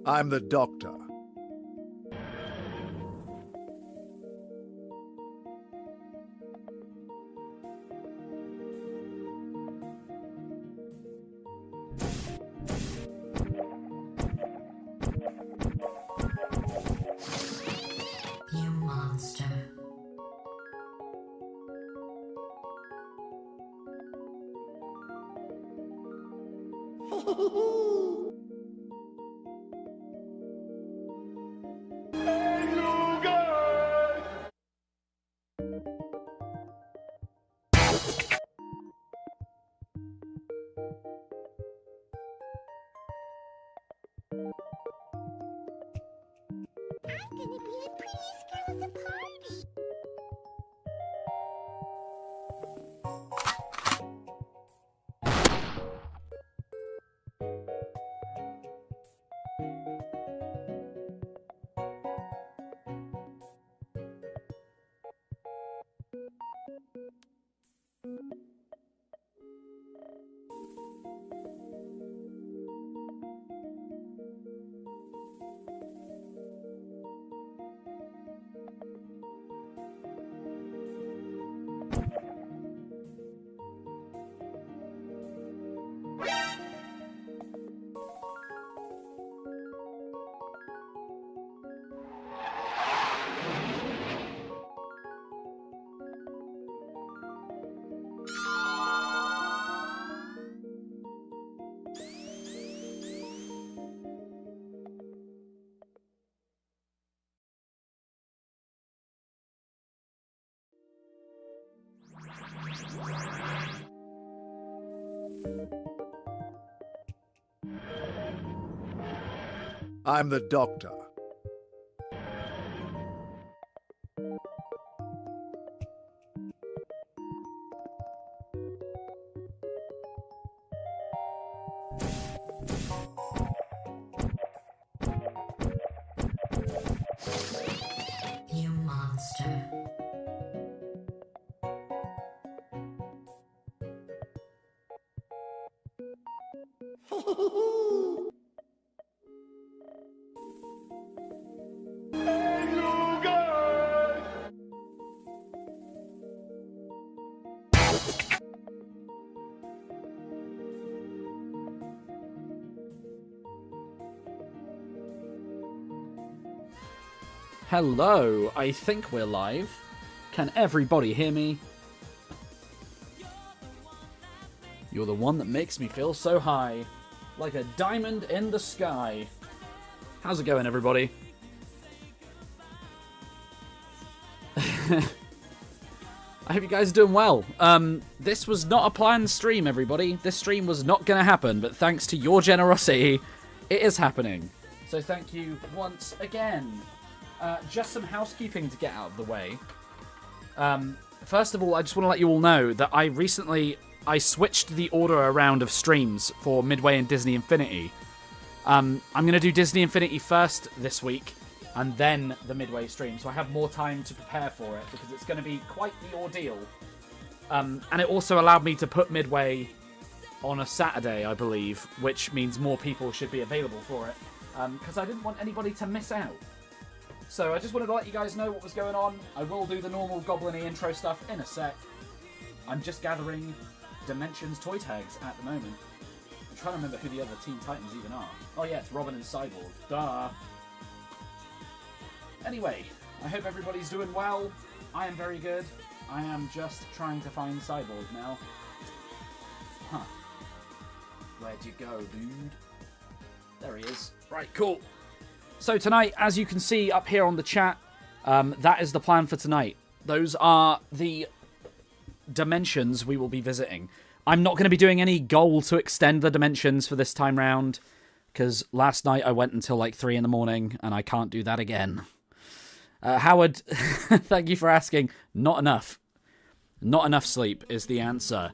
I'm the doctor. You monster. I'm gonna be the prettiest girl at the party. I'm the doctor. You monster. Hello, I think we're live. Can everybody hear me? You're the one that makes me feel so high, like a diamond in the sky. How's it going, everybody? I hope you guys are doing well. This was not a planned stream, everybody. This stream was not going to happen, but thanks to your generosity, it is happening. So thank you once again. Just some housekeeping to get out of the way. First of all, I just want to let you all know that I switched the order around of streams for Midway and Disney Infinity. I'm going to do Disney Infinity first this week, and then the Midway stream, so I have more time to prepare for it, because it's going to be quite the ordeal. And it also allowed me to put Midway on a Saturday, I believe, which means more people should be available for it, because I didn't want anybody to miss out. So I just wanted to let you guys know what was going on. I will do the normal Goblin-y intro stuff in a sec. I'm just gathering Dimensions toy tags at the moment. I'm trying to remember who the other Teen Titans even are. Oh yeah, it's Robin and Cyborg. Duh. Anyway, I hope everybody's doing well. I am very good. I am just trying to find Cyborg now. Huh. Where'd you go, dude? There he is. Right, cool. So tonight, as you can see up here on the chat, that is the plan for tonight. Those are the dimensions we will be visiting. I'm not going to be doing any goal to extend the dimensions for this time round, because last night I went until like 3 in the morning, and I can't do that again. Howard, thank you for asking. Not enough. Not enough sleep is the answer.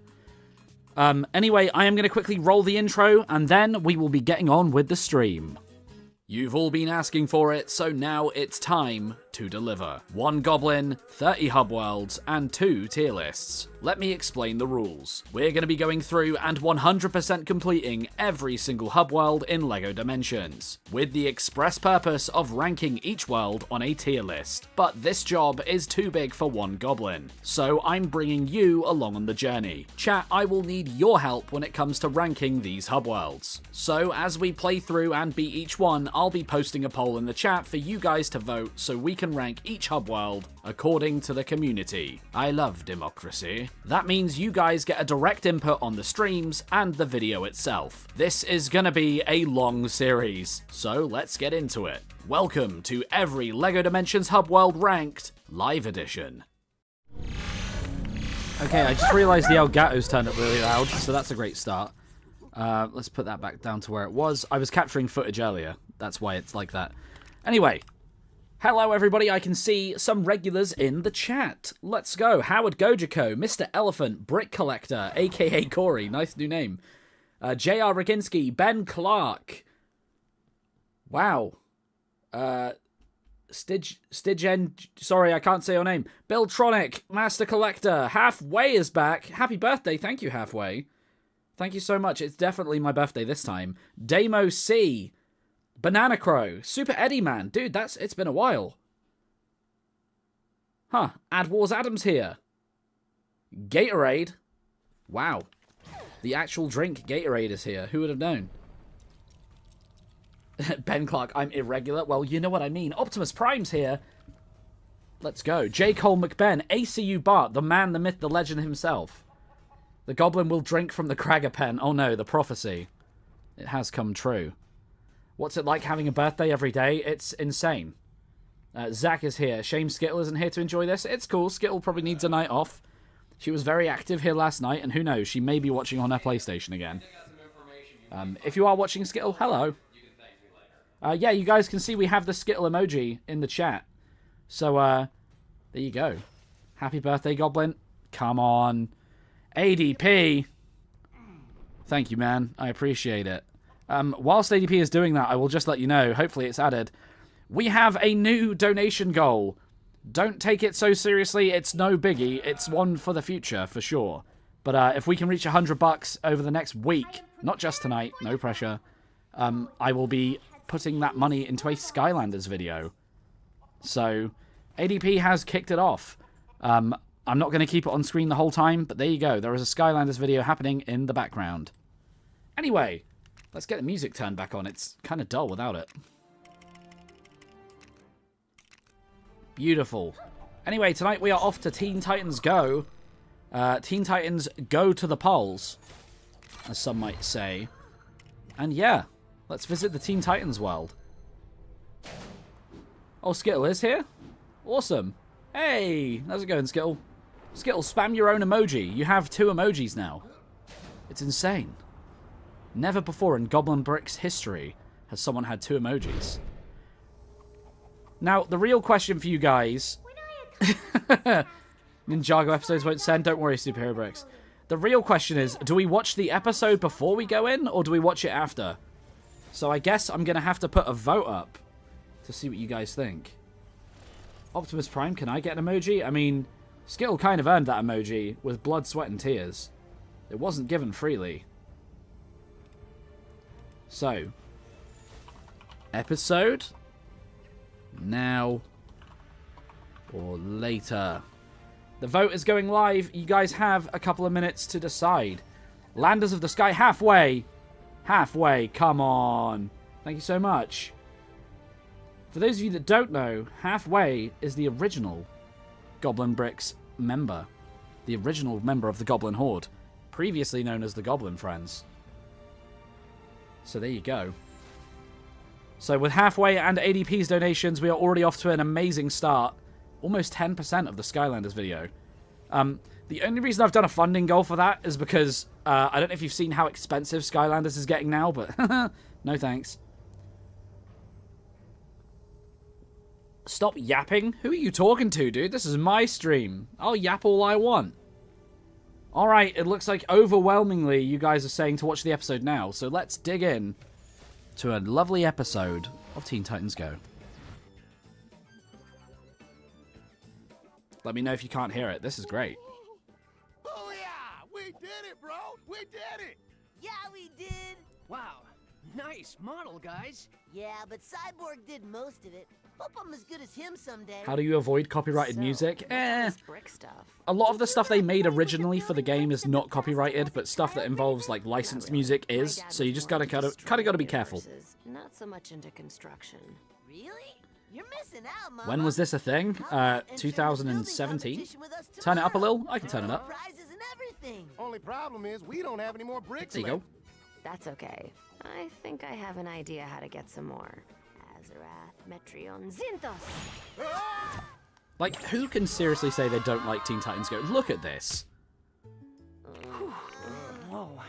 Anyway, I am going to quickly roll the intro, and then we will be getting on with the stream. You've all been asking for it, so now it's time to deliver. 1 goblin, 30 hub worlds, and 2 tier lists. Let me explain the rules. We're going to be going through and 100% completing every single hub world in LEGO Dimensions, with the express purpose of ranking each world on a tier list. But this job is too big for 1 goblin, so I'm bringing you along on the journey. Chat, I will need your help when it comes to ranking these hub worlds. So as we play through and beat each one, I'll be posting a poll in the chat for you guys to vote so we can rank each hub world according to the community. I love democracy. That means you guys get a direct input on the streams and the video itself. This is gonna be a long series, so let's get into it. Welcome to every LEGO Dimensions hub world ranked live edition. Okay, I just realized the Elgato's turned up really loud, so that's a great start. Let's put that back down to where it was. I was capturing footage earlier. That's why it's like that. Anyway, hello everybody. I can see some regulars in the chat. Let's go. Howard Gojiko, Mr. Elephant, Brick Collector, aka Corey. Nice new name. J.R. Roginski, Ben Clark. Wow. Stigen, sorry, I can't say your name. Billtronic, Master Collector. Halfway is back. Happy birthday. Thank you, Halfway. Thank you so much. It's definitely my birthday this time. Damo C. Banana Crow. Super Eddie Man. Dude, it's been a while. Huh. Ad Wars Adams here. Gatorade. Wow. The actual drink Gatorade is here. Who would have known? Ben Clark, I'm irregular. Well, you know what I mean. Optimus Prime's here. Let's go. J. Cole McBen. ACU Bart. The man, the myth, the legend himself. The goblin will drink from the Cragger pen. Oh no, the prophecy. It has come true. What's it like having a birthday every day? It's insane. Zach is here. Shame Skittle isn't here to enjoy this. It's cool. Skittle probably needs a night off. She was very active here last night, and who knows, she may be watching on her PlayStation again. If you are watching Skittle, hello. Yeah, you guys can see we have the Skittle emoji in the chat. So, there you go. Happy birthday, Goblin. Come on. ADP. Thank you, man. I appreciate it. Whilst ADP is doing that, I will just let you know, hopefully it's added, we have a new donation goal. Don't take it so seriously, it's no biggie. It's one for the future, for sure. But if we can reach $100 over the next week, not just tonight, no pressure, I will be putting that money into a Skylanders video. So, ADP has kicked it off. I'm not going to keep it on screen the whole time, but there you go. There is a Skylanders video happening in the background. Anyway, let's get the music turned back on. It's kind of dull without it. Beautiful. Anyway, tonight we are off to Teen Titans Go. Teen Titans Go to the polls, as some might say. And yeah, let's visit the Teen Titans world. Oh, Skittle is here? Awesome. Hey, how's it going, Skittle? Skittle, spam your own emoji. You have 2 emojis now. It's insane. Never before in GoblinBricks history has someone had 2 emojis. Now, the real question for you guys... Ninjago episodes won't send. Don't worry, Superhero Bricks. The real question is, do we watch the episode before we go in, or do we watch it after? So I guess I'm going to have to put a vote up to see what you guys think. Optimus Prime, can I get an emoji? I mean, Skittle kind of earned that emoji with blood, sweat, and tears. It wasn't given freely. So, episode... now or later. The vote is going live. You guys have a couple of minutes to decide. Landers of the Sky, halfway. Halfway, come on. Thank you so much. For those of you that don't know, Halfway is the original GoblinBricks member. The original member of the Goblin Horde. Previously known as the Goblin Friends. So there you go. So with Halfway and ADP's donations, we are already off to an amazing start. Almost 10% of the Skylanders video. The only reason I've done a funding goal for that is because I don't know if you've seen how expensive Skylanders is getting now, but no thanks. Stop yapping. Who are you talking to, dude? This is my stream. I'll yap all I want. Alright, it looks like overwhelmingly you guys are saying to watch the episode now, so let's dig in to a lovely episode of Teen Titans Go. Let me know if you can't hear it. This is great. Oh yeah, we did it, bro. We did it. Yeah, we did. Wow, nice model, guys. Yeah, but Cyborg did most of it. Hope I'm as good as him someday. How do you avoid copyrighted So, music? what's all this Eh. brick stuff? A lot of the stuff they made originally for the game is not copyrighted, but stuff that involves like licensed music is. So you just gotta kind of gotta be careful. Not so much into construction. Really? You're missing out, Mama. When was this a thing? How about entering the 2017. building competition with us Turn it up a tomorrow? little. I can turn it up. Prizes and everything. Only problem is we don't have any more bricks There you left. go. That's okay. I think I have an idea how to get some more. Azarath, Metreon, Zinthos! Like, who can seriously say they don't like Teen Titans Go? Look at this. Whoa,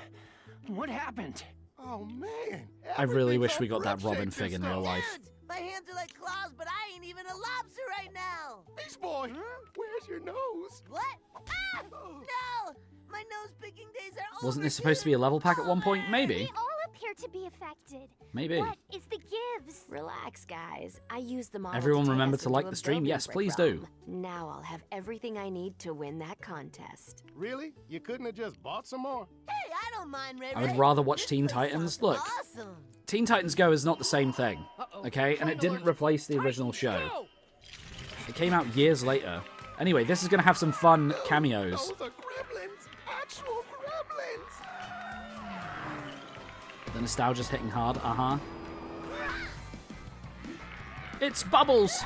what happened? Oh man. I really everything's wish all we got that grip Robin shaped fig in and real stuff. life. Dudes, my hands are like claws, but I ain't even a lobster right now. Beast boy, where's your nose? What? Ah! No! My nose picking days are over. Wasn't this supposed to be a level pack at one point? Maybe. We all appear to be affected. Maybe. What is the gives? Relax, guys. I used the model Everyone to take remember us to into like a the stream? Yes, GoblinBrick please do. realm. Now I'll have everything I need to win that contest. Really? You couldn't have just bought some more? Hey, I don't mind, Ray I would Ray. rather watch This Teen place Titans. sounds Look. Awesome. Teen Titans Go is not the same thing. Uh-oh. Okay? And it didn't Alert. replace the original Titans, show. go! It came out years later. Anyway, this is going to have some fun cameos. Those are gremlins. Actual gremlins. The nostalgia's hitting hard. Uh-huh. It's Bubbles!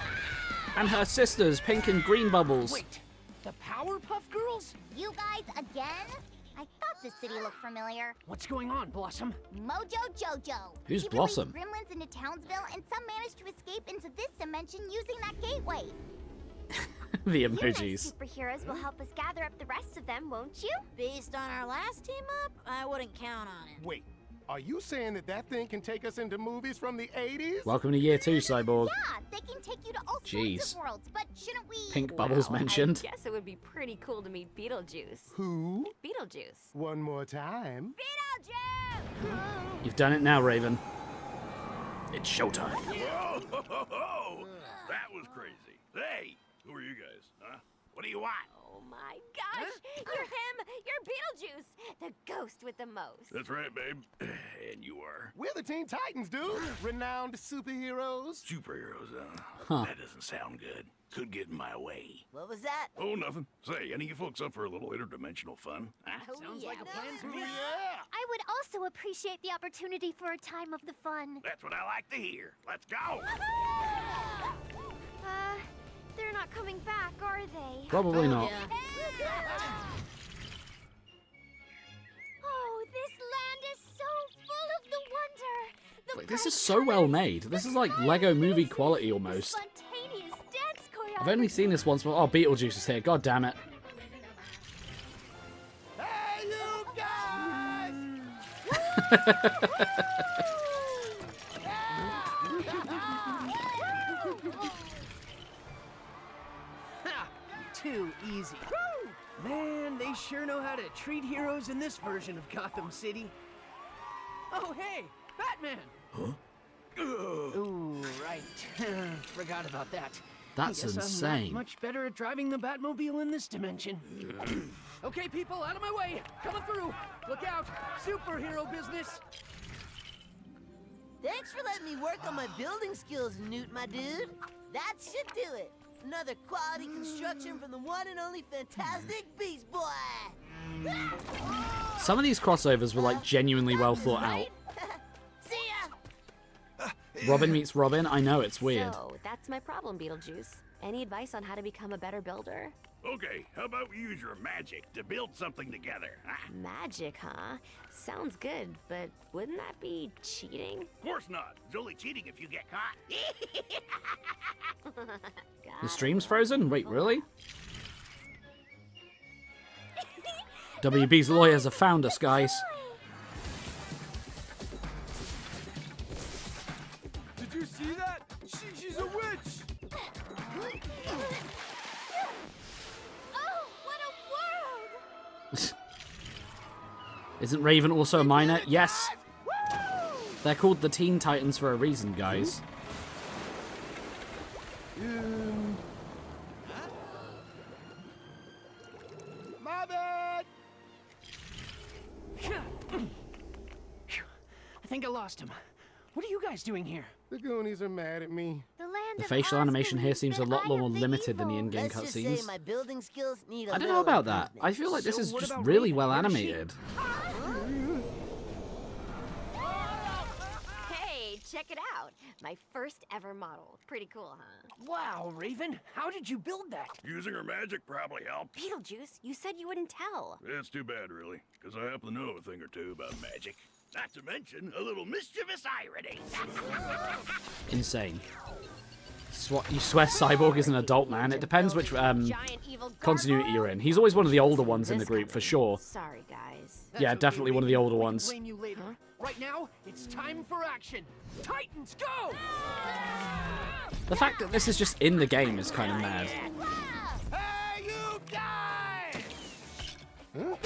And her sisters, Pink and Green Bubbles. Wait, the Powerpuff Girls? You guys again? I thought this city looked familiar. What's going on, Blossom? Mojo Jojo. Who's He Blossom? released gremlins into Townsville, and some managed to escape into this dimension using that gateway. The You nice emojis. superheroes will help us gather up the rest of them, won't you? Based on our last team up, I wouldn't count on it. Wait, are you saying that that thing can take us into movies from the 80s? Welcome to year 2, Cyborg. Yeah, they can take you to all Jeez. sorts of worlds, but shouldn't we... Pink Bubbles Wow, mentioned. I guess it would be pretty cool to meet Beetlejuice. Who? Beetlejuice. One more time. Beetlejuice! You've done it now, Raven. It's showtime. Whoa, that was crazy. Hey, who are you guys, huh? What do you want? Oh my gosh! You're him! You're Beetlejuice! The ghost with the most. That's right, babe. And you are We're the Teen Titans, dude. Renowned superheroes. superheroes, Huh. That doesn't sound good. Could get in my way. What was that? Oh, nothing. Say, any of you folks up for a little interdimensional fun? Huh? Oh, Sounds yeah. like a plan to me. Yeah. I would also appreciate the opportunity for a time of the fun. That's what I like to hear. Let's go. They're not coming back, are they? Probably not. Oh, this land is so full of the wonder. The Like, this bright is so well colors, made. This the is like fun Lego movie faces, quality the almost. spontaneous dance I've only seen this once, but oh, Beetlejuice is here. God damn it. Hey, you guys! Ha! Too easy. Man, they sure know how to treat heroes in this version of Gotham City. Oh, hey, Batman! Ooh, right. Forgot about that. That's Guess I'm insane. not much better at driving the Batmobile in this dimension. Okay, people, out of my way! Coming through! Look out! Superhero business! Thanks for letting me work on my building skills, Newt, my dude. That should do it. Another quality construction from the one and only fantastic Beast Boy. Some of these crossovers were like genuinely well thought out. See ya. Robin meets Robin. I know, it's weird. So, that's my problem, Beetlejuice. Any advice on how to become a better builder? Okay, how about we use your magic to build something together? Huh? Magic, huh? Sounds good, but wouldn't that be cheating? Of course not. It's only cheating if you get caught. The stream's frozen? Wait, really? WB's lawyers have found us, guys. Did you see that? She's a witch. Oh, what a world! Isn't Raven also a minor? Yes. They're called the Teen Titans for a reason, guys. My bad. I think I lost him. What are you guys doing here? The Goonies are mad at me. The land The of facial animation here Oscar seems a means lot that I more am the limited than the evil. in-game Let's just say cutscenes. my building skills need a I don't know little about that. improvement. I feel like this So is what just about really Raven? well Where is she? animated. Hey, check it out. My first ever model. Pretty cool, huh? Wow, Raven, how did you build that? Using her magic probably helped. Beetlejuice, you said you wouldn't tell. It's too bad, really, because I happen to know a thing or two about magic. Not to mention a little mischievous irony. Insane. You swear Cyborg is an adult man? It depends which Giant evil continuity you're in. He's always one of the older ones in the group, for sure. Sorry, guys. That's Yeah, okay, definitely one of the Raven. older We can ones. blame you later. Right now, it's time for action. Titans, go! The fact that this is just in the game is kind of mad. Hey, you guys! I'll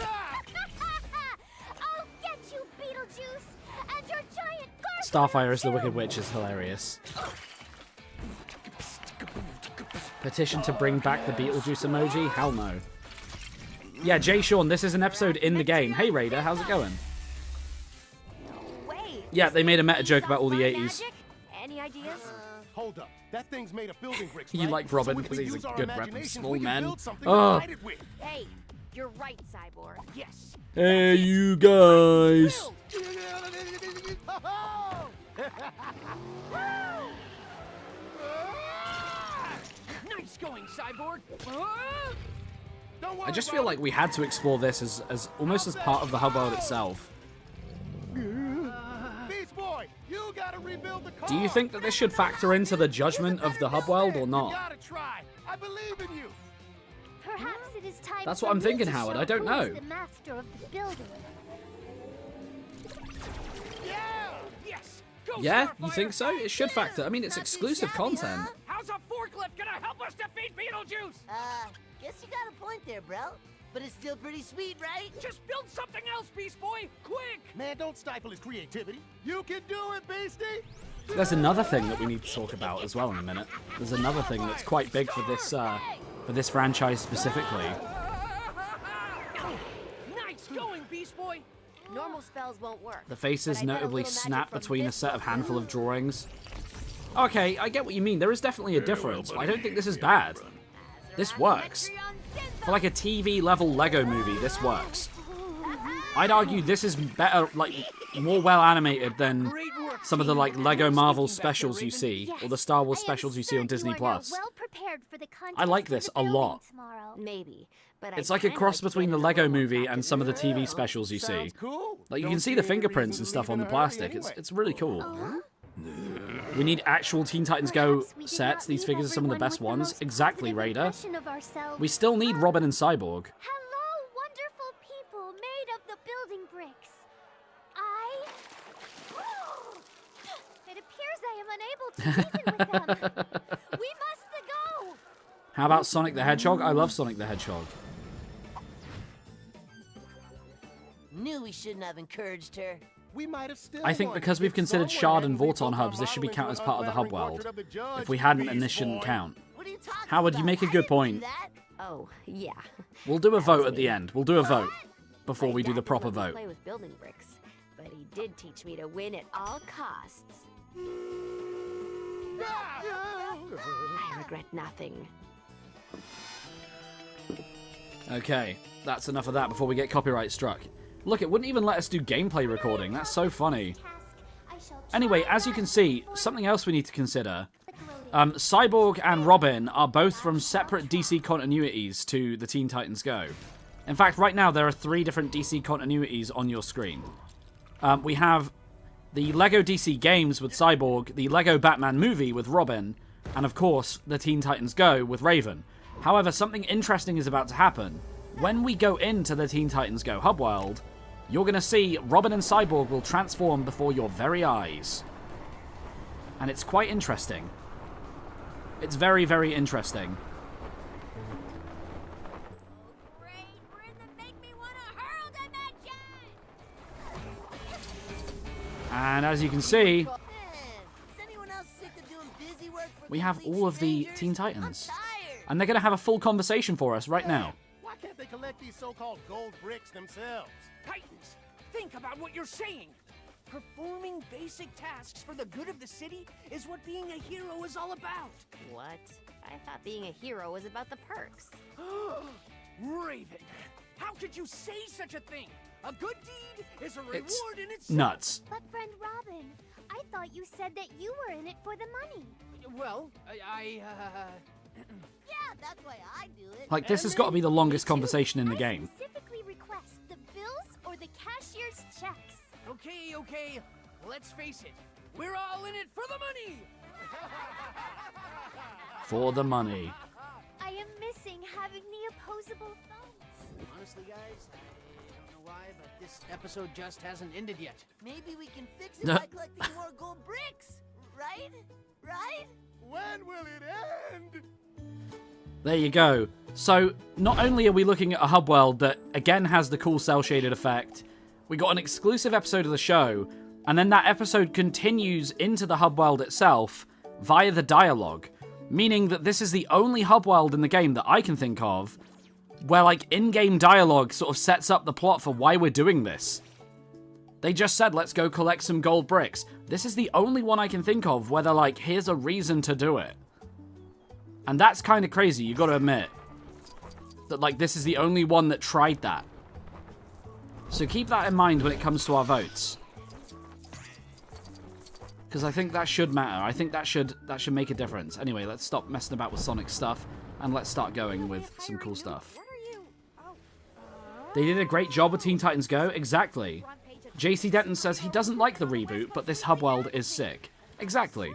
get you, Beetlejuice, and your giant gargoyle. Starfire as the Wicked Witch is hilarious. Petition to bring back the Beetlejuice emoji? Hell no. Yeah, Jay Sean, this is an episode in the game. Hey Raider, how's it going? Wait. Yeah, they made a meta these joke are about all the fun 80s. magic? Any ideas? Hold up. That thing's made of building bricks, You right? like Robin So if 'cause we he's a use our good rep of imaginations, small we can men. build something Oh. to fight it with. Hey, you're right, Cyborg. Yes. Hey, you guys. Nice going, Cyborg. Don't worry, I just feel like we had to explore this as almost as part of the hub world itself. Beast Boy, you gotta rebuild the car. Do you think that this should factor into the judgment of the hub world or You not? gotta try. I believe in you. Perhaps it is time That's for what I'm me thinking, to Howard. show I don't who know. is the master of the building. Yeah. Yes. Go, Yeah, Starfire. you think so? It should factor. I mean, it's Not too exclusive shabby, content. huh? How's a forklift gonna help us defeat Beetlejuice? Guess you got a point there, bro. But it's still pretty sweet, right? Just build something else, Beast Boy. Quick. Man, don't stifle his creativity. You can do it, Beastie. There's another thing that we need to talk about as well in a minute. There's another thing that's quite big for this franchise specifically. Nice going, Beast Boy. Normal spells won't work. The faces but I bet a notably little magic snap from between a this set of book handful of will. drawings. Okay, I get what you mean. There is definitely a difference, but I don't think this is bad. This works. For like a TV level Lego movie, this works. I'd argue this is better, like, more well animated than Great work, some of the team. like Lego Who's Marvel speaking back there, specials you Raven? see, Yes, or the Star Wars I am specials you see on certain Disney you are now Plus. well prepared for the I like contest this for the a lot. building tomorrow. Maybe, but It's I like a kinda cross to get between in the a Lego little movie practice. and some of the TV specials you see. Sounds cool. Like you Don't can see see the any fingerprints reason and to stuff leave on in the a hurry plastic. anyway. It's really cool. Uh-huh. We need actual Teen Titans Go Perhaps we did sets. not These leave figures are some of the everyone best with the ones. most Exactly, positive Raider. impression of ourselves. We still need Robin and Cyborg. Hello, wonderful people made of the building bricks. It appears I am unable to reason with them. We must go. How about Sonic the Hedgehog? I love Sonic the Hedgehog. Knew we shouldn't have encouraged her. We might have still I think won because we've if considered someone Shard and hadn't Vorton rebuilt our hubs, this should be model counted as into part of an the hub unflattering world. portrait of the judge. If we hadn't, then Beast this shouldn't Boy. count. What are you talking Howard, about? you make a I good didn't do point. that. Oh, yeah. We'll do a vote at the me. end. We'll do a vote before My we do dad the proper didn't let me vote. Play with building bricks, but he did teach me to win at all costs. I regret nothing. Okay, that's enough of that before we get copyright struck. Look, it wouldn't even let us do gameplay recording. That's so funny. Anyway, as you can see, something else we need to consider. Cyborg and Robin are both from separate DC continuities to the Teen Titans Go. In fact, right now there are 3 different DC continuities on your screen. We have the Lego DC games with Cyborg, the Lego Batman movie with Robin, and of course, the Teen Titans Go with Raven. However, something interesting is about to happen. when we go into the Teen Titans Go hub world, you're going to see Robin and Cyborg will transform before your very eyes. And it's quite interesting. It's very, very interesting. And as you can see, we have all of the Teen Titans. And they're going to have a full conversation for us right now. Why can't they collect these so-called gold bricks themselves? Titans, think about what you're saying. Performing basic tasks for the good of the city is what being a hero is all about. What? I thought being a hero was about the perks. Raven, how could you say such a thing? A good deed is a reward in itself. Nuts. But friend Robin, I thought you said that you were in it for the money. Well, Yeah, that's why I do it. Like, this has got to be the longest conversation in the game. I specifically request the bills or the cashier's checks. Okay. Let's face it. We're all in it for the money. For the money. I am missing having the opposable thumbs. Honestly, guys, I don't know why, but this episode just hasn't ended yet. Maybe we can fix it by collecting more gold bricks, right? Right? When will it end? There you go. So, not only are we looking at a hub world that, again, has the cool cel-shaded effect, we got an exclusive episode of the show, and then that episode continues into the hub world itself via the dialogue, meaning that this is the only hub world in the game that I can think of where, like, in-game dialogue sort of sets up the plot for why we're doing this. They just said, let's go collect some gold bricks. This is the only one I can think of where they're like, here's a reason to do it. And that's kind of crazy, you gotta admit. That, like, this is the only one that tried that. So keep that in mind when it comes to our votes. Because I think that should matter. I think that should make a difference. Anyway, let's stop messing about with Sonic stuff, and let's start going with some cool stuff. They did a great job with Teen Titans Go, exactly. JC Denton says he doesn't like the reboot, but this hub world is sick. Exactly.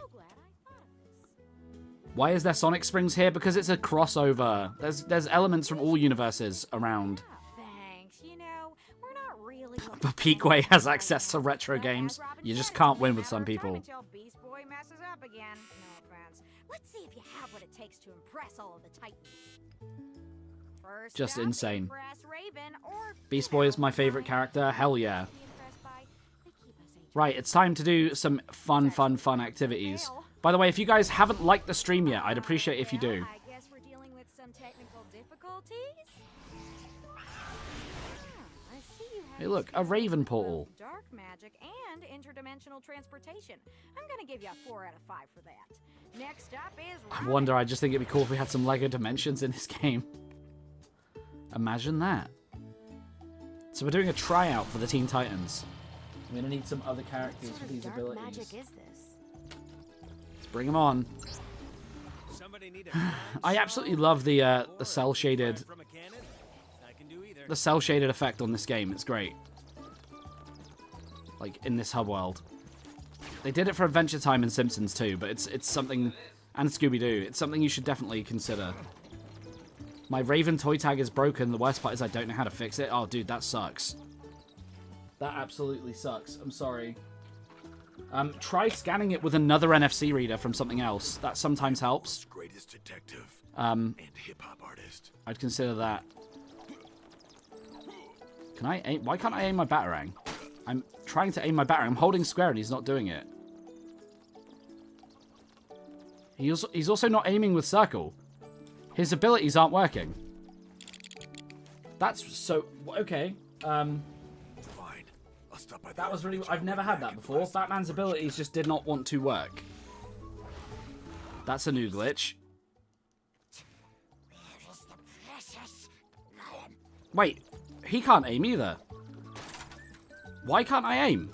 Why is there Sonic Springs here? Because it's a crossover. There's elements from all universes around. Thanks. You know, we're not really. But Peakway has access to retro games. You just can't win with some people. Until Beast Boy messes up again. No offense. Let's see if you have what it takes to impress all of the Titans. First Just up, insane. impress Raven or Beast Boy is my favorite character. Hell yeah. Right, it's time to do some fun activities. By the way, if you guys haven't liked the stream yet, I'd appreciate if you do. I guess we're dealing with some technical difficulties. I see you have Hey look, a Raven portal. dark magic and interdimensional transportation. I'm gonna give you a 4 out of 5 for that. Next up is I wonder, I just think it'd be cool if we had some LEGO Dimensions in this game. Imagine that. So we're doing a tryout for the Teen Titans. I'm gonna need some other characters What with sort of these dark abilities. magic is this? Let's bring them on. I absolutely love the cell shaded effect on this game. It's great. Like in this hub world. They did it for Adventure Time and Simpsons too, but it's something, and Scooby-Doo. It's something you should definitely consider. My Raven toy tag is broken. The worst part is I don't know how to fix it. Oh, dude, that sucks. That absolutely sucks. I'm sorry. Try scanning it with another NFC reader from something else. That sometimes helps. Greatest detective and hip-hop artist. I'd consider that. Can I aim? Why can't I aim my Batarang? I'm trying to aim my Batarang. I'm holding square and he's not doing it. He's also not aiming with circle. His abilities aren't working. That's so... Okay. Fine. I'll stop by That was really... I've never had that before. Batman's abilities just did not want to work. That's a new glitch. Wait, he can't aim either. Why can't I aim?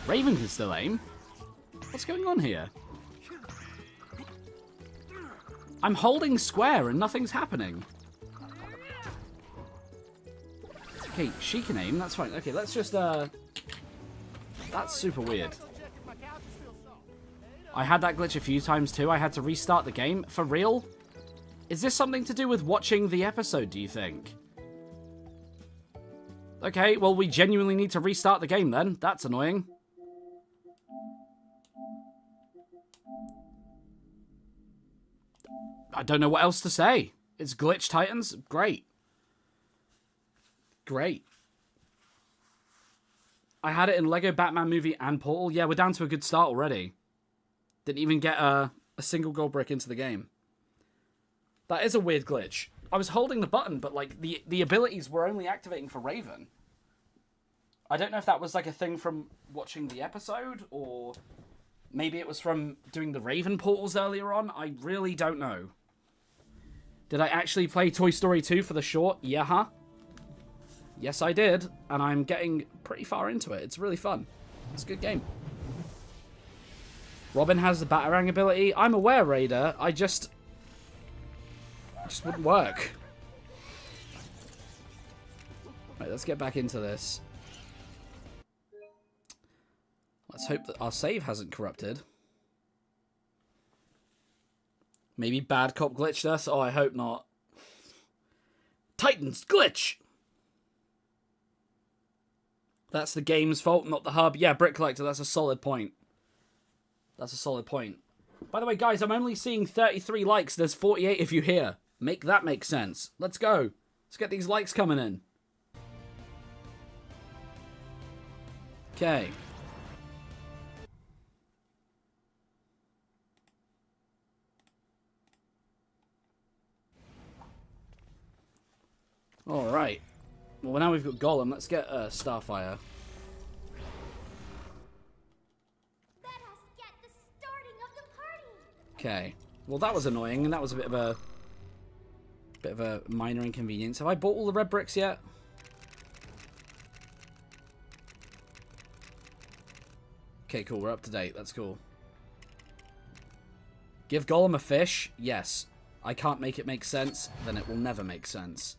Raven can still aim. What's going on here? I'm holding square and nothing's happening. Okay, she can aim, that's fine. Okay, let's just, that's super weird. I had that glitch a few times too. I had to restart the game. For real? Is this something to do with watching the episode, do you think? Okay, well, we genuinely need to restart the game then. That's annoying. I don't know what else to say. It's Glitch Titans. Great. Great. I had it in Lego Batman Movie and Portal. Yeah, we're down to a good start already. Didn't even get a single gold brick into the game. That is a weird glitch. I was holding the button, but like the abilities were only activating for Raven. I don't know if that was like a thing from watching the episode, or maybe it was from doing the Raven portals earlier on. I really don't know. Did I actually play Toy Story 2 for the short? Yeah, huh? Yes, I did, and I'm getting pretty far into it. It's really fun. It's a good game. Robin has the Batarang ability. I'm aware, Raider. It just wouldn't work. Right, let's get back into this. Let's hope that our save hasn't corrupted. Maybe Bad Cop glitched us? Oh, I hope not. Titans glitch! That's the game's fault, not the hub. Yeah, Brick Collector, that's a solid point. That's a solid point. By the way, guys, I'm only seeing 33 likes. There's 48 of you here. Make that make sense. Let's go. Let's get these likes coming in. Okay. Alright. Well, now we've got Golem. Let's get Starfire. Okay. Well, that was annoying, and that was a bit of a minor inconvenience. Have I bought all the red bricks yet? Okay, cool. We're up to date. That's cool. Give Golem a fish? Yes. I can't make it make sense, then it will never make sense.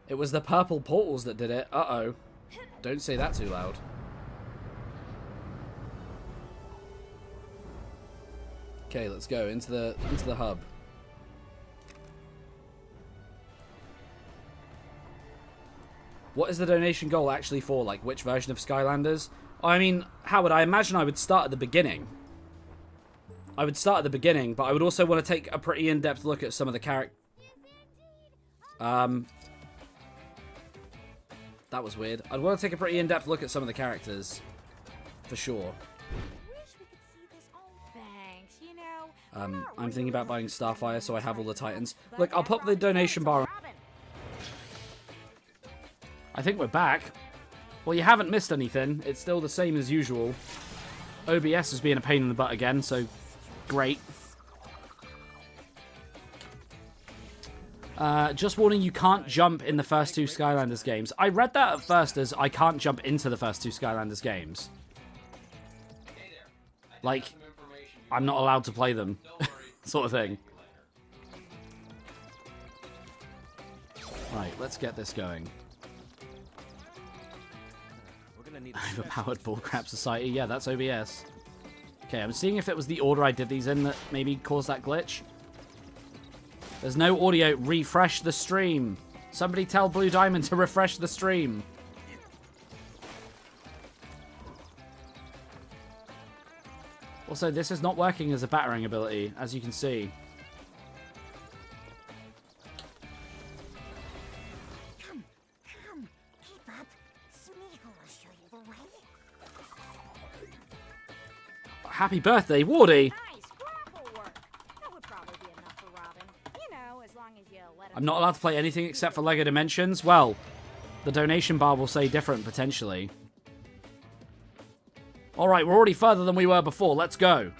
It was the purple portals that did it. Uh-oh. Don't say that too loud. Okay, let's go into the hub. What is the donation goal actually for? Like, which version of Skylanders? I mean, Howard, I imagine I would start at the beginning. I would start at the beginning, but I would also want to take a pretty in-depth look at some of the characters. That was weird. I'd want to take a pretty in-depth look at some of the characters. For sure. I'm thinking about buying Starfire so I have all the Titans. Look, I'll pop the donation bar. I think we're back. Well, you haven't missed anything. It's still the same as usual. OBS is being a pain in the butt again, so great. Just warning, you can't jump in the first two Skylanders games. I read that at first as I can't jump into the first two Skylanders games. Like, I'm not allowed to play them. Sort of thing. Right, let's get this going. Overpowered Bullcrap Society. Yeah, that's OBS. Okay, I'm seeing if it was the order I did these in that maybe caused that glitch. There's no audio. Refresh the stream. Somebody tell Blue Diamond to refresh the stream. Also, this is not working as a battering ability, as you can see. Come, keep up. Smeagol will show you the way. Happy birthday, Wardy! Nice grapple work. That would probably be enough for Robin. You know, as long as you let him. I'm not allowed to play anything except for LEGO Dimensions? Well, the donation bar will say different, potentially. Alright, we're already further than we were before. Let's go.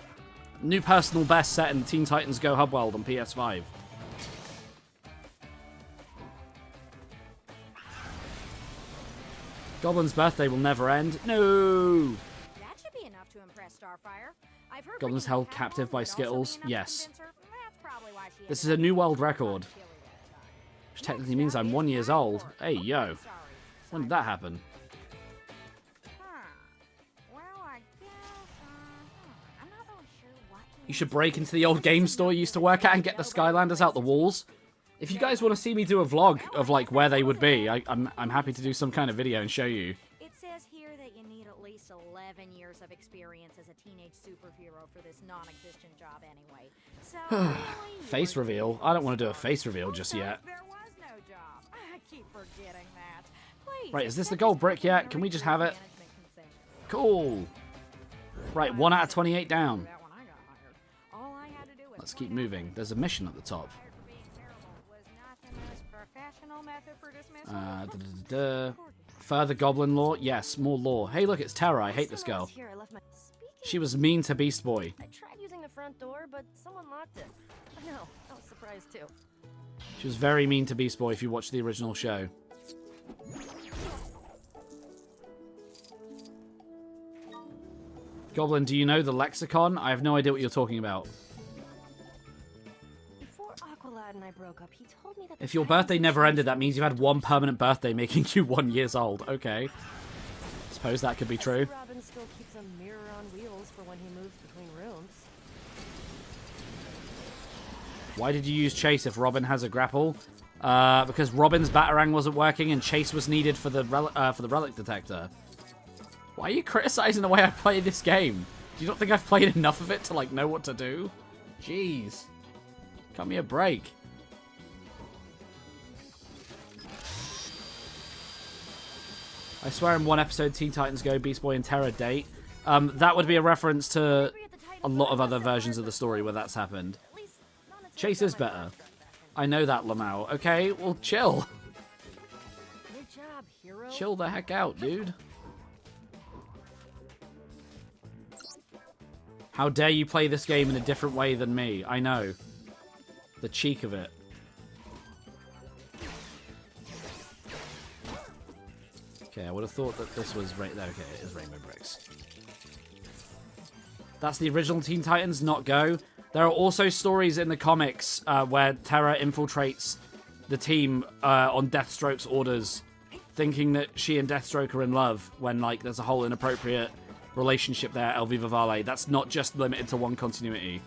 New personal best set in the Teen Titans Go Hub World on PS5. Goblin's birthday will never end. No! That should be enough to impress Starfire. I've heard Goblin's held captive by Skittles. Yes. This is a a new world record. Which technically means I'm 1 year old. Hey, yo. When did that happen? Well, I You should break into the old game store you used to work at and get the Skylanders out the walls. If you guys want to see me do a vlog of like where they would be, I'm happy to do some kind of video and show you. It says here that you need at least 11 years of experience as a teenage superhero for this non-existent job anyway. So Face reveal? I don't want to do a face reveal just yet. There was no job. I keep forgetting that. Please, Right, is this the gold brick yet? Can we just have it? Cool. Right, 1 out of 28 down. Let's keep moving. There's a mission at the top. Further goblin lore? Yes, more lore. Hey, look, it's Terra. I hate this girl. She was mean to Beast Boy. I tried using the front door, but someone locked it. I know. I was surprised too. She was very mean to Beast Boy if you watch the original show. Goblin, do you know the lexicon? I have no idea what you're talking about. Before Aqualad and I broke up, he told me that If your birthday never ended, that means you've had one permanent birthday, making you 1 year old. Okay. Suppose that could be true. Robin still keeps a mirror on wheels for when he moves between rooms. Why did you use Chase if Robin has a grapple? Because Robin's Batarang wasn't working and Chase was needed for the relic detector. Why are you criticizing the way I play this game? Do you not think I've played enough of it to like know what to do? Jeez. Cut me a break. I swear in one episode Teen Titans Go, Beast Boy and Terra date. That would be a reference to a lot of other versions of the story where that's happened. Chase is better. I know that, Lamau. Okay, well, chill. Good job, hero. Chill the heck out, dude. How dare you play this game in a different way than me? I know. The cheek of it. Okay, I would have thought that this was... Okay, it is Rainbow Bricks. That's the original Teen Titans, not Go. There are also stories in the comics where Terra infiltrates the team on Deathstroke's orders, thinking that she and Deathstroke are in love, when like there's a whole inappropriate relationship there, El Viva Vale. That's not just limited to one continuity.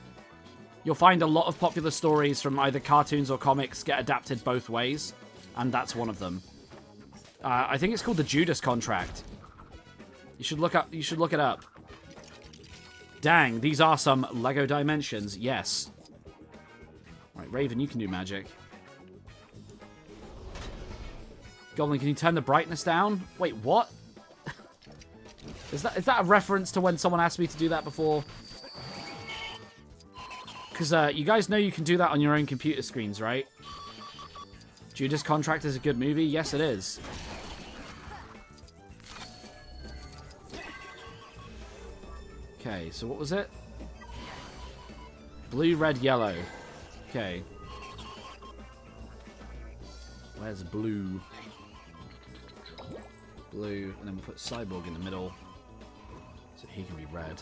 You'll find a lot of popular stories from either cartoons or comics get adapted both ways, and that's one of them. I think it's called the Judas Contract. You should look it up. Dang, these are some Lego dimensions. Yes. Right, Raven, you can do magic. Goblin, can you turn the brightness down? Wait, what? Is that a reference to when someone asked me to do that before? Because you guys know you can do that on your own computer screens, right? Judas Contract is a good movie? Yes, it is. Okay, so what was it? Blue, red, yellow. Okay. Where's blue? Blue, and then we'll put Cyborg in the middle. So he can be red.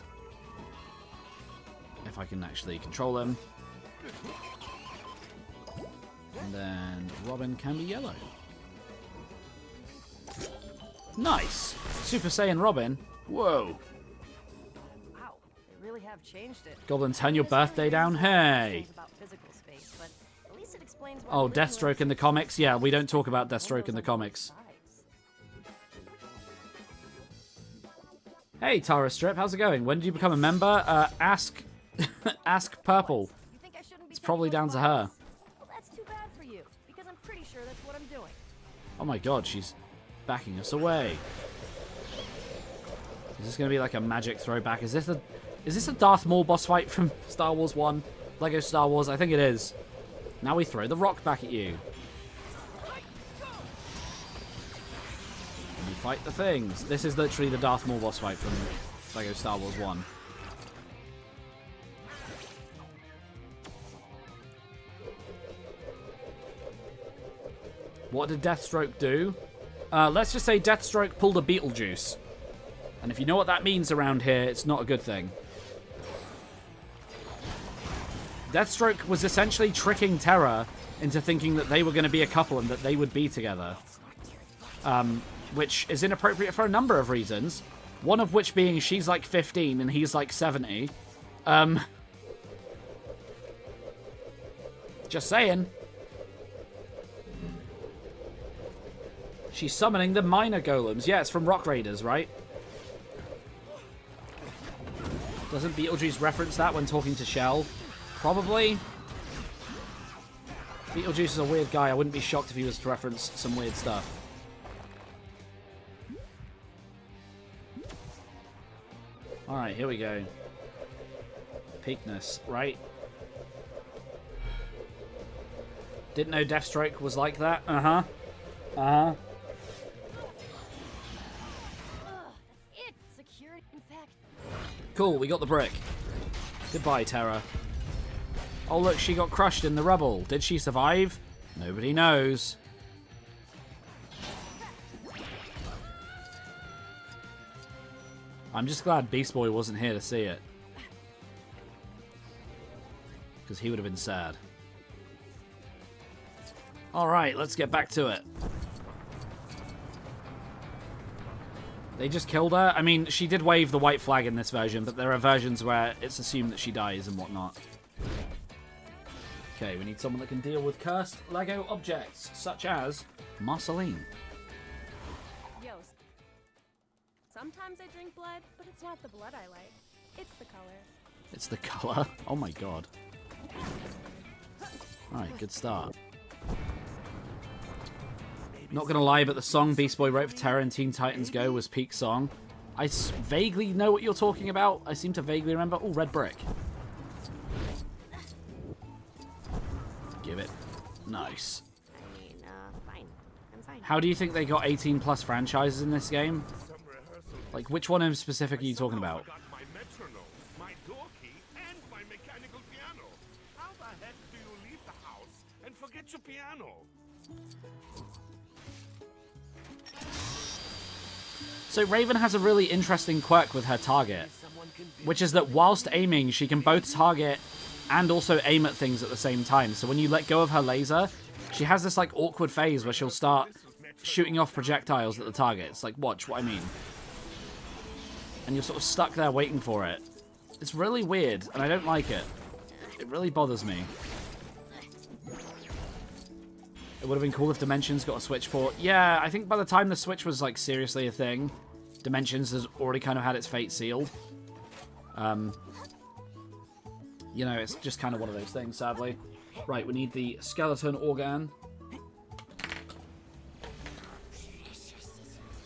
If I can actually control him. And then Robin can be yellow. Nice! Super Saiyan Robin. Whoa. Wow, they really have changed it. Goblin, turn your birthday down. Hey! About physical space, but at least it explains why Oh, the original Deathstroke in the comics? Yeah, we don't talk about Deathstroke in the comics. Hey, Tara Strip, how's it going? When did you become a member? Ask Purple. You think I shouldn't be It's probably down to her. Well, that's too bad for you, because I'm pretty sure that's what I'm doing. Oh my god, she's backing us away. Is this going to be like a magic throwback? Is this a Darth Maul boss fight from Star Wars 1? Lego Star Wars? I think it is. Now we throw the rock back at you. And you fight the things. This is literally the Darth Maul boss fight from Lego Star Wars 1. What did Deathstroke do? Let's just say Deathstroke pulled a Beetlejuice. And if you know what that means around here, it's not a good thing. Deathstroke was essentially tricking Terra into thinking that they were going to be a couple and that they would be together. Which is inappropriate for a number of reasons. One of which being she's like 15 and he's like 70. Just saying. She's summoning the minor golems. Yeah, it's from Rock Raiders, right? Doesn't Beetlejuice reference that when talking to Shell? Probably. Beetlejuice is a weird guy. I wouldn't be shocked if he was to reference some weird stuff. Alright, here we go. Peakness, right? Didn't know Deathstroke was like that. Uh-huh. Uh-huh. It secured infect. Cool, we got the brick. Goodbye, Terra. Oh, look, she got crushed in the rubble. Did she survive? Nobody knows. I'm just glad Beast Boy wasn't here to see it. Because he would have been sad. Alright, let's get back to it. They just killed her? I mean, she did wave the white flag in this version, but there are versions where it's assumed that she dies and whatnot. Okay, we need someone that can deal with cursed Lego objects, such as Marceline. Yo, sometimes I drink blood, but it's not the blood I like. It's the color. It's the colour? Oh my god. Alright, good start. Not gonna lie, but the song Beast Boy wrote for Terra and Teen Titans Go was peak song. I vaguely know what you're talking about. I seem to vaguely remember. Oh, red brick. Give it. Nice. I mean, fine. I'm fine. How do you think they got 18 plus franchises in this game? Like, which one in specific are you talking about? My metronome, my door key, and my mechanical piano. How the heck do you leave the house and forget your piano? So Raven has a really interesting quirk with her target, which is that whilst aiming, she can both target and also aim at things at the same time. So when you let go of her laser, she has this like awkward phase where she'll start shooting off projectiles at the target. It's like, watch what I mean. And you're sort of stuck there waiting for it. It's really weird, and I don't like it. It really bothers me. It would have been cool if Dimensions got a Switch port. Yeah, I think by the time the Switch was like seriously a thing, Dimensions has already kind of had its fate sealed. You know, it's just kind of one of those things, sadly. Right, we need the skeleton organ.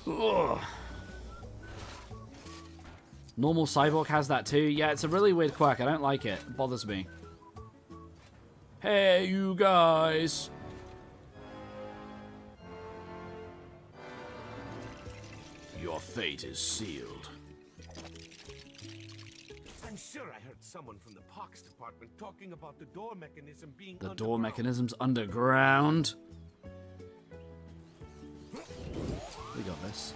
Ugh. Normal Cyborg has that too. Yeah, it's a really weird quirk. I don't like it. It bothers me. Hey, you guys. Your fate is sealed. I'm sure I heard someone from the parks department talking about the door mechanism being The door mechanism's underground. We got this.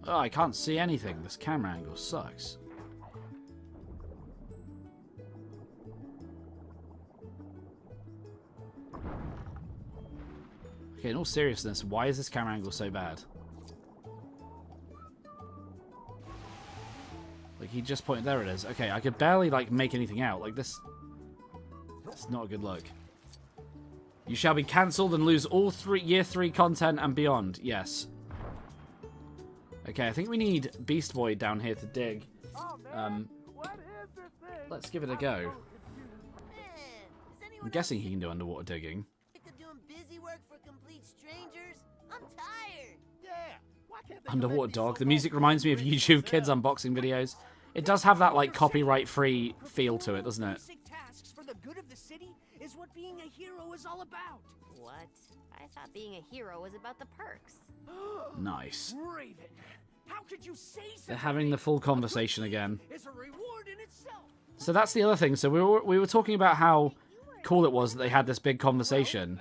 Oh, I can't see anything. This camera angle sucks. Okay, in all seriousness, why is this camera angle so bad? Like, he just pointed... There it is. Okay, I could barely, like, make anything out. Like, this... It's not a good look. You shall be cancelled and lose all Year 3 content and beyond. Yes. Okay, I think we need Beast Boy down here to dig. Let's give it a go. I'm guessing he can do underwater digging. Doing busy work for complete strangers? I'm tired. Yeah. Why can't they Underwater dog. The music reminds me of YouTube kids unboxing videos. It does have that, like, copyright-free feel to it, doesn't it? Basic tasks for the good of the city is what being a hero is all about. What? I thought being a hero was about the perks. Nice. Raven, how could you say such They're a having the thing? full conversation again. It's a reward in itself. So that's the other thing. So we were talking about how cool it was that they had this big conversation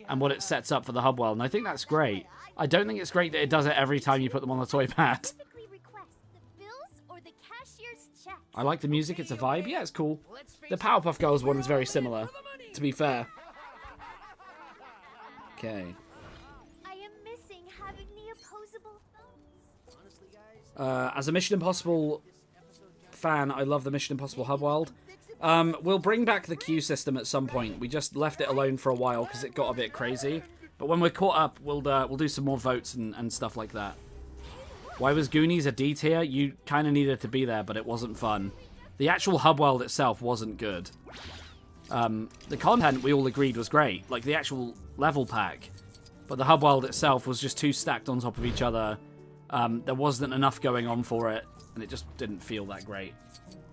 and what it sets up for the hub world, and I think that's great. I don't think it's great that it does it every time you put them on the toy pad. Typically request the bills or the cashier's check. I like the music, it's a vibe. Yeah, it's cool. The Powerpuff Girls one is very similar, to be fair. Okay. I am missing having the opposable thumbs. As a Mission Impossible fan, I love the Mission Impossible hub world. We'll bring back the queue system at some point. We just left it alone for a while because it got a bit crazy. But when we're caught up, we'll do some more votes and stuff like that. Why was Goonies a D tier? You kind of needed to be there, but it wasn't fun. The actual hub world itself wasn't good. The content we all agreed was great, like the actual level pack. But the hub world itself was just too stacked on top of each other. There wasn't enough going on for it, and it just didn't feel that great,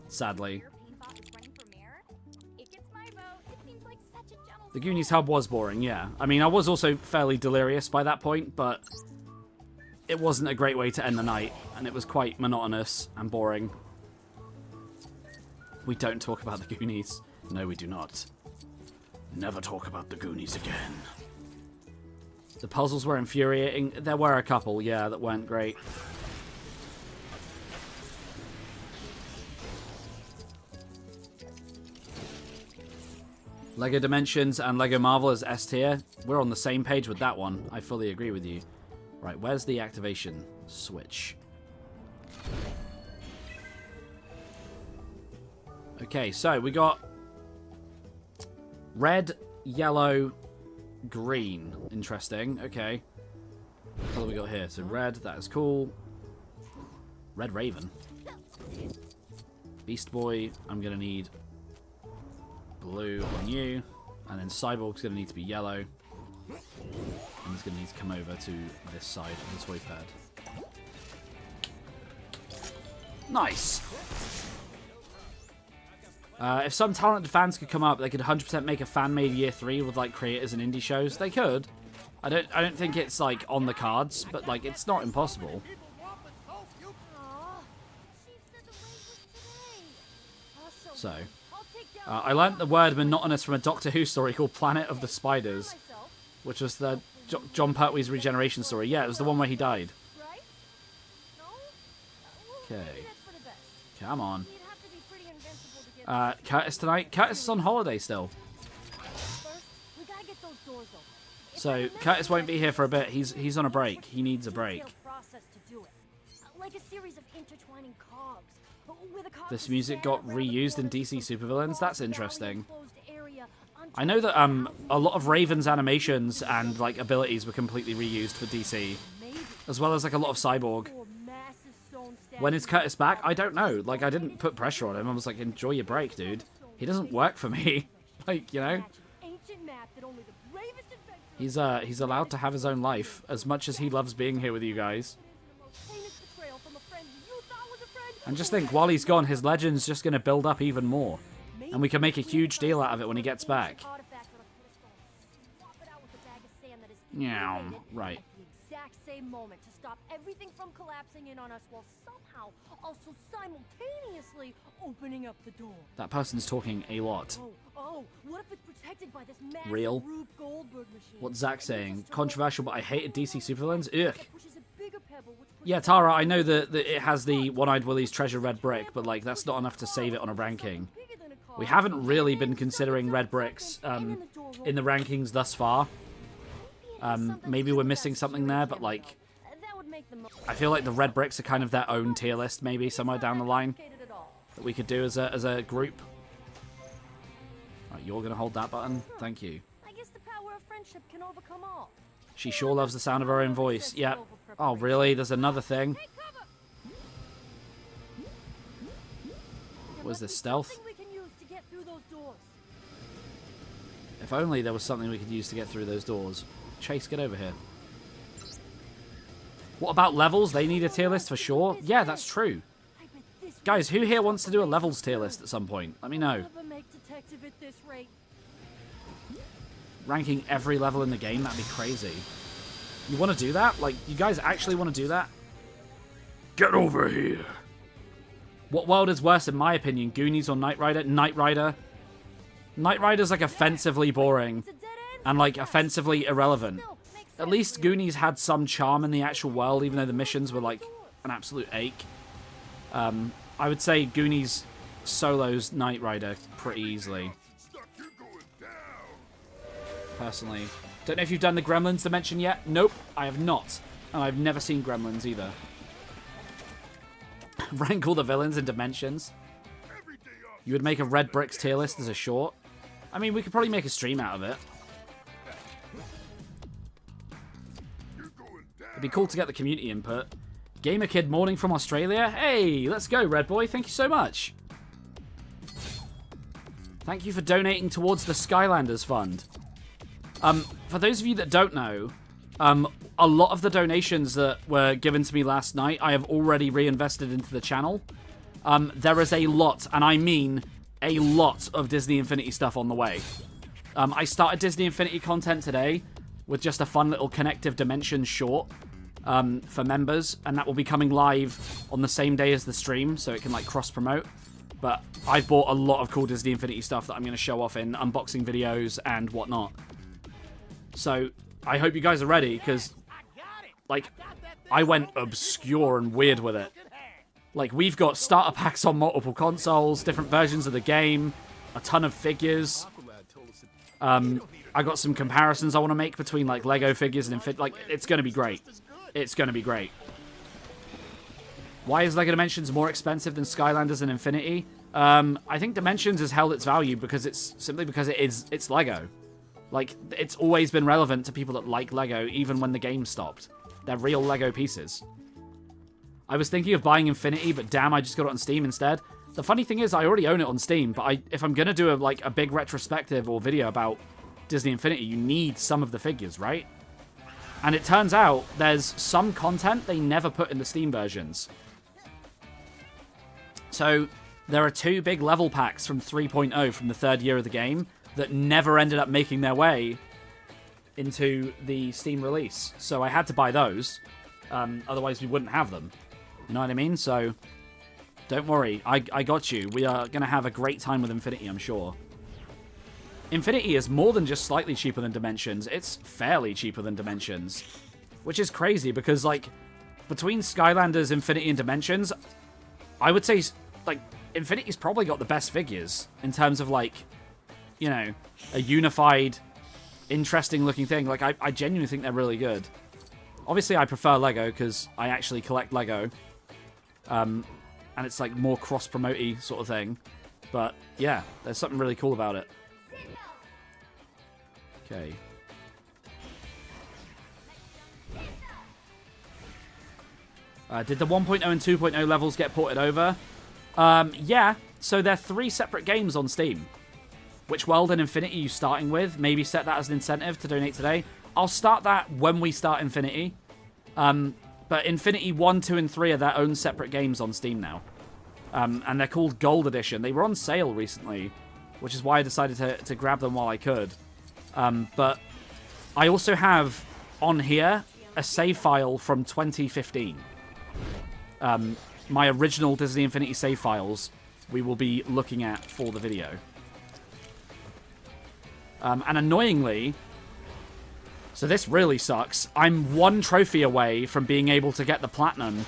sadly. The Goonies hub was boring, yeah. I mean, I was also fairly delirious by that point, but it wasn't a great way to end the night, and it was quite monotonous and boring. We don't talk about the Goonies. No, we do not. Never talk about the Goonies again. The puzzles were infuriating. There were a couple, yeah, that weren't great. LEGO Dimensions and LEGO Marvel is S tier. We're on the same page with that one. I fully agree with you. Right, where's the activation switch? Okay, so we got red, yellow, green. Interesting. Okay. What color we got here? So red, that is cool. Red Raven. Beast Boy, I'm going to need blue on you. And then Cyborg's going to need to be yellow. And he's going to need to come over to this side of the toy pad. Nice! If some talented fans could come up, they could 100% make a fan-made year 3 with like creators and indie shows. They could. I don't think it's like on the cards, but like it's not impossible. So, I learnt the word monotonous from a Doctor Who story called Planet of the Spiders, which was the John Pertwee's regeneration story. Yeah, it was the one where he died. Okay. Come on. Curtis tonight. Curtis is on holiday still. So, Curtis won't be here for a bit. He's on a break. He needs a break. This music got reused in DC Supervillains. That's interesting. I know that a lot of Raven's animations and like abilities were completely reused for DC, as well as like a lot of Cyborg. When is Curtis back? I don't know. Like, I didn't put pressure on him. I was like, enjoy your break, dude. He doesn't work for me. Like, you know? He's allowed to have his own life, as much as he loves being here with you guys. And just think, while he's gone, his legend's just going to build up even more. And we can make a huge deal out of it when he gets back. Yeah, right. Moment to stop everything from collapsing in on us while somehow also simultaneously opening up the door. That person's talking a lot. Oh, what if it's protected by this massive Real? Rube Goldberg machine? What's Zach saying? Controversial, but I hated DC Supervillains? Ugh. Yeah, Tara, I know that it has the One-Eyed Willie's Treasure Red Brick, but like that's not enough to save it on a ranking. We haven't really been considering Red Bricks in the rankings thus far. Maybe we're missing something there, but like I feel like the Red Bricks are kind of their own tier list, maybe somewhere down the line that we could do as a group. Right, you're gonna hold that button. Thank you. I guess the power of friendship can overcome all. She sure loves the sound of her own voice. Yep. Oh, really? There's another thing. Was this stealth? If only there was something we could use to get through those doors. Chase, get over here. What about levels? They need a tier list for sure. Yeah, that's true. Guys, who here wants to do a levels tier list at some point? Let me know. Ranking every level in the game, that'd be crazy. You want to do that? Like, you guys actually want to do that? Get over here. What world is worse, in my opinion? Goonies or Knight Rider? Knight Rider. Knight Rider's, like, offensively boring. And, like, offensively irrelevant. At least Goonies had some charm in the actual world, even though the missions were, like, an absolute ache. I would say Goonies solos Knight Rider pretty easily. Personally. Don't know if you've done the Gremlins dimension yet. Nope, I have not. And I've never seen Gremlins either. Rank all the villains in Dimensions. You would make a Red Bricks tier list as a short. I mean, we could probably make a stream out of it. It'd be cool to get the community input. Gamer Kid Morning from Australia. Hey, let's go, Red Boy. Thank you so much. Thank you for donating towards the Skylanders Fund. For those of you that don't know, a lot of the donations that were given to me last night, I have already reinvested into the channel. There is a lot, and I mean a lot, of Disney Infinity stuff on the way. I started Disney Infinity content today with just a fun little Connective Dimensions short for members, and that will be coming live on the same day as the stream, so it can like cross-promote. But I've bought a lot of cool Disney Infinity stuff that I'm going to show off in unboxing videos and whatnot. So I hope you guys are ready, because like I went obscure and weird with it. Like, we've got starter packs on multiple consoles, different versions of the game, a ton of figures. I got some comparisons I want to make between like Lego figures and Infinity. Like, it's going to be great. It's going to be great. Why is Lego Dimensions more expensive than Skylanders and Infinity? I think Dimensions has held its value because it's Lego. Like, it's always been relevant to people that like Lego, even when the game stopped. They're real Lego pieces. I was thinking of buying Infinity, but damn, I just got it on Steam instead. The funny thing is, I already own it on Steam, but if I'm going to do a big retrospective or video about Disney Infinity, you need some of the figures, right? And it turns out there's some content they never put in the Steam versions. So there are 2 big level packs from 3.0 from the 3rd year of the game that never ended up making their way into the Steam release. So I had to buy those. Otherwise we wouldn't have them. You know what I mean? So don't worry. I got you. We are going to have a great time with Infinity, I'm sure. Infinity is more than just slightly cheaper than Dimensions. It's fairly cheaper than Dimensions. Which is crazy because, like, between Skylanders, Infinity, and Dimensions, I would say, like, Infinity's probably got the best figures in terms of, like, you know, a unified, interesting-looking thing. Like, I genuinely think they're really good. Obviously, I prefer Lego because I actually collect Lego. And it's, like, more cross-promote-y sort of thing. But, yeah, there's something really cool about it. Okay. Did the 1.0 and 2.0 levels get ported over? Yeah. So they're 3 separate games on Steam. Which World and Infinity are you starting with? Maybe set that as an incentive to donate today. I'll start that when we start Infinity. But Infinity 1, 2, and 3 are their own separate games on Steam now. And they're called Gold Edition. They were on sale recently, which is why I decided to grab them while I could. But I also have on here a save file from 2015. My original Disney Infinity save files we will be looking at for the video. And annoyingly, so this really sucks, I'm 1 trophy away from being able to get the Platinum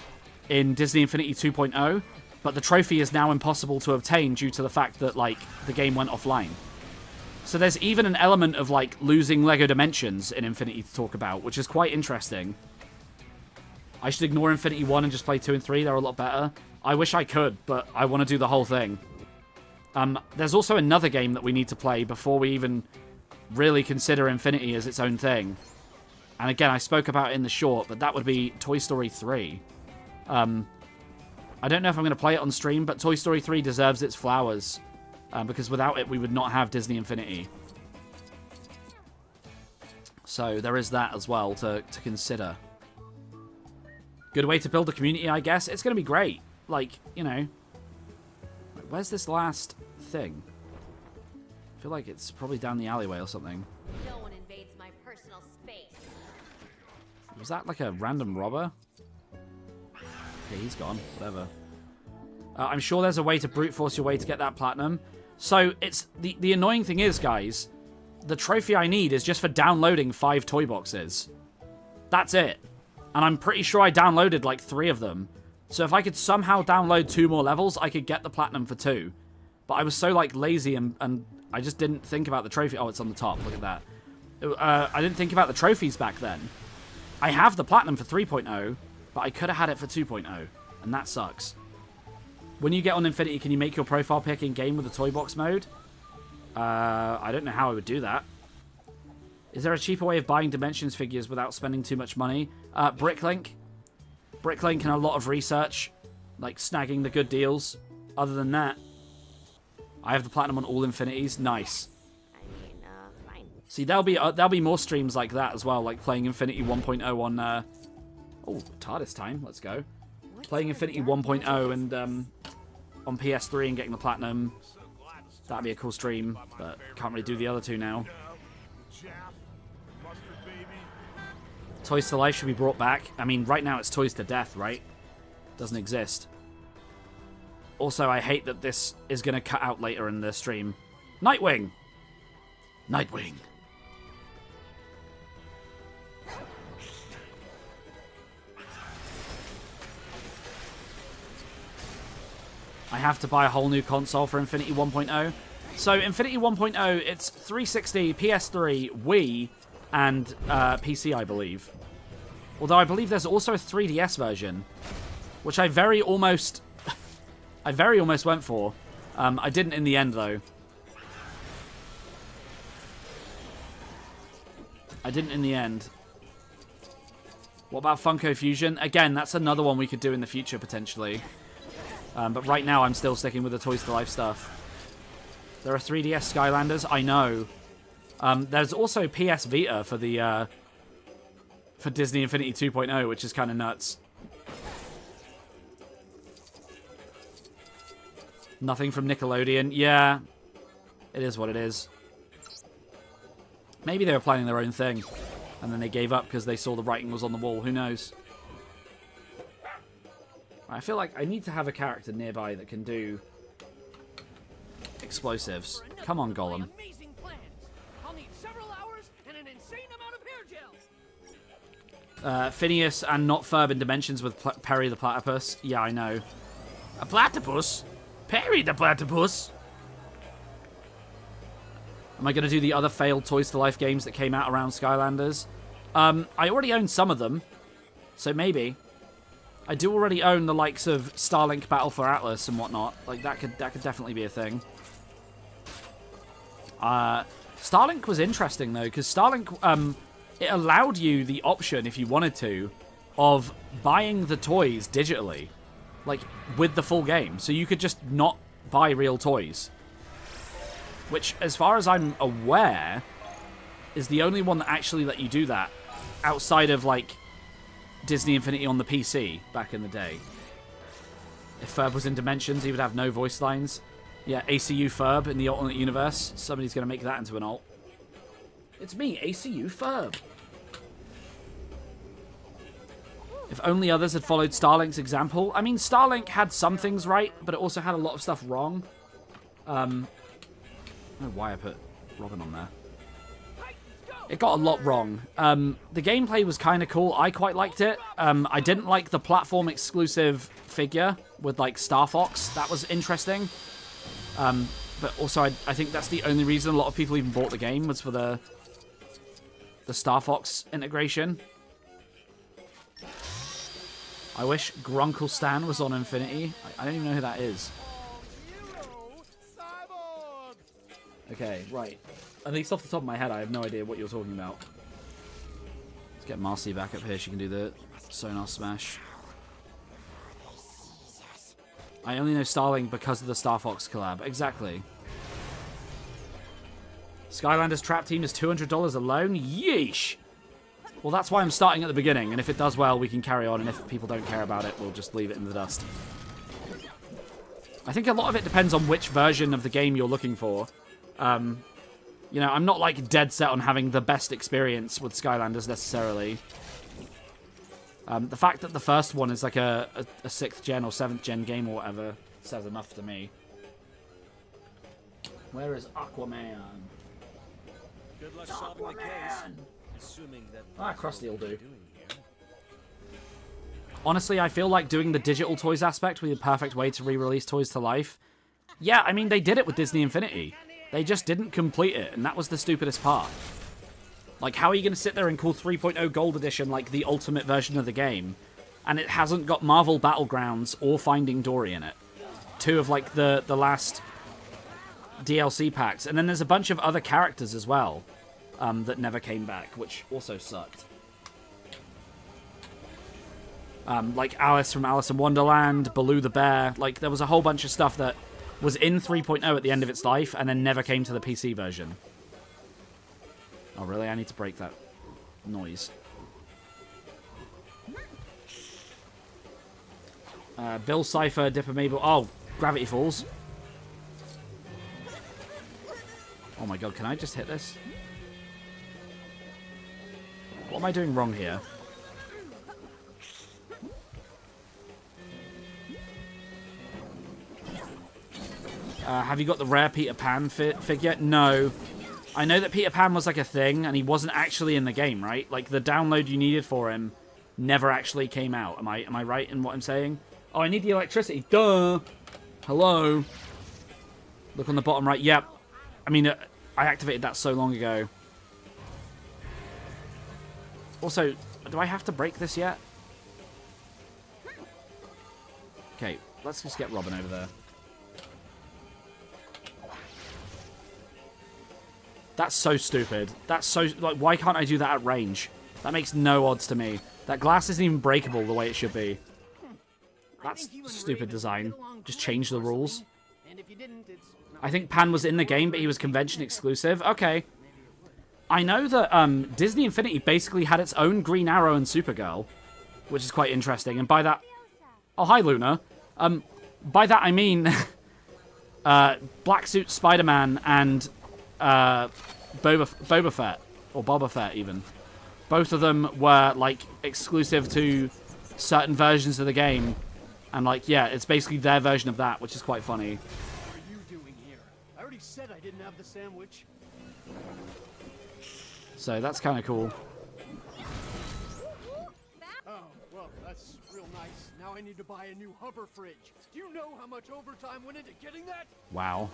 in Disney Infinity 2.0, but the trophy is now impossible to obtain due to the fact that, like, the game went offline. So there's even an element of, like, losing Lego Dimensions in Infinity to talk about, which is quite interesting. I should ignore Infinity 1 and just play 2 and 3. They're a lot better. I wish I could, but I want to do the whole thing. There's also another game that we need to play before we even really consider Infinity as its own thing. And again, I spoke about it in the short, but that would be Toy Story 3. I don't know if I'm going to play it on stream, but Toy Story 3 deserves its flowers. Because without it, we would not have Disney Infinity. So there is that as well to consider. Good way to build a community, I guess. It's going to be great. Like, you know. Where's this last thing? I feel like it's probably down the alleyway or something. No one invades my personal space. Was that like a random robber? Okay, he's gone. Whatever. I'm sure there's a way to brute force your way to get that Platinum. So, it's the annoying thing is, guys, the trophy I need is just for downloading 5 toy boxes. That's it. And I'm pretty sure I downloaded like 3 of them. So if I could somehow download 2 more levels, I could get the Platinum for 2. But I was so, like, lazy and I just didn't think about the trophy. Oh, it's on the top. Look at that. I didn't think about the trophies back then. I have the Platinum for 3.0, but I could have had it for 2.0. And that sucks. When you get on Infinity, can you make your profile pic in-game with the toy box mode? I don't know how I would do that. Is there a cheaper way of buying Dimensions figures without spending too much money? Bricklink. Bricklink and a lot of research. Like, snagging the good deals. Other than that, I have the platinum on all Infinities. Nice. I mean, fine. See, there'll be more streams like that as well, like playing Infinity 1.0 on... Oh, TARDIS time. Let's go. Playing Infinity 1.0 and on PS3 and getting the platinum. That'd be a cool stream, but can't really do the other two now. Toys to Life should be brought back. I mean, right now it's Toys to Death, right? Doesn't exist. Also, I hate that this is going to cut out later in the stream. Nightwing! Nightwing. I have to buy a whole new console for Infinity 1.0. So, Infinity 1.0, it's 360, PS3, Wii, and PC, I believe. Although I believe there's also a 3DS version, which I very almost went for. I didn't in the end, though. I didn't in the end. What about Funko Fusion? Again, that's another one we could do in the future, potentially. But right now, I'm still sticking with the Toys to Life stuff. There are 3DS Skylanders, I know. There's also PS Vita for the for Disney Infinity 2.0, which is kind of nuts. Nothing from Nickelodeon. Yeah, it is what it is. Maybe they were planning their own thing, and then they gave up because they saw the writing was on the wall. Who knows? I feel like I need to have a character nearby that can do explosives. Come on, Gollum. Phineas and not Ferb in Dimensions with Perry the Platypus. Yeah, I know. A platypus? Perry the Platypus? Am I going to do the other failed Toys to Life games that came out around Skylanders? I already own some of them, so maybe. I do already own the likes of Starlink Battle for Atlas and whatnot. Like, that could definitely be a thing. Starlink was interesting, though, because Starlink, it allowed you the option, if you wanted to, of buying the toys digitally. Like, with the full game. So you could just not buy real toys. Which, as far as I'm aware, is the only one that actually let you do that. Outside of, like, Disney Infinity on the PC back in the day. If Ferb was in Dimensions, he would have no voice lines. Yeah, ACU Ferb in the alternate universe. Somebody's going to make that into an alt. It's me, ACU Ferb. If only others had followed Starlink's example. I mean, Starlink had some things right, but it also had a lot of stuff wrong. I don't know why I put Robin on there. It got a lot wrong. The gameplay was kind of cool. I quite liked it. I didn't like the platform exclusive figure with, like, Star Fox. That was interesting. But also, I think that's the only reason a lot of people even bought the game was for the Star Fox integration. I wish Grunkle Stan was on Infinity. I don't even know who that is. Okay, right. At least off the top of my head, I have no idea what you're talking about. Let's get Marcy back up here. She can do the sonar smash. I only know Starlink because of the Star Fox collab. Exactly. Skylanders Trap Team is $200 alone? Yeesh! Well, that's why I'm starting at the beginning, and if it does well, we can carry on, and if people don't care about it, we'll just leave it in the dust. I think a lot of it depends on which version of the game you're looking for. You know, I'm not, like, dead set on having the best experience with Skylanders, necessarily. The fact that the first one is, like, a 6th gen or 7th gen game or whatever says enough to me. Where is Aquaman? Good luck solving the case. Assuming that Krusty will do. Honestly, I feel like doing the digital toys aspect would be the perfect way to re-release Toys to Life. Yeah, I mean, they did it with Disney Infinity. They just didn't complete it, and that was the stupidest part. Like, how are you going to sit there and call 3.0 Gold Edition, like, the ultimate version of the game, and it hasn't got Marvel Battlegrounds or Finding Dory in it? 2 of like the last DLC packs, and then there's a bunch of other characters as well that never came back, which also sucked. Like Alice from Alice in Wonderland, Baloo the Bear. Like, there was a whole bunch of stuff that was in 3.0 at the end of its life and then never came to the PC version. Oh, really? I need to break that noise. Bill Cipher, Dipper Mabel. Oh, Gravity Falls. Oh my god, can I just hit this? What am I doing wrong here? Have you got the rare Peter Pan figure? No. I know that Peter Pan was like a thing, and he wasn't actually in the game, right? Like, the download you needed for him never actually came out. Am I right in what I'm saying? Oh, I need the electricity. Duh! Hello? Look on the bottom right. Yep. I mean, I activated that so long ago. Also, do I have to break this yet? Okay, let's just get Robin over there. That's so stupid. That's so... Like, why can't I do that at range? That makes no odds to me. That glass isn't even breakable the way it should be. That's stupid design. Just change the rules. I think Pan was in the game, but he was convention exclusive. Okay. I know that Disney Infinity basically had its own Green Arrow and Supergirl, which is quite interesting. And by that... Oh, hi, Luna. By that, I mean... Black Suit Spider-Man and... Boba Fett, or Boba Fett even. Both of them were like exclusive to certain versions of the game, and like, yeah, it's basically their version of that, which is quite funny. What are you doing here? I already said I didn't have the sandwich. So that's kind of cool. Oh, well, that's real nice. Now I need to buy a new hover fridge. Do you know how much overtime went into getting that? Wow.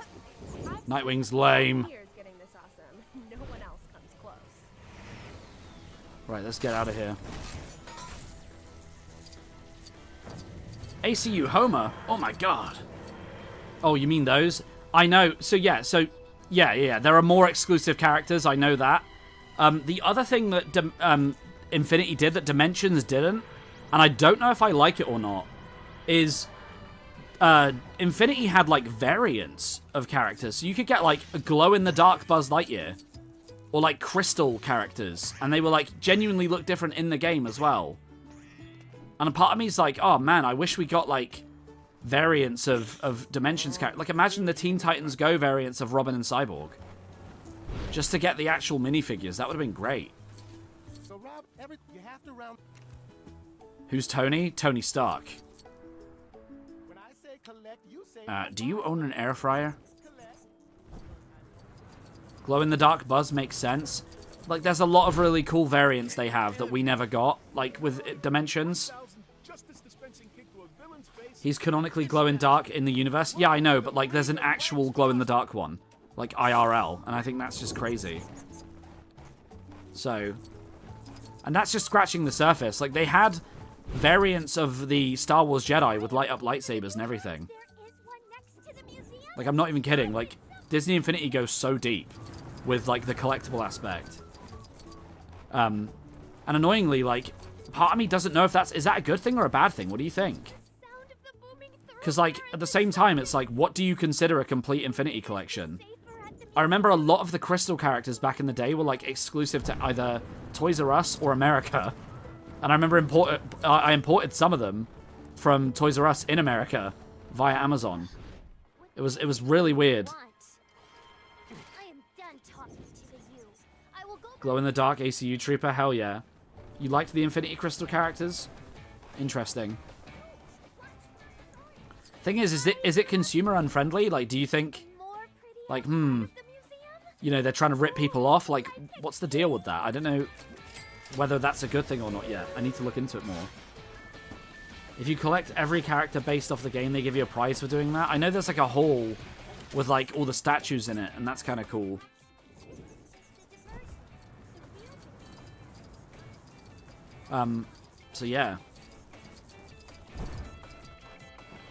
Nightwing's lame. Here's getting this awesome. No one else comes close. Right, let's get out of here. ACU Homer? Oh my god. Oh, you mean those? I know. So yeah, there are more exclusive characters, I know that. The other thing that Infinity did that Dimensions didn't, and I don't know if I like it or not, is Infinity had like variants of characters. So you could get like a glow-in-the-dark Buzz Lightyear, or like crystal characters, and they were like genuinely look different in the game as well. And a part of me is like, oh man, I wish we got like variants of Dimensions characters. Like, imagine the Teen Titans Go variants of Robin and Cyborg. Just to get the actual minifigures, that would have been great. So Rob, you have to round. Who's Tony? Tony Stark. When I say collect, you say Do you own an air fryer? Glow-in-the-dark Buzz makes sense. Like, there's a lot of really cool variants they have that we never got, like with Dimensions. He's canonically glow-in-dark in the universe. Yeah, I know, but like, there's an actual glow-in-the-dark one, like IRL, and I think that's just crazy. So, and that's just scratching the surface. Like, they had variants of the Star Wars Jedi with light-up lightsabers and everything. Like, I'm not even kidding. Like, Disney Infinity goes so deep with like the collectible aspect. And annoyingly, like, part of me doesn't know if is that a good thing or a bad thing? What do you think? Because, like, at the same time, it's like, what do you consider a complete Infinity collection? I remember a lot of the Crystal characters back in the day were, like, exclusive to either Toys R Us or America. And I remember I imported some of them from Toys R Us in America via Amazon. It was really weird. Glow-in-the-dark ACU Trooper? Hell yeah. You liked the Infinity Crystal characters? Interesting. Thing is it consumer unfriendly? Like, do you think, like, you know, they're trying to rip people off? Like, what's the deal with that? I don't know whether that's a good thing or not yet. I need to look into it more. If you collect every character based off the game, they give you a prize for doing that. I know there's like a hall with like all the statues in it, and that's kind of cool. So yeah.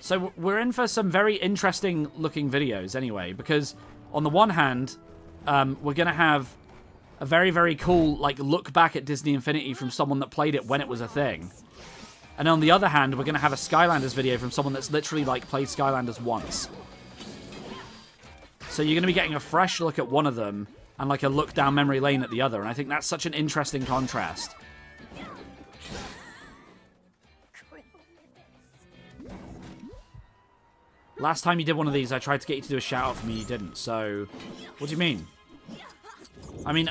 So we're in for some very interesting looking videos anyway, because on the one hand, we're going to have a very, very cool, like, look back at Disney Infinity from someone that played it when it was a thing. And on the other hand, we're going to have a Skylanders video from someone that's literally, like, played Skylanders once. So you're going to be getting a fresh look at one of them and, like, a look down memory lane at the other. And I think that's such an interesting contrast. Last time you did one of these, I tried to get you to do a shout-out for me, you didn't. So, what do you mean? I mean,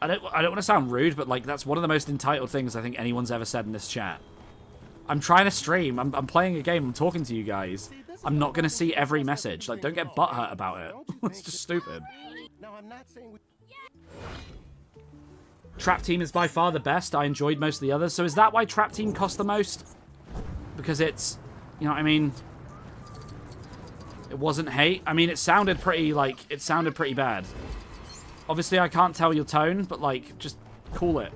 I don't want to sound rude, but, like, that's one of the most entitled things I think anyone's ever said in this chat. I'm trying to stream. I'm playing a game. I'm talking to you guys. I'm not going to see every message. Like, don't get butthurt about it. It's just stupid. Trap Team is by far the best. I enjoyed most of the others. So is that why Trap Team cost the most? Because it's, you know what I mean? It wasn't hate. I mean, it sounded pretty, like, it sounded pretty bad. Obviously, I can't tell your tone, but, like, just cool it.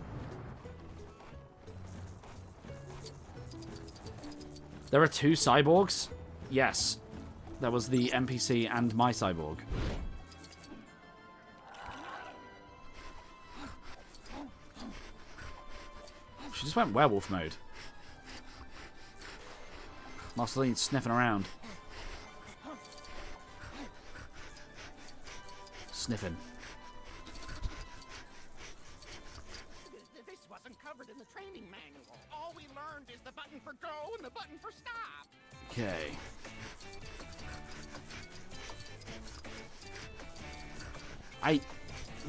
There are 2 cyborgs? Yes. There was the NPC and my cyborg. She just went werewolf mode. Marceline's sniffing around. Sniffing. This wasn't covered in the training manual. All we learned is the button for go and the button for stop. Okay.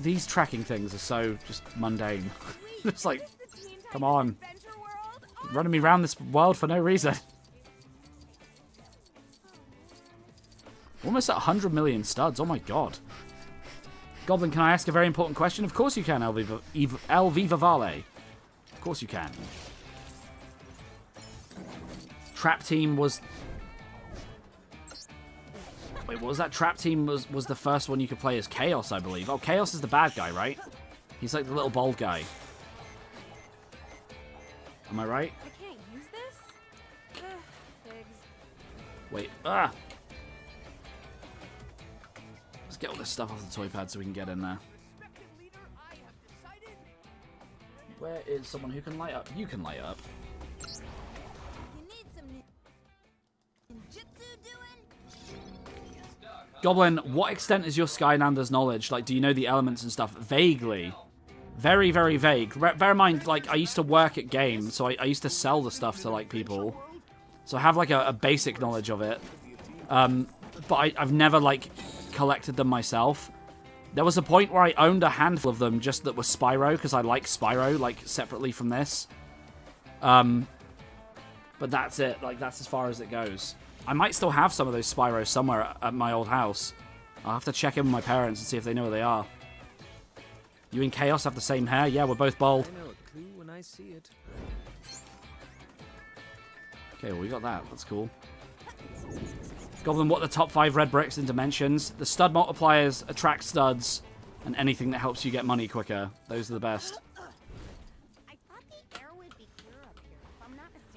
These tracking things are so just mundane. It's like, come on. Running me around this world for no reason. Almost at 100 million studs. Oh my god. Goblin, can I ask a very important question? Of course you can, El Viva Vale. Of course you can. Trap Team was... Wait, what was that? Trap Team was the first one you could play as Chaos, I believe. Oh, Chaos is the bad guy, right? He's like the little bald guy. Am I right? I can't use this? Pigs. Wait, ah! Let's get all this stuff off the toy pad so we can get in there. Where is someone who can light up? You can light up. Goblin, what extent is your Skylanders knowledge? Like, do you know the elements and stuff? Vaguely. Very, very vague. Bear in mind, like, I used to work at games, so I used to sell the stuff to, like, people. So I have, like, a basic knowledge of it. But I've never, like, collected them myself. There was a point where I owned a handful of them just that were Spyro, because I like Spyro, like, separately from this. But that's it. Like, that's as far as it goes. I might still have some of those Spyros somewhere at my old house. I'll have to check in with my parents and see if they know where they are. You and Chaos have the same hair? Yeah, we're both bald. I know a clue when I see it. Okay, well, we got that. That's cool. Goblin, what are the top 5 red bricks in Dimensions? The stud multipliers, attract studs, and anything that helps you get money quicker. Those are the best.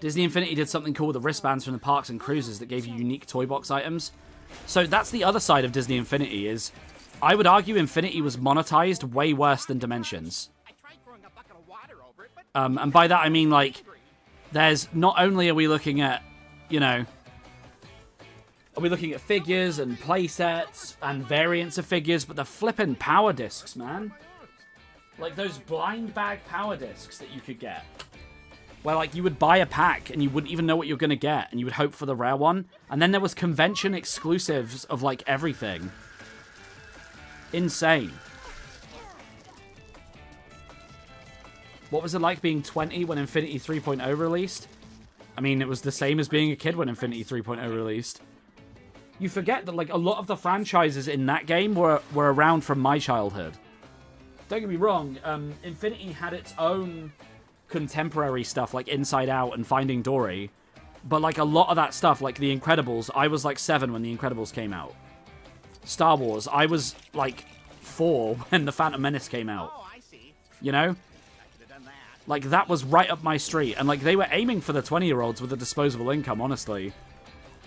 Disney Infinity did something cool with the wristbands from the parks and cruises that gave you unique toy box items. So that's the other side of Disney Infinity is, I would argue Infinity was monetized way worse than Dimensions. And by that I mean, like, there's not only are we looking at, you know, are we looking at figures and playsets and variants of figures, but the flippin' power discs, man. Like those blind bag power discs that you could get. Where, like, you would buy a pack and you wouldn't even know what you're going to get, and you would hope for the rare one. And then there was convention exclusives of, like, everything. Insane. What was it like being 20 when Infinity 3.0 released? I mean, it was the same as being a kid when Infinity 3.0 released. You forget that, like, a lot of the franchises in that game were around from my childhood. Don't get me wrong, Infinity had its own contemporary stuff like Inside Out and Finding Dory, but like a lot of that stuff, like The Incredibles, I was like 7 when The Incredibles came out. Star Wars, I was like 4 when The Phantom Menace came out. You know? Like, that was right up my street, and like they were aiming for the 20-year-olds with a disposable income, honestly.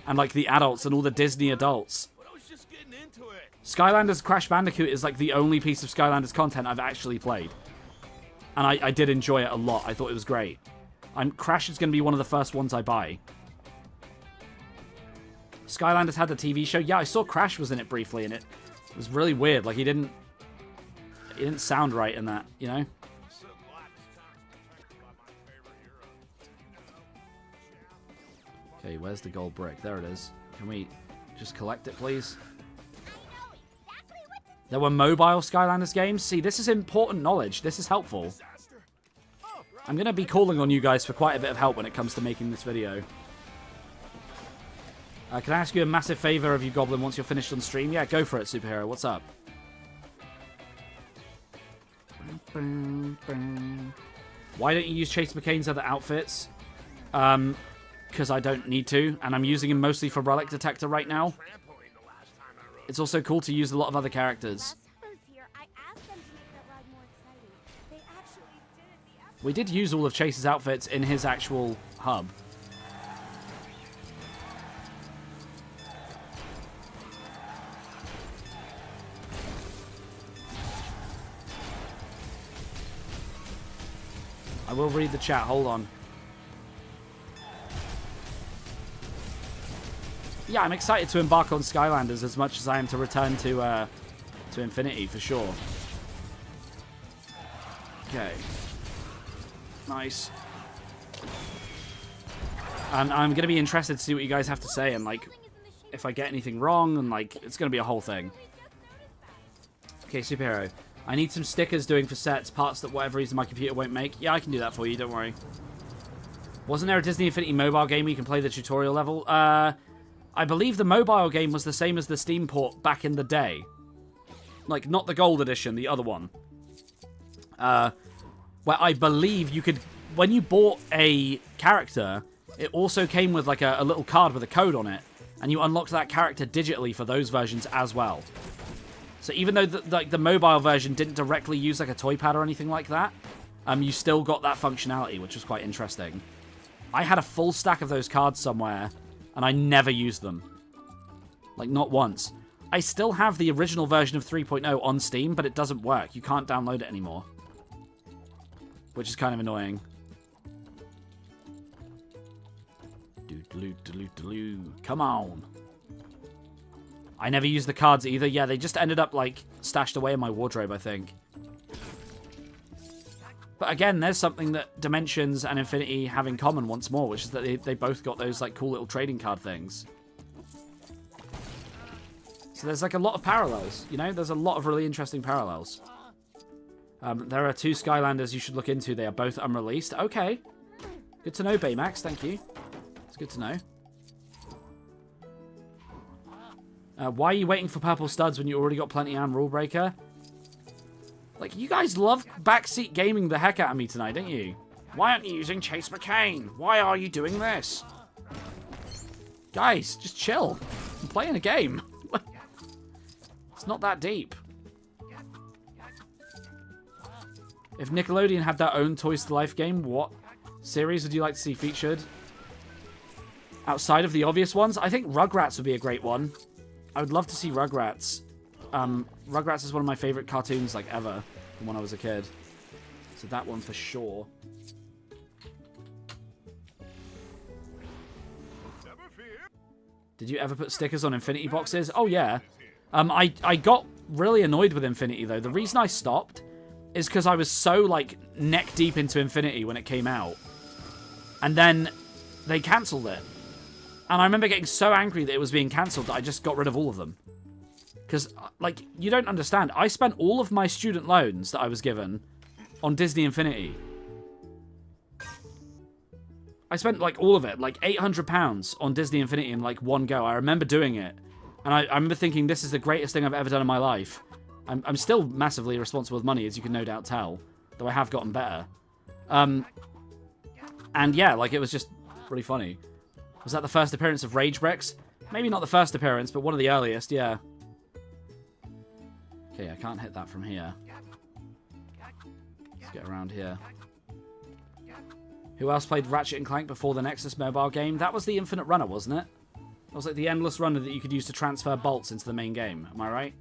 And, like, the adults and all the Disney adults. But I was just getting into it. Skylanders Crash Bandicoot is, like, the only piece of Skylanders content I've actually played. And I did enjoy it a lot. I thought it was great. Crash is going to be one of the first ones I buy. Skylanders had the TV show. Yeah, I saw Crash was in it briefly, and it was really weird. Like, he didn't sound right in that, you know? Okay, where's the gold brick? There it is. Can we just collect it, please? There were mobile Skylanders games. See, this is important knowledge. This is helpful. I'm going to be calling on you guys for quite a bit of help when it comes to making this video. Can I ask you a massive favor of you, Goblin, once you're finished on stream? Yeah, go for it, Superhero. What's up? Why don't you use Chase McCain's other outfits? Because I don't need to, and I'm using him mostly for Relic Detector right now. It's also cool to use a lot of other characters. We did use all of Chase's outfits in his actual hub. I will read the chat, hold on. Yeah, I'm excited to embark on Skylanders as much as I am to return to Infinity, for sure. Okay. Nice. And I'm going to be interested to see what you guys have to say, and, like, if I get anything wrong, and, like, it's going to be a whole thing. Okay, Superhero. I need some stickers doing for sets, parts that whatever reason my computer won't make. Yeah, I can do that for you, don't worry. Wasn't there a Disney Infinity mobile game where you can play the tutorial level? I believe the mobile game was the same as the Steam port back in the day. Like, not the gold edition, the other one. Where I believe you could... When you bought a character, it also came with, like, a little card with a code on it. And you unlocked that character digitally for those versions as well. So even though the mobile version didn't directly use, like, a toy pad or anything like that, you still got that functionality, which was quite interesting. I had a full stack of those cards somewhere, and I never used them. Like, not once. I still have the original version of 3.0 on Steam, but it doesn't work. You can't download it anymore. Which is kind of annoying. Come on. I never used the cards either. Yeah, they just ended up, like, stashed away in my wardrobe, I think. But again, there's something that Dimensions and Infinity have in common once more, which is that they both got those, like, cool little trading card things. So there's, like, a lot of parallels, you know? There's a lot of really interesting parallels. There are 2 Skylanders you should look into. They are both unreleased. Okay. Good to know, Baymax. Thank you. It's good to know. Why are you waiting for purple studs when you already got plenty on Rule Breaker? Like, you guys love backseat gaming the heck out of me tonight, don't you? Why aren't you using Chase McCain? Why are you doing this? Guys, just chill. I'm playing a game. It's not that deep. If Nickelodeon had their own Toys to Life game, what series would you like to see featured? Outside of the obvious ones, I think Rugrats would be a great one. I would love to see Rugrats. Rugrats is one of my favorite cartoons, like, ever, from when I was a kid. So that one for sure. Did you ever put stickers on Infinity boxes? Oh, yeah. I got really annoyed with Infinity, though. The reason I stopped is because I was so, like, neck deep into Infinity when it came out. And then they cancelled it. And I remember getting so angry that it was being cancelled that I just got rid of all of them. Because, like, you don't understand. I spent all of my student loans that I was given on Disney Infinity. I spent, like, all of it. Like, £800 on Disney Infinity in, like, one go. I remember doing it. And I remember thinking, this is the greatest thing I've ever done in my life. I'm still massively responsible with money, as you can no doubt tell. Though I have gotten better. And, yeah, like, it was just really funny. Was that the first appearance of GoblinBricks? Maybe not the first appearance, but one of the earliest, yeah. Okay, I can't hit that from here. Let's get around here. Who else played Ratchet & Clank before the Nexus mobile game? That was the Infinite Runner, wasn't it? It was like the endless runner that you could use to transfer bolts into the main game. Am I right?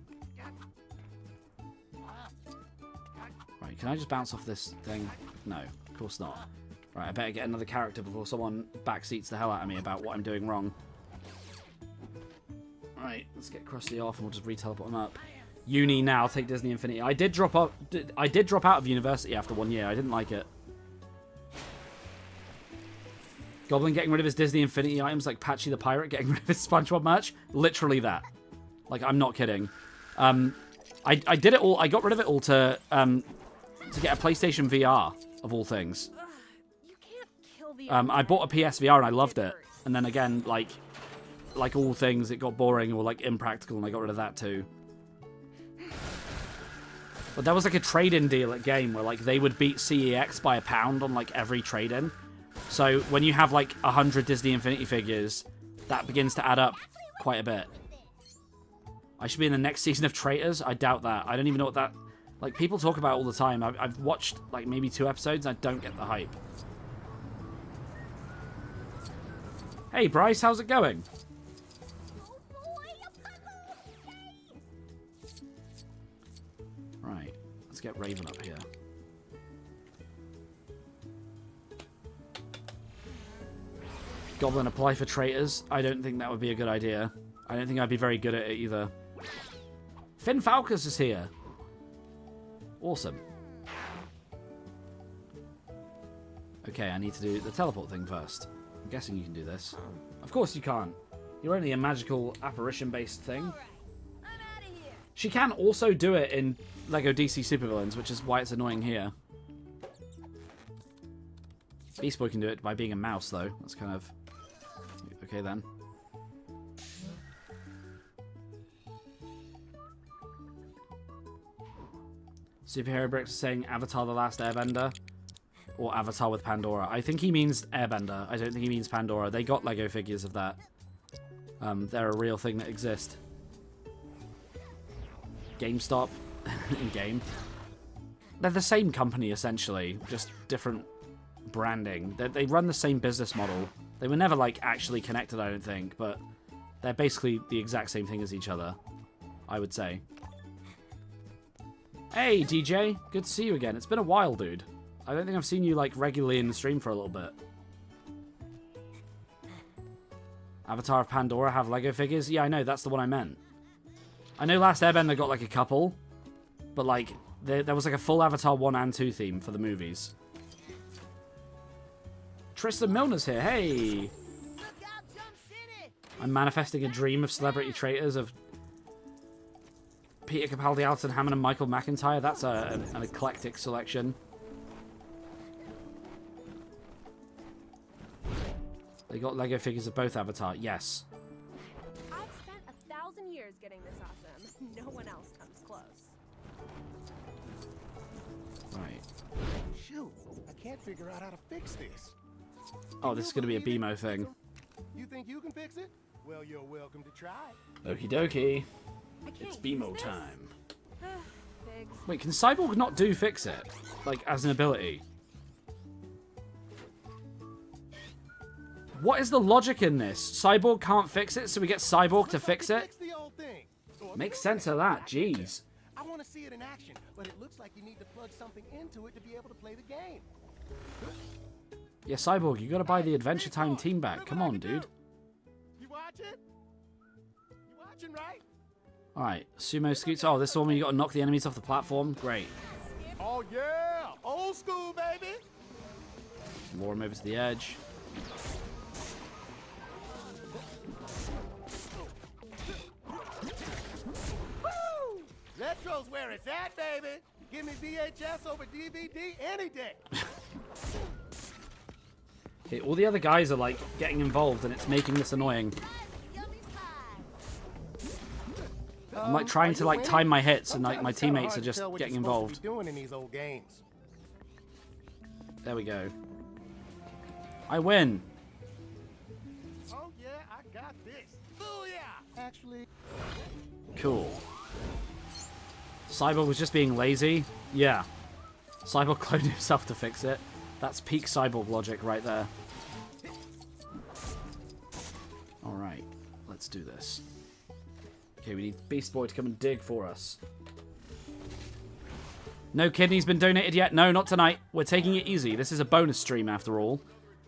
Right, can I just bounce off this thing? No, of course not. Right, I better get another character before someone backseats the hell out of me about what I'm doing wrong. Right, let's get Krusty off and we'll just re-teleport him up. Uni now, take Disney Infinity. I did drop out of university after 1 year. I didn't like it. Goblin getting rid of his Disney Infinity items like Patchy the Pirate getting rid of his SpongeBob merch. Literally that. Like, I'm not kidding. I did it all. I got rid of it all to get a PlayStation VR, of all things. You can't kill the I bought a PSVR and I loved it. And then again, like all things, it got boring or like impractical and I got rid of that too. But there was like a trade-in deal at Game where like they would beat CEX by £1 on like every trade-in. So when you have like 100 Disney Infinity figures, that begins to add up quite a bit. I should be in the next season of Traitors. I doubt that. I don't even know what that... Like, people talk about it all the time. I've watched like maybe 2 episodes and I don't get the hype. Hey Bryce, how's it going? Right, let's get Raven up here. Goblin apply for traitors. I don't think that would be a good idea. I don't think I'd be very good at it either. Finn Falcus is here. Awesome. Okay, I need to do the teleport thing first. I'm guessing you can do this. Of course you can't. You're only a magical apparition-based thing. She can also do it in LEGO DC Supervillains, which is why it's annoying here. Beast Boy can do it by being a mouse, though. That's kind of... Okay, then. Superhero Bricks is saying Avatar The Last Airbender. Or Avatar with Pandora. I think he means Airbender. I don't think he means Pandora. They got LEGO figures of that. They're a real thing that exist. GameStop. In-game. They're the same company, essentially. Just different branding. They run the same business model. They were never, like, actually connected, I don't think. But they're basically the exact same thing as each other. I would say. Hey, DJ. Good to see you again. It's been a while, dude. I don't think I've seen you, like, regularly in the stream for a little bit. Avatar of Pandora have LEGO figures? Yeah, I know. That's the one I meant. I know Last Airbender got, like, a couple. But, like, there was, like, a full Avatar 1 and 2 theme for the movies. Tristan Milner's here. Hey! I'm manifesting a dream of celebrity traitors of Peter Capaldi, Alton Hammond, and Michael McIntyre. That's an eclectic selection. They got LEGO figures of both Avatar. Yes. I've spent 1,000 years getting this awesome. No one else comes close. Right. Shoot, I can't figure out how to fix this. Oh, this is going to be a BMO thing. You think you can fix it? Well, you're welcome to try. Okie dokie. I can't It's BMO use this. time. Figs. Wait, can Cyborg not do fix it? Like, as an ability? What is the logic in this? Cyborg can't fix it, so we get Cyborg to fix it? Fix the old thing. So Makes sense of that, jeez. I want to see it in action, but it looks like you need to plug something into it to be able to play the game. Yeah, Cyborg, you gotta buy the Adventure Time team back. Come on, dude. You watching? You watching, right? Alright, Sumo Scoots. Oh, this is the one where you gotta knock the enemies off the platform. Great. Oh yeah, old school, baby. Lure him over to the edge. Woo! Retro's where it's at, baby. Give me VHS over DVD any day. Okay, all the other guys are, like, getting involved, and it's making this annoying. I'm, like, trying to, like, time my hits, and, like, my teammates are just getting involved. Doing in these old games. There we go. I win. Oh yeah, I got this. Oh yeah. Actually. Cool. Cyborg was just being lazy. Yeah. Cyborg cloned himself to fix it. That's peak Cyborg logic right there. Alright. let's do this. Okay, we need Beast Boy to come and dig for us. No kidneys been donated yet? No, not tonight. We're taking it easy. This is a bonus stream after all.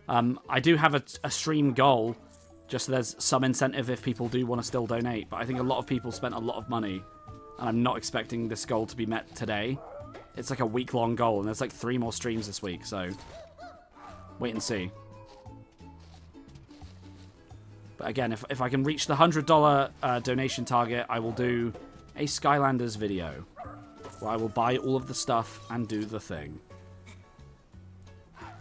I do have a stream goal, just so there's some incentive if people do want to still donate. But I think a lot of people spent a lot of money, and I'm not expecting this goal to be met today. It's like a week-long goal, and there's like 3 more streams this week, so wait and see. But again, if I can reach the $100 donation target, I will do a Skylanders video, where I will buy all of the stuff and do the thing.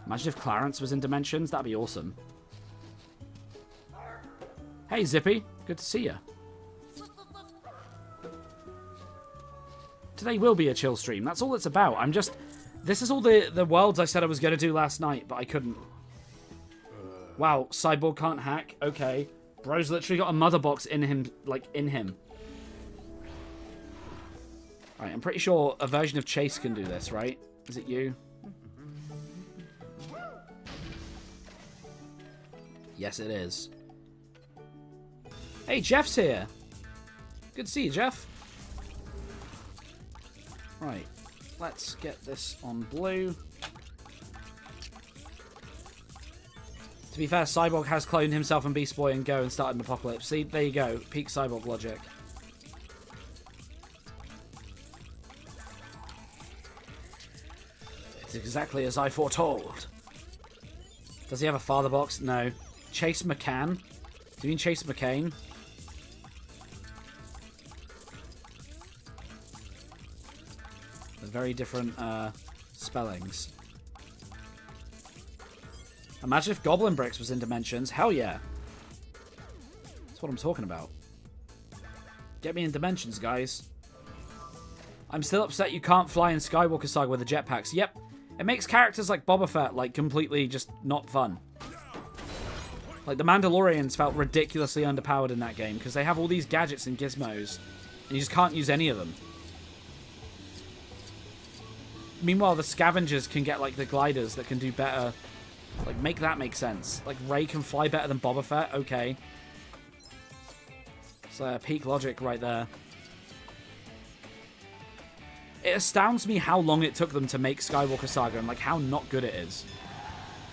Imagine if Clarence was in Dimensions. That'd be awesome. Hey, Zippy. Good to see you. Today will be a chill stream. That's all it's about. This is all the worlds I said I was going to do last night, but I couldn't. Wow, Cyborg can't hack. Okay. Bro's literally got a mother box in him, like, in him. Alright, I'm pretty sure a version of Chase can do this, right? Is it you? Yes, it is. Hey, Jeff's here. Good to see you, Jeff. Right, let's get this on blue. To be fair, Cyborg has cloned himself and Beast Boy and Go and started an apocalypse. See, there you go. Peak Cyborg logic. It's exactly as I foretold. Does he have a father box? No. Chase McCann? Do you mean Chase McCain? They're very different spellings. Imagine if GoblinBricks was in Dimensions. Hell yeah. That's what I'm talking about. Get me in Dimensions, guys. I'm still upset you can't fly in Skywalker Saga with the jetpacks. Yep. It makes characters like Boba Fett, like, completely just not fun. Like, the Mandalorians felt ridiculously underpowered in that game, because they have all these gadgets and gizmos, and you just can't use any of them. Meanwhile, the Scavengers can get, like, the gliders that can do better. Like, make that make sense. Like, Rey can fly better than Boba Fett? Okay. So, peak logic right there. It astounds me how long it took them to make Skywalker Saga and, like, how not good it is.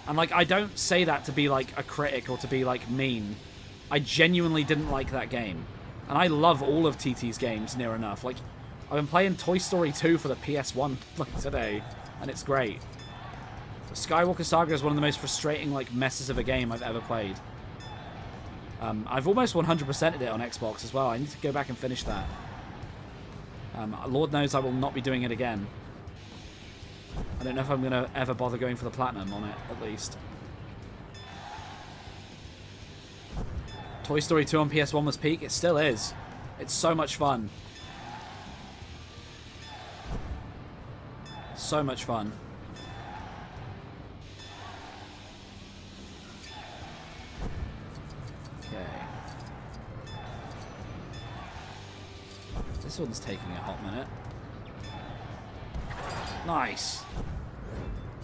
And, like, I don't say that to be, like, a critic or to be, like, mean. I genuinely didn't like that game. And I love all of TT's games near enough. Like, I've been playing Toy Story 2 for the PS1 like, today, and it's great. Skywalker Saga is one of the most frustrating, like, messes of a game I've ever played. I've almost 100%ed it on Xbox as well. I need to go back and finish that. Lord knows I will not be doing it again. I don't know if I'm going to ever bother going for the platinum on it, at least. Toy Story 2 on PS1 was peak. It still is. It's so much fun. So much fun. This one's taking a hot minute. Nice.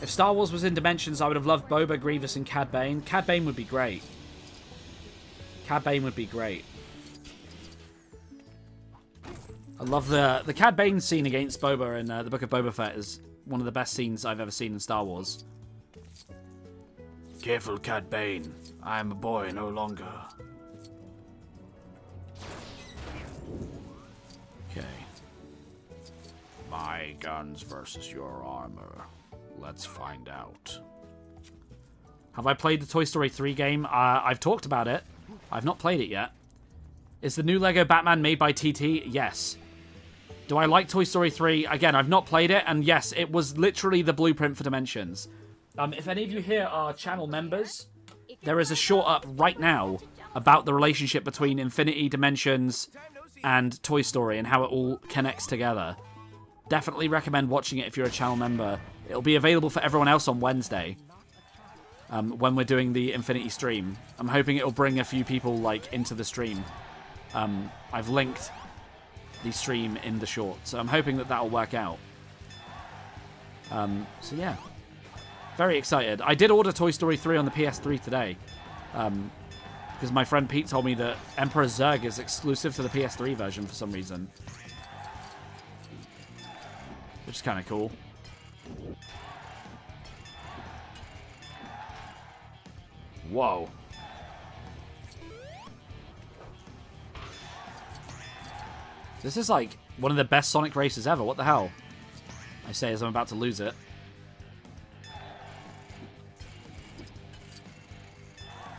If Star Wars was in Dimensions, I would have loved Boba, Grievous, and Cad Bane. Cad Bane would be great. Cad Bane would be great. I love the Cad Bane scene against Boba in the Book of Boba Fett is one of the best scenes I've ever seen in Star Wars. Careful, Cad Bane. I am a boy no longer. Okay. My guns versus your armor. Let's find out. Have I played the Toy Story 3 game? I've talked about it. I've not played it yet. Is the new Lego Batman made by TT? Yes. Do I like Toy Story 3? Again, I've not played it, and yes, it was literally the blueprint for Dimensions. If any of you here are channel members, there is a short up right now about the relationship between Infinity, Dimensions, and Toy Story and how it all connects together. Definitely recommend watching it if you're a channel member. It'll be available for everyone else on Wednesday when we're doing the Infinity stream. I'm hoping it'll bring a few people like into the stream. I've linked the stream in the short, so I'm hoping that that'll work out. So yeah, very excited. I did order Toy Story 3 on the PS3 today. Because my friend Pete told me that Emperor Zurg is exclusive to the PS3 version for some reason. Which is kind of cool. Whoa. This is like one of the best Sonic races ever. What the hell? I say as I'm about to lose it.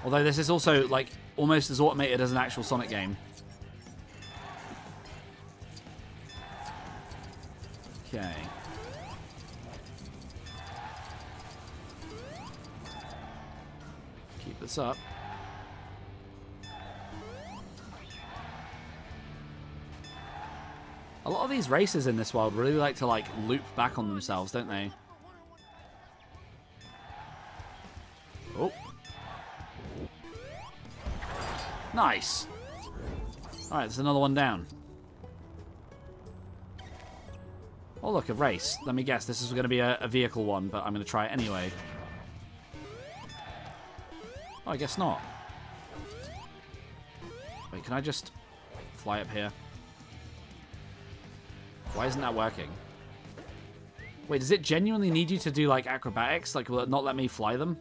Although this is also like almost as automated as an actual Sonic game. Okay. Keep this up. A lot of these races in this world really like to like loop back on themselves, don't they? Oh. Nice. Alright, there's another one down. Oh look, a race. Let me guess, this is going to be a vehicle one, but I'm going to try it anyway. Oh, I guess not. Wait, can I just fly up here? Why isn't that working? Wait, does it genuinely need you to do, like, acrobatics? Like, will it not let me fly them?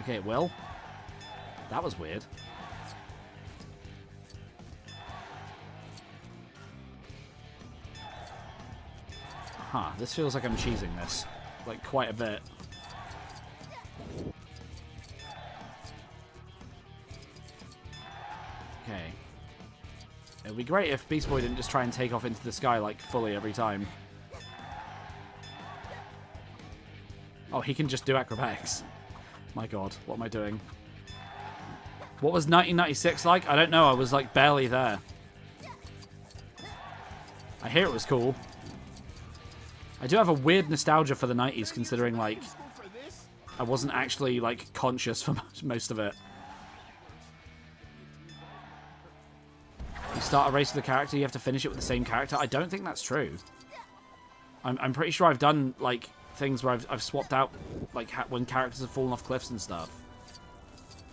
Okay, it will. That was weird. Huh, this feels like I'm cheesing this. Like, quite a bit. Okay. It would be great if Beast Boy didn't just try and take off into the sky, like, fully every time. Oh, he can just do acrobatics. My god, what am I doing? What was 1996 like? I don't know, I was, like, barely there. I hear it was cool. I do have a weird nostalgia for the 90s, considering, like, I wasn't actually, like, conscious for most of it. You start a race with a character, you have to finish it with the same character. I don't think that's true. I'm pretty sure I've done, like, things where I've swapped out, like, when characters have fallen off cliffs and stuff.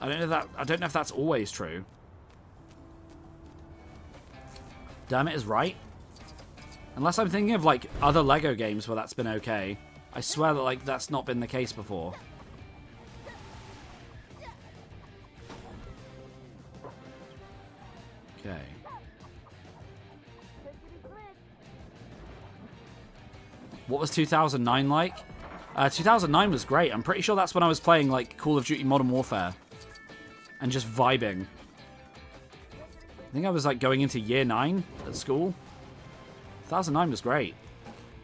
I don't know if that's always true. Damn it is right. Unless I'm thinking of, like, other LEGO games where that's been okay. I swear that, like, that's not been the case before. Okay. What was 2009 like? 2009 was great. I'm pretty sure that's when I was playing, like, Call of Duty Modern Warfare. And just vibing. I think I was, like, going into year 9 at school. 2009 was great.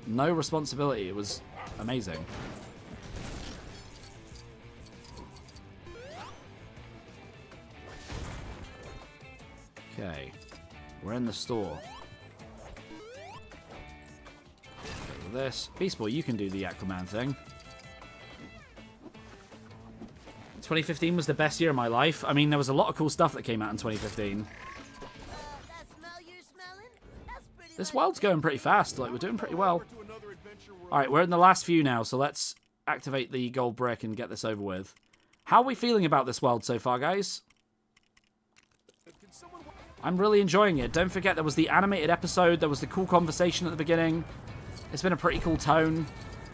No responsibility. It was amazing. Okay. We're in the store. Okay, with this. Beast Boy, you can do the Aquaman thing. 2015 was the best year of my life. I mean, there was a lot of cool stuff that came out in 2015. This world's going pretty fast. Like, we're doing pretty well. Alright, we're in the last few now, so let's activate the gold brick and get this over with. How are we feeling about this world so far, guys? I'm really enjoying it. Don't forget, there was the animated episode. There was the cool conversation at the beginning. It's been a pretty cool tone.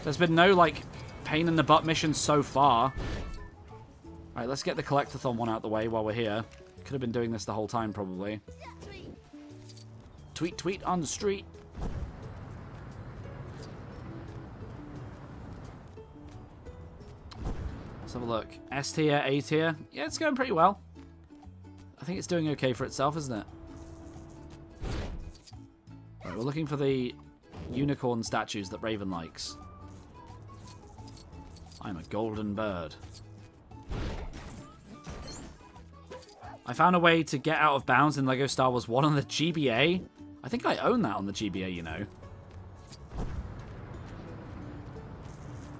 There's been no, like, pain-in-the-butt missions so far. Alright, let's get the collectathon one out the way while we're here. Could have been doing this the whole time, probably. Tweet, tweet on the street. Let's have a look. S tier, A tier. Yeah, it's going pretty well. I think it's doing okay for itself, isn't it? Right, we're looking for the unicorn statues that Raven likes. I'm a golden bird. I found a way to get out of bounds in LEGO Star Wars 1 on the GBA. I think I own that on the GBA, you know.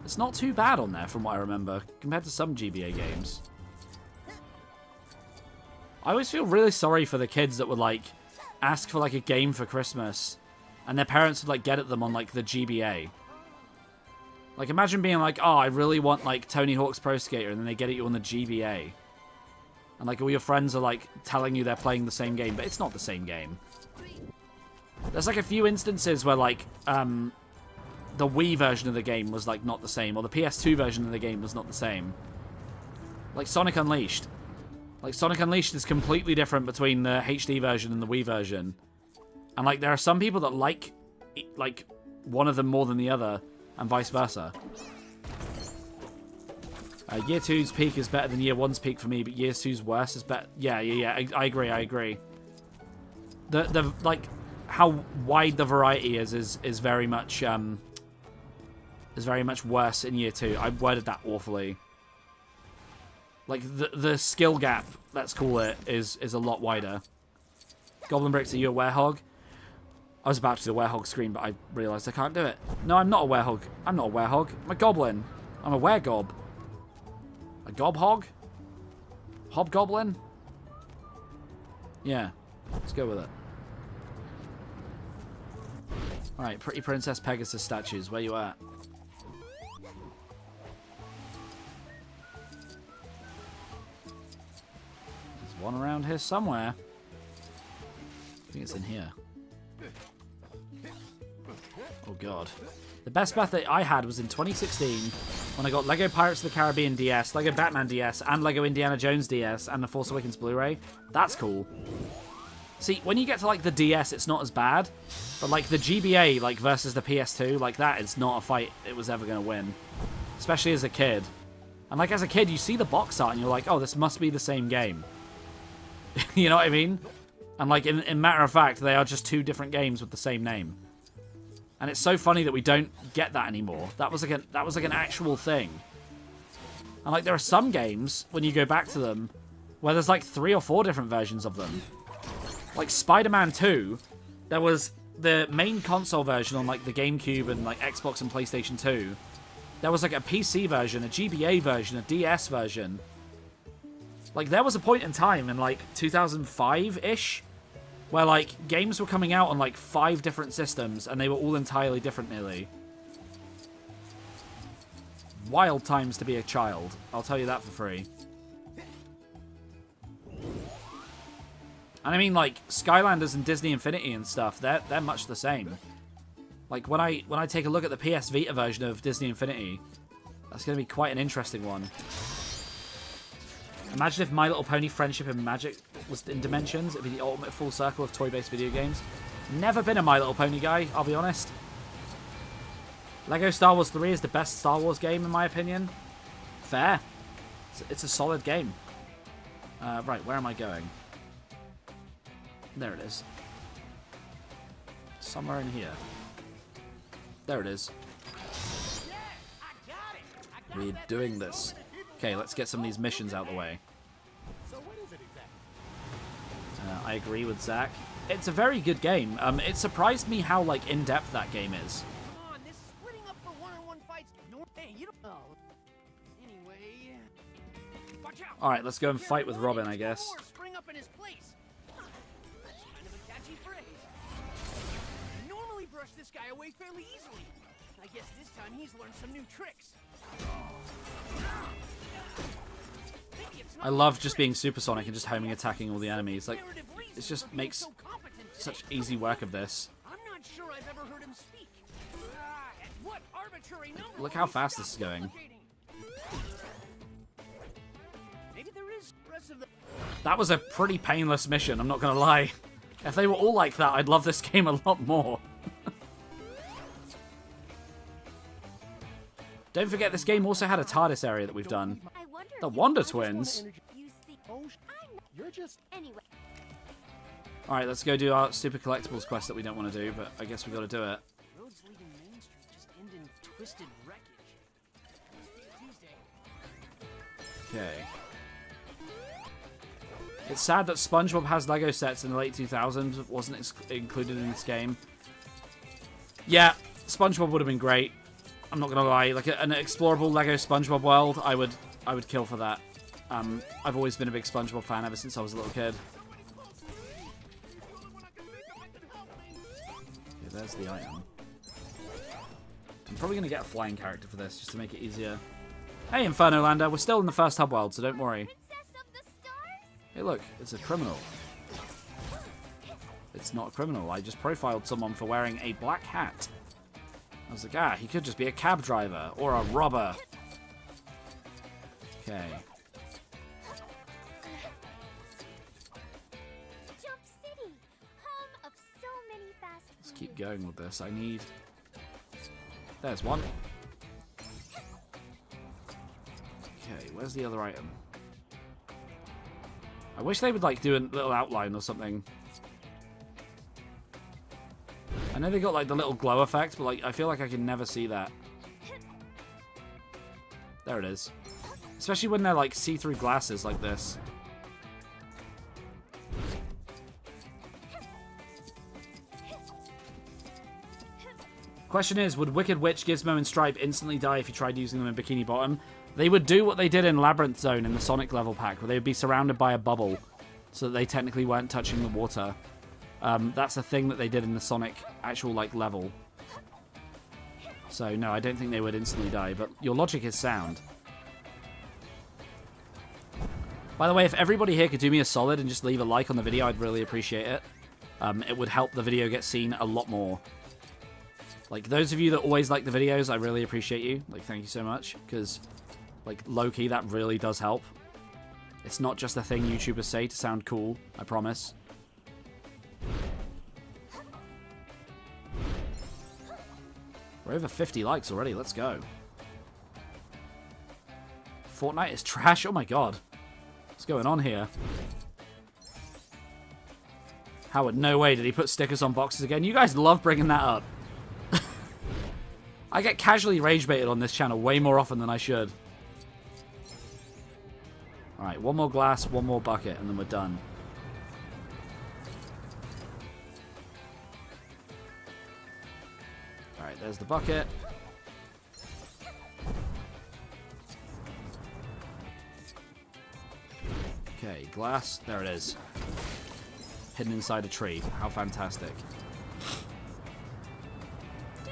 It's not too bad on there from what I remember, compared to some GBA games. I always feel really sorry for the kids that would, like, ask for, like, a game for Christmas, and their parents would, like, get at them on, like, the GBA. Like, imagine being like, oh, I really want, like, Tony Hawk's Pro Skater, and then they get it you on the GBA. And, like, all your friends are, like, telling you they're playing the same game, but it's not the same game. There's, like, a few instances where, like, the Wii version of the game was, like, not the same, or the PS2 version of the game was not the same. Like, Sonic Unleashed. Like, Sonic Unleashed is completely different between the HD version and the Wii version. And, like, there are some people that like, one of them more than the other, and vice versa. Year 2's peak is better than Year 1's peak for me, but Year 2's worse is better. Yeah. I agree. The like, how wide the variety is very much worse in Year 2. I worded that awfully. Like, the skill gap, let's call it, is a lot wider. GoblinBricks, are you a werehog? I was about to do a werehog screen, but I realised I can't do it. No, I'm not a werehog. I'm not a werehog. I'm a goblin. I'm a weregob. A gobhog? Hobgoblin? Yeah. Let's go with it. Alright, Pretty Princess Pegasus statues. Where you at? There's one around here somewhere. I think it's in here. Oh god. The best birthday I had was in 2016 when I got Lego Pirates of the Caribbean DS, Lego Batman DS, and Lego Indiana Jones DS, and the Force Awakens Blu-ray. That's cool. See, when you get to, like, the DS, it's not as bad. But, like, the GBA, like, versus the PS2, like, that is not a fight it was ever going to win. Especially as a kid. And, like, as a kid, you see the box art and you're like, oh, this must be the same game. You know what I mean? And, like, in matter of fact, they are just two different games with the same name. And it's so funny that we don't get that anymore. That was like an actual thing. And, like, there are some games, when you go back to them, where there's, like, 3 or 4 different versions of them. Like, Spider-Man 2, there was the main console version on, like, the GameCube and, like, Xbox and PlayStation 2. There was, like, a PC version, a GBA version, a DS version. Like, there was a point in time in, like, 2005-ish where, like, games were coming out on, like, 5 different systems, and they were all entirely different, nearly. Wild times to be a child. I'll tell you that for free. And I mean, like, Skylanders and Disney Infinity and stuff, they're much the same. Like, when I take a look at the PS Vita version of Disney Infinity, that's going to be quite an interesting one. Imagine if My Little Pony Friendship and Magic was in Dimensions. It'd be the ultimate full circle of toy-based video games. Never been a My Little Pony guy, I'll be honest. Lego Star Wars 3 is the best Star Wars game, in my opinion. Fair. It's a solid game. Right, where am I going? There it is. Somewhere in here. There it is. We're doing this. Okay, let's get some of these missions out the way. I agree with Zach. It's a very good game. It surprised me how, like, in-depth that game is. Come on, this splitting up for one-on-one fights. Hey, you don't know. Anyway, watch out. All right, let's go and fight with Robin, I guess. Spring up in his place. That's kind of a catchy phrase. I normally brush this guy away fairly easily. I guess this time he's learned some new tricks. I love just being supersonic and just homing attacking all the enemies. Like, it just makes such easy work of this. I'm not sure I've ever heard him speak. At what arbitrary number? Look how fast this is going. Maybe there is rest of the... That was a pretty painless mission, I'm not gonna lie. If they were all like that, I'd love this game a lot more. Don't forget, this game also had a TARDIS area that we've done. The Wonder Twins. Alright, let's go do our stupid collectibles quest that we don't want to do, but I guess we got to do it. Roads leading Main Street just end in twisted wreckage. Okay. It's sad that SpongeBob has Lego sets in the late 2000s, wasn't included in this game. Yeah, SpongeBob would have been great. I'm not gonna lie, like an explorable Lego SpongeBob world, I would kill for that. I've always been a big SpongeBob fan ever since I was a little kid. Okay, there's the item. I'm probably going to get a flying character for this, just to make it easier. Hey, Inferno Lander, we're still in the first hub world, so don't worry. Hey, look, it's a criminal. It's not a criminal. I just profiled someone for wearing a black hat. I was like, ah, he could just be a cab driver or a robber. Okay. Jump City, home of so many fast food. Let's keep going with this. I need... There's one. Okay, where's the other item? I wish they would, like, do a little outline or something. I know they got, like, the little glow effect, but, like, I feel like I can never see that. There it is. Especially when they're, like, see-through glasses like this. Question is, would Wicked Witch, Gizmo, and Stripe instantly die if you tried using them in Bikini Bottom? They would do what they did in Labyrinth Zone in the Sonic level pack, where they would be surrounded by a bubble, so that they technically weren't touching the water. That's a thing that they did in the Sonic actual, like, level. So, no, I don't think they would instantly die, but your logic is sound. By the way, if everybody here could do me a solid and just leave a like on the video, I'd really appreciate it. It would help the video get seen a lot more. Like, those of you that always like the videos, I really appreciate you. Like, thank you so much, because, like, low-key, that really does help. It's not just a thing YouTubers say to sound cool, I promise. We're over 50 likes already, let's go. Fortnite is trash? Oh my god. What's going on here? Howard, no way did he put stickers on boxes again. You guys love bringing that up. I get casually rage baited on this channel way more often than I should. Alright, one more glass, one more bucket, and then we're done. Alright, there's the bucket. Okay, glass. There it is. Hidden inside a tree. How fantastic.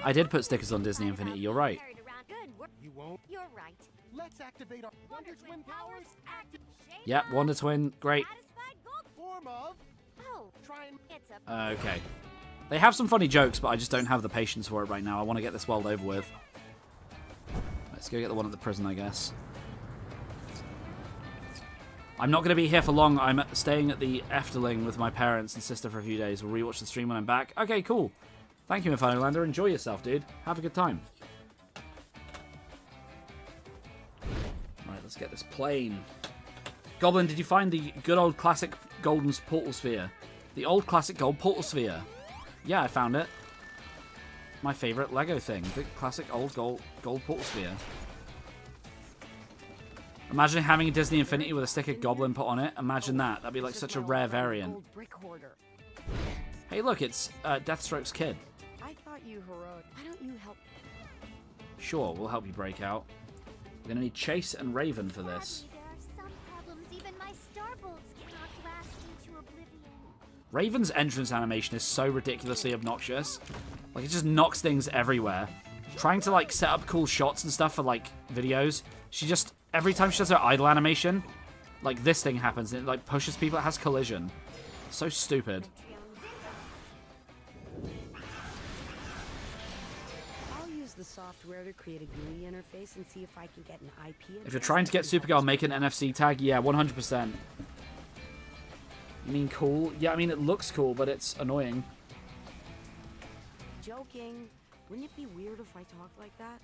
I did put stickers on Disney Infinity, you're right. You won't? You're right. Let's activate our Wonder Twin powers. Yep, Wonder Twin. Great. Form of. Oh, Try and it's a Okay. They have some funny jokes, but I just don't have the patience for it right now. I want to get this world over with. Let's go get the one at the prison, I guess. I'm not going to be here for long. I'm staying at the Efteling with my parents and sister for a few days. We'll rewatch the stream when I'm back. Okay, cool. Thank you, Inferno Lander. Enjoy yourself, dude. Have a good time. Right, let's get this plane. Goblin, did you find the good old classic golden portal sphere? The old classic gold portal sphere. Yeah, I found it. My favorite Lego thing. The classic old gold portal sphere. Imagine having a Disney Infinity with a sticker Goblin put on it. Imagine that. That'd be like such a rare variant. Hey, look, it's Deathstroke's kid. I thought you heroic. Why don't you help? Sure, we'll help you break out. We're gonna need Chase and Raven for this. There are some problems even my starbolts cannot blast into oblivion. Raven's entrance animation is so ridiculously obnoxious. Like, it just knocks things everywhere. Trying to, like, set up cool shots and stuff for, like, videos, she just, every time she does her idle animation, like, this thing happens, and it, like, pushes people, it has collision. So stupid. I'll use the software to create a GUI interface and see if I can get an IP. If you're trying to get Supergirl, make an NFC tag. Yeah, 100%. You mean cool? Yeah, I mean, it looks cool, but it's annoying. Joking. Wouldn't it be weird if I talked like that?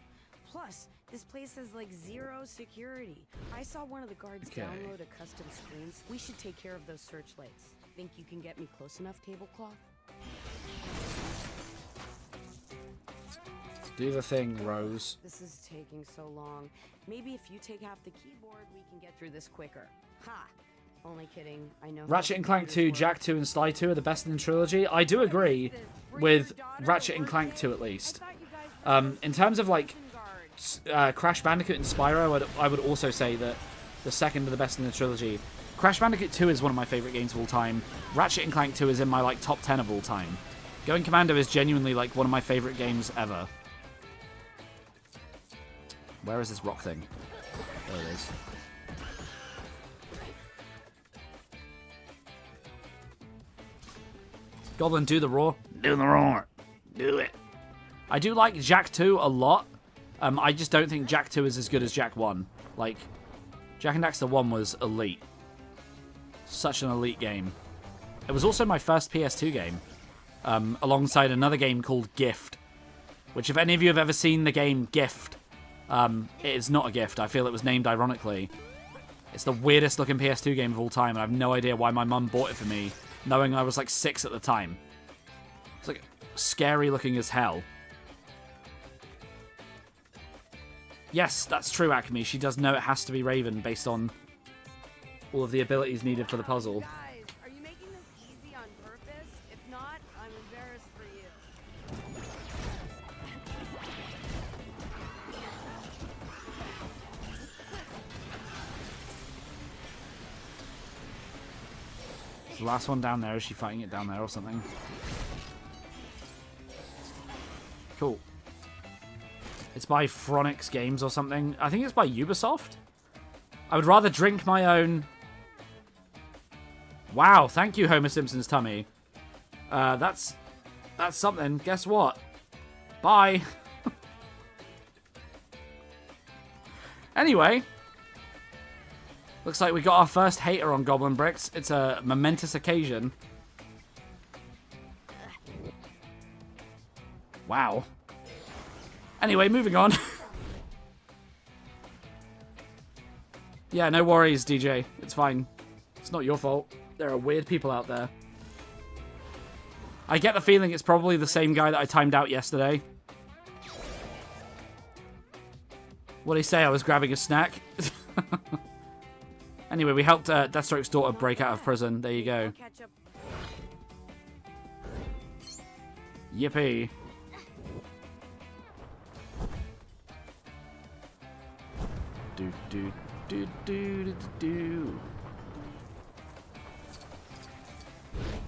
Plus, this place has like 0 security. I saw one of the guards download a custom screen. We should take care of those searchlights. Think you can get me close enough, tablecloth? Do the thing, Rose. This is taking so long. Maybe if you take half the keyboard, we can get through this quicker. Ha! Only kidding. I know. Ratchet and Clank 2, Jack 2, and Sly 2 are the best in the trilogy. I do agree with Ratchet and Clank 2 at least. In terms of like Crash Bandicoot and Spyro, I would also say that the second are the best in the trilogy. Crash Bandicoot 2 is one of my favorite games of all time. Ratchet and Clank 2 is in my like top 10 of all time. Going Commando is genuinely like one of my favorite games ever. Where is this rock thing? There it is. Goblin, do the roar. Do the roar. Do it. I do like Jak 2 a lot. I just don't think Jak 2 is as good as Jak 1. Like, Jak and Daxter 1 was elite. Such an elite game. It was also my first PS2 game. Alongside another game called Gift. Which, if any of you have ever seen the game Gift, it is not a gift. I feel it was named ironically. It's the weirdest looking PS2 game of all time, and I have no idea why my mum bought it for me, knowing I was like 6 at the time. It's like scary looking as hell. Yes, that's true, Acme. She does know it has to be Raven based on all of the abilities needed for the puzzle. Guys, are you making this easy on purpose? If not, I'm embarrassed for you. Is the last one down there? Is she fighting it down there or something? Cool. It's by Phronix Games or something. I think it's by Ubisoft. I would rather drink my own... Wow, thank you, Homer Simpson's tummy. That's something. Guess what? Bye. Anyway. Looks like we got our first hater on GoblinBricks. It's a momentous occasion. Wow. Anyway, moving on. Yeah, no worries, DJ. It's fine. It's not your fault. There are weird people out there. I get the feeling it's probably the same guy that I timed out yesterday. What did he say? I was grabbing a snack? Anyway, we helped Deathstroke's daughter break out of prison. There you go. Yippee. Do.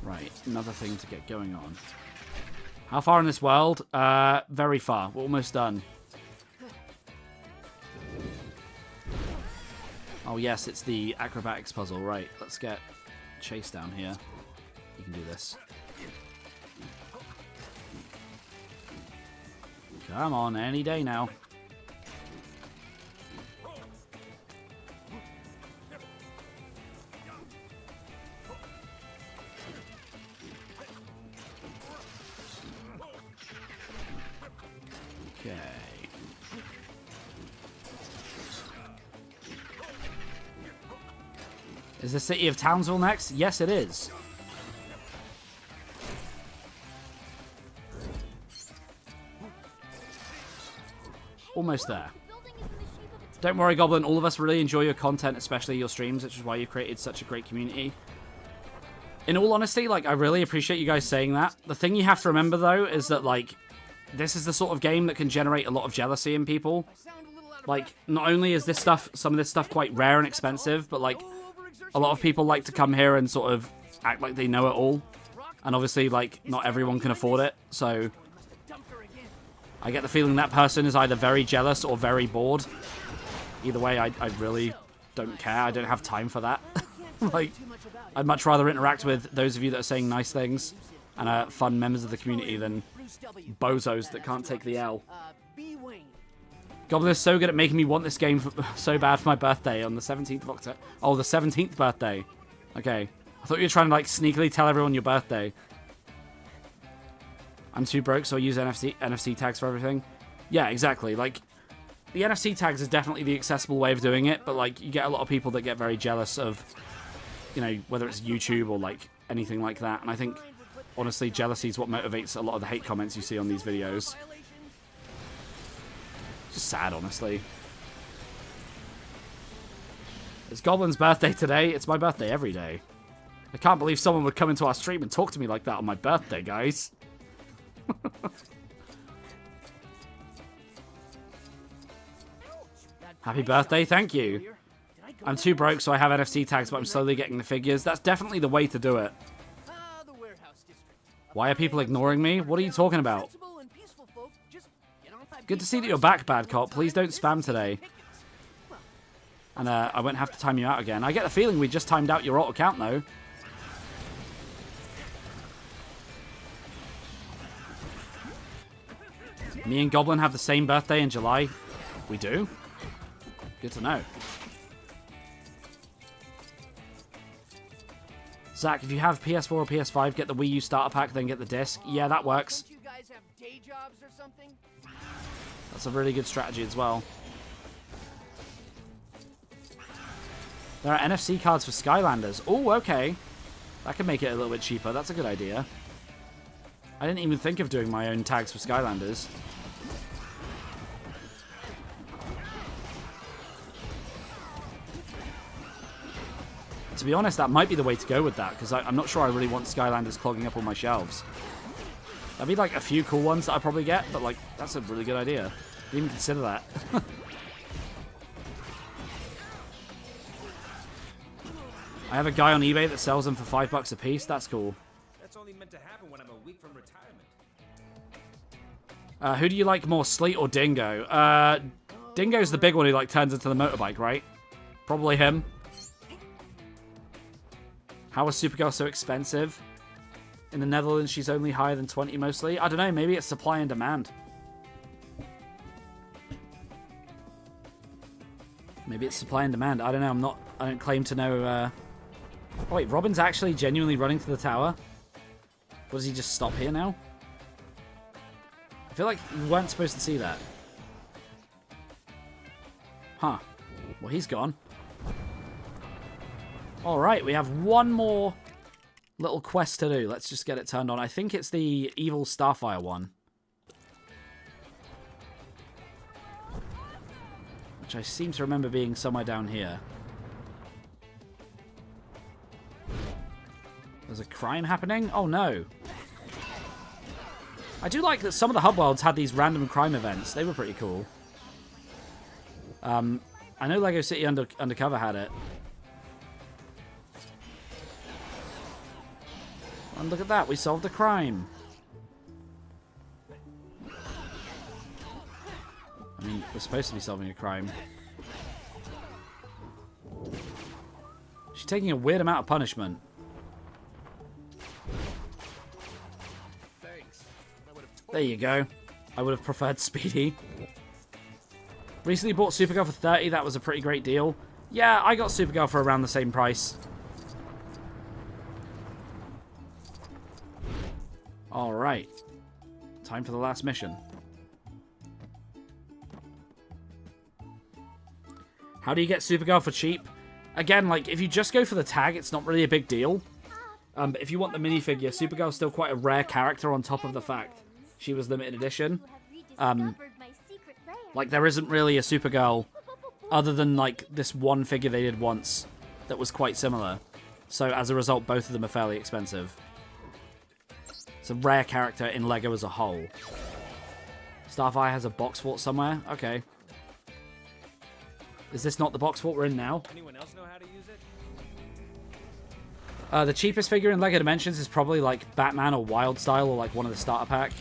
Right, another thing to get going on. How far in this world? Very far. We're almost done. Oh yes, it's the acrobatics puzzle. Right, let's get Chase down here. You can do this. Come on, any day now. Okay. Is the city of Townsville next? Yes, it is. Almost there. Don't worry, Goblin. All of us really enjoy your content, especially your streams, which is why you've created such a great community. In all honesty, like, I really appreciate you guys saying that. The thing you have to remember, though, is that, like, this is the sort of game that can generate a lot of jealousy in people. Like, not only is this stuff, some of this stuff quite rare and expensive, but, like, a lot of people like to come here and sort of act like they know it all. And obviously, like, not everyone can afford it, so... I get the feeling that person is either very jealous or very bored. Either way, I really don't care. I don't have time for that. Like, I'd much rather interact with those of you that are saying nice things and are fun members of the community than bozos that can't take the L. Goblin is so good at making me want this game so bad for my birthday on the 17th of October. Oh, the 17th birthday. Okay. I thought you were trying to, like, sneakily tell everyone your birthday. I'm too broke, so I use NFC tags for everything. Yeah, exactly. Like, the NFC tags is definitely the accessible way of doing it, but, like, you get a lot of people that get very jealous of, you know, whether it's YouTube or, like, anything like that. And I think, honestly, jealousy is what motivates a lot of the hate comments you see on these videos. It's just sad, honestly. It's Goblin's birthday today. It's my birthday every day. I can't believe someone would come into our stream and talk to me like that on my birthday, guys. Happy birthday, thank you. I'm too broke, so I have NFC tags, but I'm slowly getting the figures. That's definitely the way to do it. Why are people ignoring me? What are you talking about? Good to see that you're back, Bad Cop. Please don't spam today. And I won't have to time you out again. I get the feeling we just timed out your auto count, though. Me and Goblin have the same birthday in July. We do? Good to know. Zach, if you have PS4 or PS5, get the Wii U starter pack, then get the disc. Yeah, that works. Don't you guys have day jobs or something? That's a really good strategy as well. There are NFC cards for Skylanders. Oh, okay. That could make it a little bit cheaper. That's a good idea. I didn't even think of doing my own tags for Skylanders. To be honest, that might be the way to go with that, because I'm not sure I really want Skylanders clogging up all my shelves. That'd be like a few cool ones that I probably get, but like, that's a really good idea. Didn't even consider that. I have a guy on eBay that sells them for $5 a piece. That's cool. That's only meant to happen when I'm a week from retirement. Who do you like more, Sleet or Dingo? Dingo's the big one who like turns into the motorbike, right? Probably him. How is Supergirl so expensive? In the Netherlands, she's only higher than 20 mostly. I don't know, maybe it's supply and demand. Maybe it's supply and demand. I don't know, I don't claim to know. Oh wait, Robin's actually genuinely running to the tower? Or does he just stop here now? I feel like you weren't supposed to see that. Huh. Well, he's gone. Alright, we have one more little quest to do. Let's just get it turned on. I think it's the evil Starfire one. Which I seem to remember being somewhere down here. There's a crime happening? Oh no. I do like that some of the hub worlds had these random crime events. They were pretty cool. I know Lego City Undercover had it. And look at that, we solved a crime. I mean, we're supposed to be solving a crime. She's taking a weird amount of punishment. There you go. I would have preferred Speedy. Recently bought Supergirl for $30. That was a pretty great deal. Yeah, I got Supergirl for around the same price. Alright. Time for the last mission. How do you get Supergirl for cheap? Again, like, if you just go for the tag, it's not really a big deal. But if you want the minifigure, Supergirl's still quite a rare character on top of the fact she was limited edition. Like, there isn't really a Supergirl other than, like, this one figure they did once that was quite similar. So, as a result, both of them are fairly expensive. It's a rare character in LEGO as a whole. Starfire has a box fort somewhere? Okay. Is this not the box fort we're in now? Anyone else know how to use it? The cheapest figure in LEGO Dimensions is probably like Batman or Wildstyle or like one of the starter pack.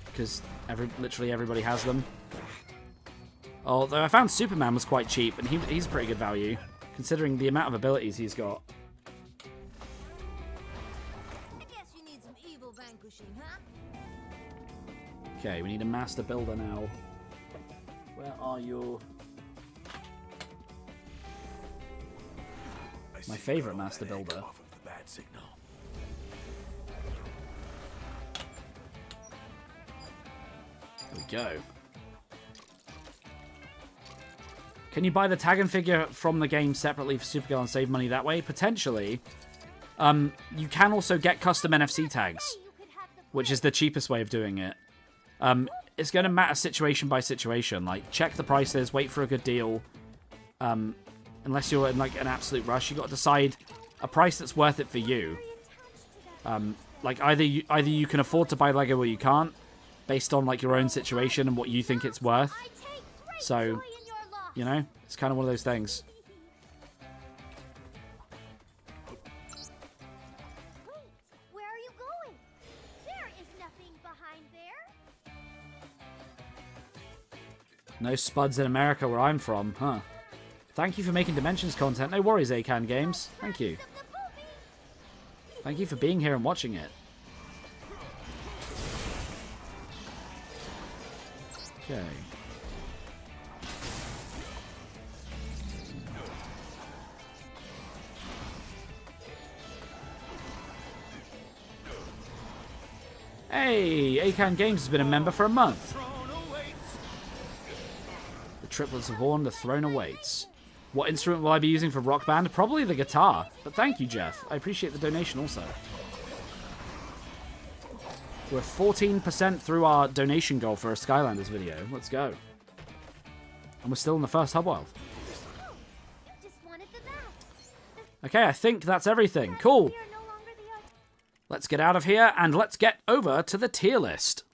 Because literally everybody has them. Although I found Superman was quite cheap and he's pretty good value. Considering the amount of abilities he's got. Okay, we need a master builder now. Where are you? My favorite master builder. There we go. Can you buy the tag and figure from the game separately for Supergirl and save money that way? Potentially. You can also get custom NFC tags, which is the cheapest way of doing it. It's going to matter situation by situation. Like, check the prices, wait for a good deal. Unless you're in like an absolute rush, you got to decide a price that's worth it for you. Like either you can afford to buy Lego or you can't, based on like your own situation and what you think it's worth. So, you know, it's kind of one of those things. Where are you going? There is nothing behind there. No spuds in America where I'm from, huh? Thank you for making Dimensions content. No worries, Akan Games. Thank you. Thank you for being here and watching it. Okay. Hey, Akan Games has been a member for a month. The triplets have worn, the throne awaits. What instrument will I be using for Rock Band? Probably the guitar. But thank you, Jeff. I appreciate the donation also. We're 14% through our donation goal for a Skylanders video. Let's go. And we're still in the first hub world. Okay, I think that's everything. Cool. Let's get out of here and let's get over to the tier list.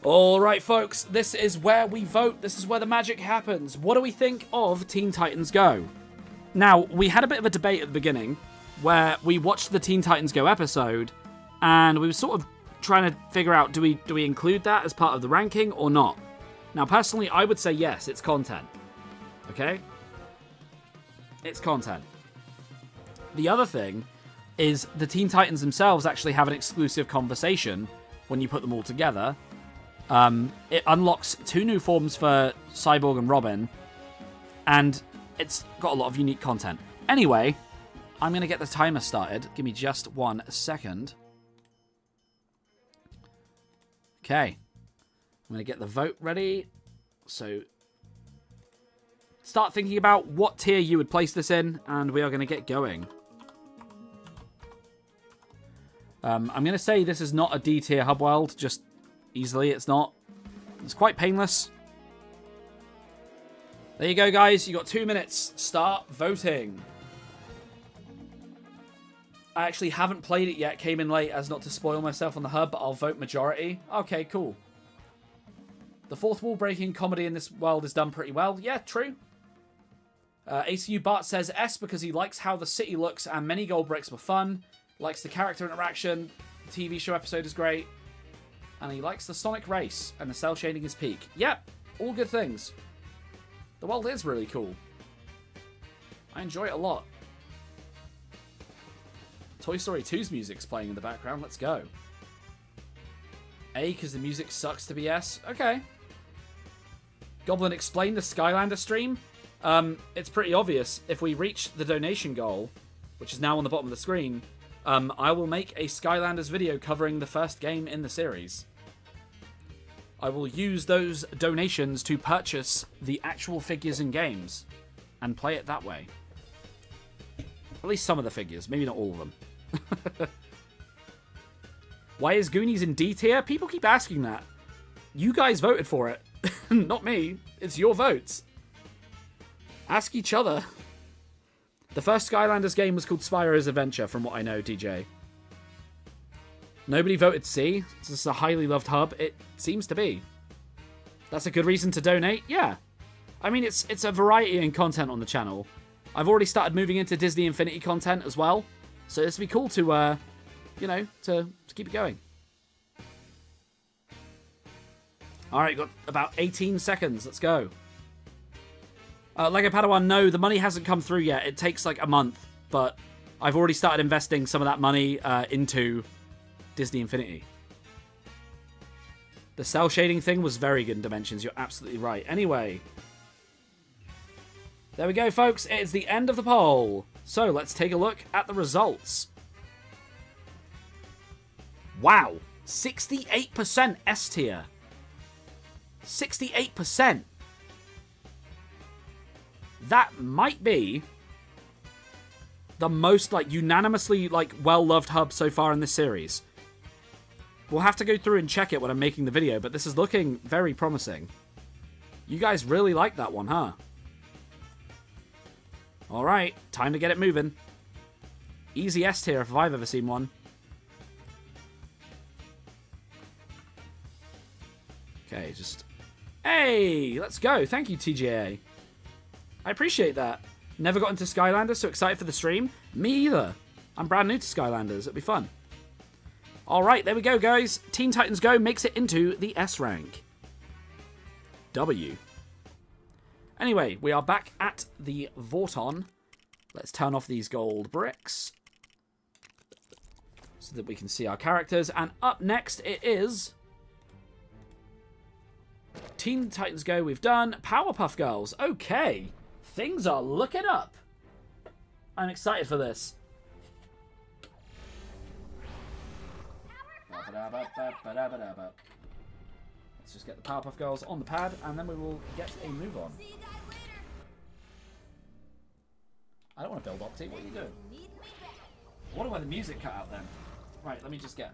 Alright folks, this is where we vote. This is where the magic happens. What do we think of Teen Titans Go? Now, we had a bit of a debate at the beginning where we watched the Teen Titans Go episode and we were sort of trying to figure out, do we include that as part of the ranking or not? Now, personally, I would say yes, it's content. Okay? It's content. The other thing is the Teen Titans themselves actually have an exclusive conversation when you put them all together. It unlocks 2 new forms for Cyborg and Robin, and it's got a lot of unique content. Anyway, I'm going to get the timer started. Give me just 1 second. Okay. I'm going to get the vote ready. So, start thinking about what tier you would place this in, and we are going to get going. I'm going to say this is not a D tier hub world, just easily it's not. It's quite painless. There you go, guys. You got 2 minutes. Start voting. I actually haven't played it yet. Came in late as not to spoil myself on the hub, but I'll vote majority. Okay, cool. The fourth wall breaking comedy in this world is done pretty well. Yeah, true. ACU Bart says S because he likes how the city looks and many gold bricks were fun. Likes the character interaction. The TV show episode is great. And he likes the Sonic race and the cell shading is peak. Yep, all good things. The world is really cool. I enjoy it a lot. Toy Story 2's music's playing in the background. Let's go. A, because the music sucks to be S. Okay. Goblin, explain the Skylander stream. It's pretty obvious. If we reach the donation goal, which is now on the bottom of the screen, I will make a Skylanders video covering the first game in the series. I will use those donations to purchase the actual figures and games and play it that way. At least some of the figures, maybe not all of them. Why is Goonies in D tier? People keep asking that. You guys voted for it. Not me. It's your votes. Ask each other. The first Skylanders game was called Spyro's Adventure, from what I know, DJ. Nobody voted C. This is a highly loved hub. It seems to be. That's a good reason to donate? Yeah. I mean, it's a variety in content on the channel. I've already started moving into Disney Infinity content as well. So this would be cool to, you know, to keep it going. Alright, got about 18 seconds. Let's go. Lego Padawan, no, the money hasn't come through yet. It takes like a month, but I've already started investing some of that money into Disney Infinity. The cell shading thing was very good in Dimensions. You're absolutely right. Anyway, there we go, folks. It is the end of the poll. So let's take a look at the results. Wow, 68% S tier. 68%. That might be the most, like, unanimously, like, well-loved hub so far in this series. We'll have to go through and check it when I'm making the video, but this is looking very promising. You guys really like that one, huh? Alright, time to get it moving. Easy S tier if I've ever seen one. Okay, just... Hey, let's go. Thank you, TGA. I appreciate that. Never got into Skylanders, so excited for the stream. Me either. I'm brand new to Skylanders. It'll be fun. Alright, there we go, guys. Teen Titans Go makes it into the S rank. W. Anyway, we are back at the Vorton. Let's turn off these gold bricks so that we can see our characters. And up next it is Teen Titans Go. We've done Powerpuff Girls. Okay, things are looking up. I'm excited for this. Let's just get the Powerpuff Girls on the pad, and then we will get a move on. I don't want to build Opti. What are you doing? I wonder why the music cut out then. Right, let me just get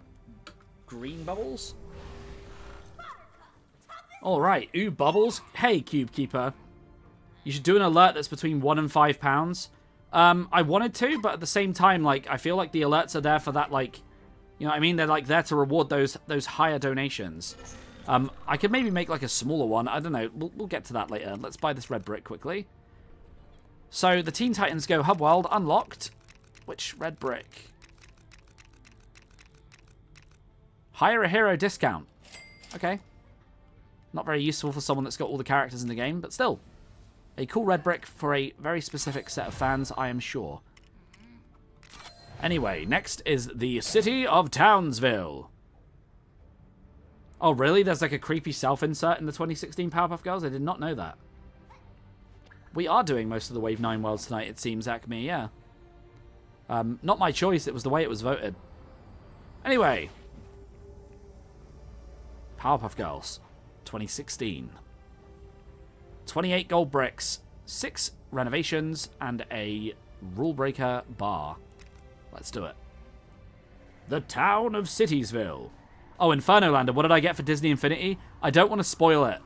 green bubbles. Alright, ooh, bubbles. Hey, Cube Keeper. You should do an alert that's between 1 and 5 pounds. I wanted to, but at the same time, like, I feel like the alerts are there for that, like, you know what I mean? They're, like, there to reward those higher donations. I could maybe make, like, a smaller one. I don't know. We'll get to that later. Let's buy this red brick quickly. So, the Teen Titans Go hub world unlocked. Which red brick? Hire a hero discount. Okay. Not very useful for someone that's got all the characters in the game, but still. A cool red brick for a very specific set of fans, I am sure. Anyway, next is the city of Townsville. Oh, really? There's like a creepy self-insert in the 2016 Powerpuff Girls? I did not know that. We are doing most of the Wave 9 worlds tonight, it seems, Acme, yeah. Not my choice, it was the way it was voted. Anyway. Powerpuff Girls, 2016. 28 gold bricks, 6 renovations, and a rule breaker bar. Let's do it. The town of Citiesville. Oh, Inferno Lander, what did I get for Disney Infinity? I don't want to spoil it.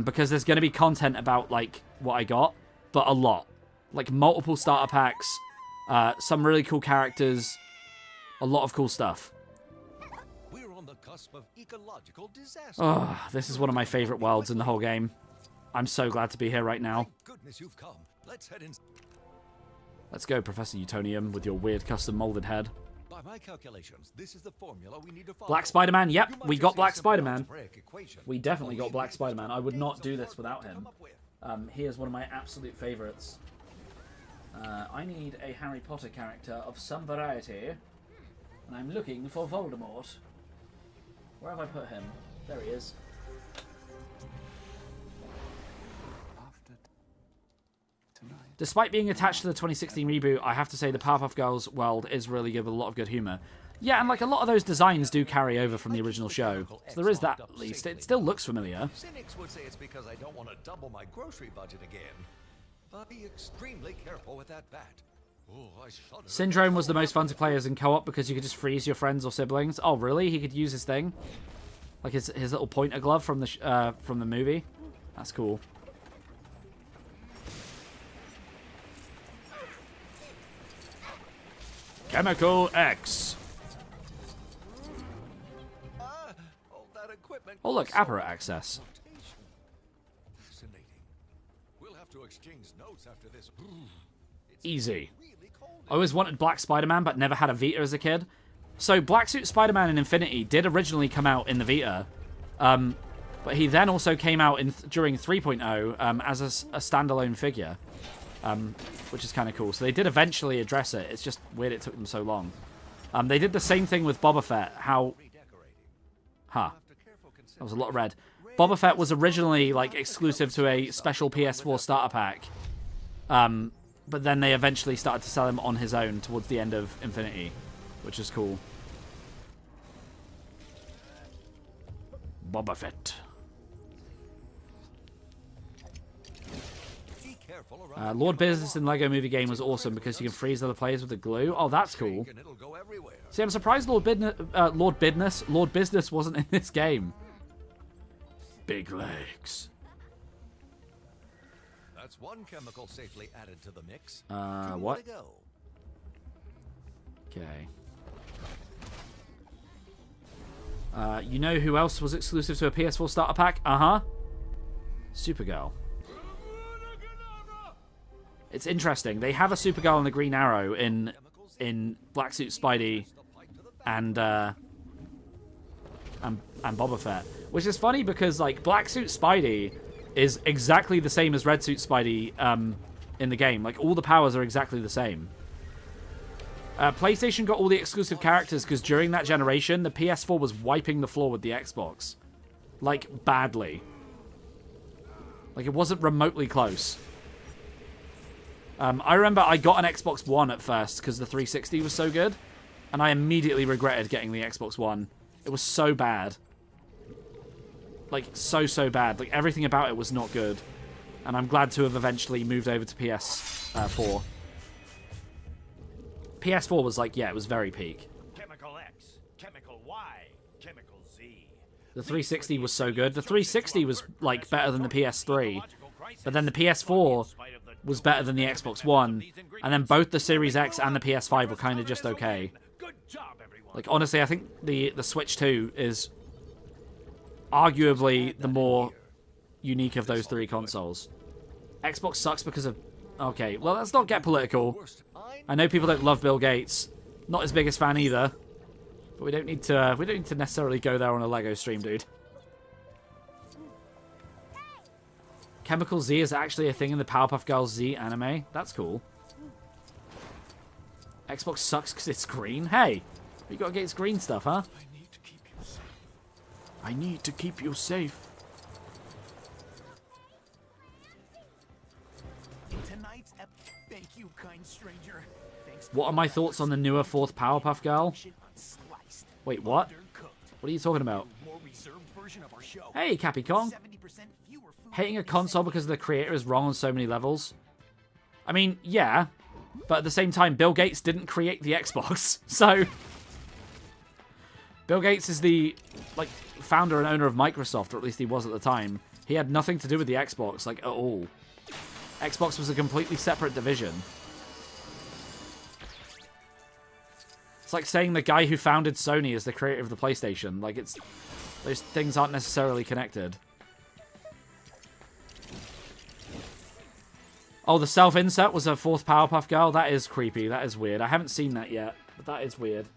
Because there's going to be content about, like, what I got. But a lot. Like, multiple starter packs. Some really cool characters. A lot of cool stuff. We're on the cusp of ecological disaster. Oh, this is one of my favorite worlds in the whole game. I'm so glad to be here right now. Thank goodness you've come. Let's head in. Let's go, Professor Utonium, with your weird custom molded head. By my calculations, this is the formula we need to follow. Black Spider-Man, yep, we got Black Spider-Man. We definitely got Black Spider-Man. I would not do this without him. He is one of my absolute favorites. I need a Harry Potter character of some variety, and I'm looking for Voldemort. Where have I put him? There he is. Despite being attached to the 2016 reboot, I have to say the Powerpuff Girls world is really good with a lot of good humour. Yeah, and like a lot of those designs do carry over from the original show. So there is that at least. It still looks familiar. Cynics would say it's because I don't want to double my grocery budget again. But be extremely careful with that bat. Oh, I shudder. Syndrome was the most fun to play as in co-op because you could just freeze your friends or siblings. Oh, really? He could use his thing? Like his little pointer glove from the movie? That's cool. Chemical X. Oh look, Apparat access. Fascinating. We'll have to exchange notes after this. Easy. I always wanted Black Spider-Man, but never had a Vita as a kid. So Black Suit Spider-Man in Infinity did originally come out in the Vita, but he then also came out during 3.0 as a standalone figure. Which is kind of cool. So they did eventually address it. It's just weird it took them so long. They did the same thing with Boba Fett. That was a lot of red. Boba Fett was originally like exclusive to a special PS4 starter pack. But then they eventually started to sell him on his own towards the end of Infinity, which is cool. Boba Fett. Lord Business in Lego Movie game was awesome because you can freeze other players with the glue. Oh, that's cool. See, I'm surprised Lord Business wasn't in this game. Big legs. That's one chemical safely added to the mix. What? Okay. You know who else was exclusive to a PS4 starter pack? Supergirl. It's interesting. They have a Supergirl and a Green Arrow in Black Suit Spidey and Boba Fett, which is funny because like Black Suit Spidey is exactly the same as Red Suit Spidey in the game. Like, all the powers are exactly the same. PlayStation got all the exclusive characters because during that generation, the PS4 was wiping the floor with the Xbox. Like, badly. Like, it wasn't remotely close. I remember I got an Xbox One at first because the 360 was so good. And I immediately regretted getting the Xbox One. It was so bad. Like, so bad. Like, everything about it was not good. And I'm glad to have eventually moved over to PS4. PS4 was like, yeah, it was very peak. Chemical X, Chemical Y, Chemical Z. The 360 was so good. The 360 was, like, better than the PS3. But then the PS4 was better than the Xbox One. And then both the Series X and the PS5 were kind of just okay. Like, honestly, I think the Switch 2 is arguably the more unique of those three consoles. Xbox sucks because of... Okay, well, let's not get political. I know people don't love Bill Gates. Not his biggest fan either. But we don't need to necessarily go there on a Lego stream, dude. Chemical Z is actually a thing in the Powerpuff Girls Z anime. That's cool. Xbox sucks because it's green. Hey, you got against green stuff, huh? I need to keep you safe. Tonight's thank you, kind stranger. What are my thoughts on the newer fourth Powerpuff Girl? Wait, what? What are you talking about? Hey, Cappy Kong. Hating a console because the creator is wrong on so many levels. I mean, yeah. But at the same time, Bill Gates didn't create the Xbox. So, Bill Gates is the, like, founder and owner of Microsoft, or at least he was at the time. He had nothing to do with the Xbox, like, at all. Xbox was a completely separate division. It's like saying the guy who founded Sony is the creator of the PlayStation. Like, it's... Those things aren't necessarily connected. Oh, the self-insert was a fourth Powerpuff Girl? That is creepy. That is weird. I haven't seen that yet, but that is weird.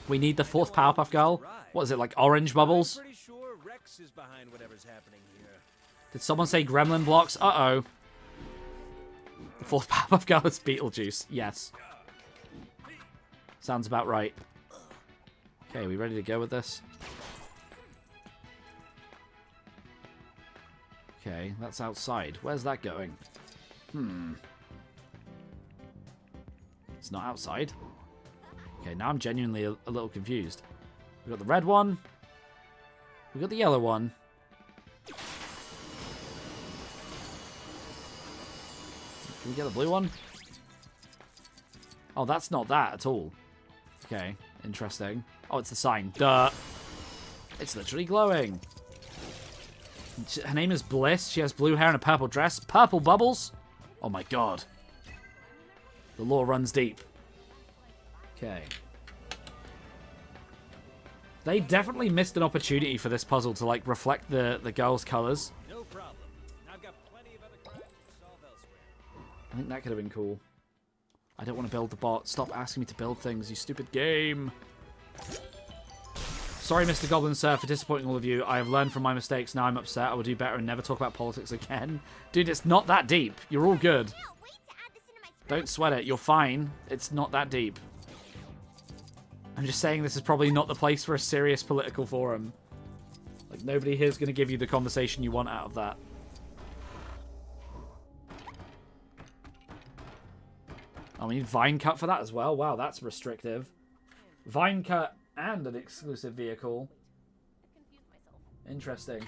We need the fourth Powerpuff Girl? What is it, like orange bubbles? Did someone say gremlin blocks? Uh-oh. The fourth Powerpuff Girl is Beetlejuice. Yes. Sounds about right. Okay, we ready to go with this? Okay, that's outside. Where's that going? It's not outside. Okay, now I'm genuinely a little confused. We got the red one. We got the yellow one. Can we get the blue one? Oh, that's not that at all. Okay, interesting. Oh, it's the sign. Duh. It's literally glowing. Her name is Bliss. She has blue hair and a purple dress. Purple bubbles? Oh my god. The lore runs deep. Okay. They definitely missed an opportunity for this puzzle to, like, reflect the girl's colors. No problem. I've got plenty of other questions to solve elsewhere. I think that could have been cool. I don't want to build the bot. Stop asking me to build things, you stupid game. Sorry, Mr. Goblin Sir, for disappointing all of you. I have learned from my mistakes. Now I'm upset. I will do better and never talk about politics again. Dude, it's not that deep. You're all good. Don't sweat it. You're fine. It's not that deep. I'm just saying this is probably not the place for a serious political forum. Like, nobody here is going to give you the conversation you want out of that. Oh, we need Vine Cut for that as well. Wow, that's restrictive. Vine Cut and an exclusive vehicle. Interesting.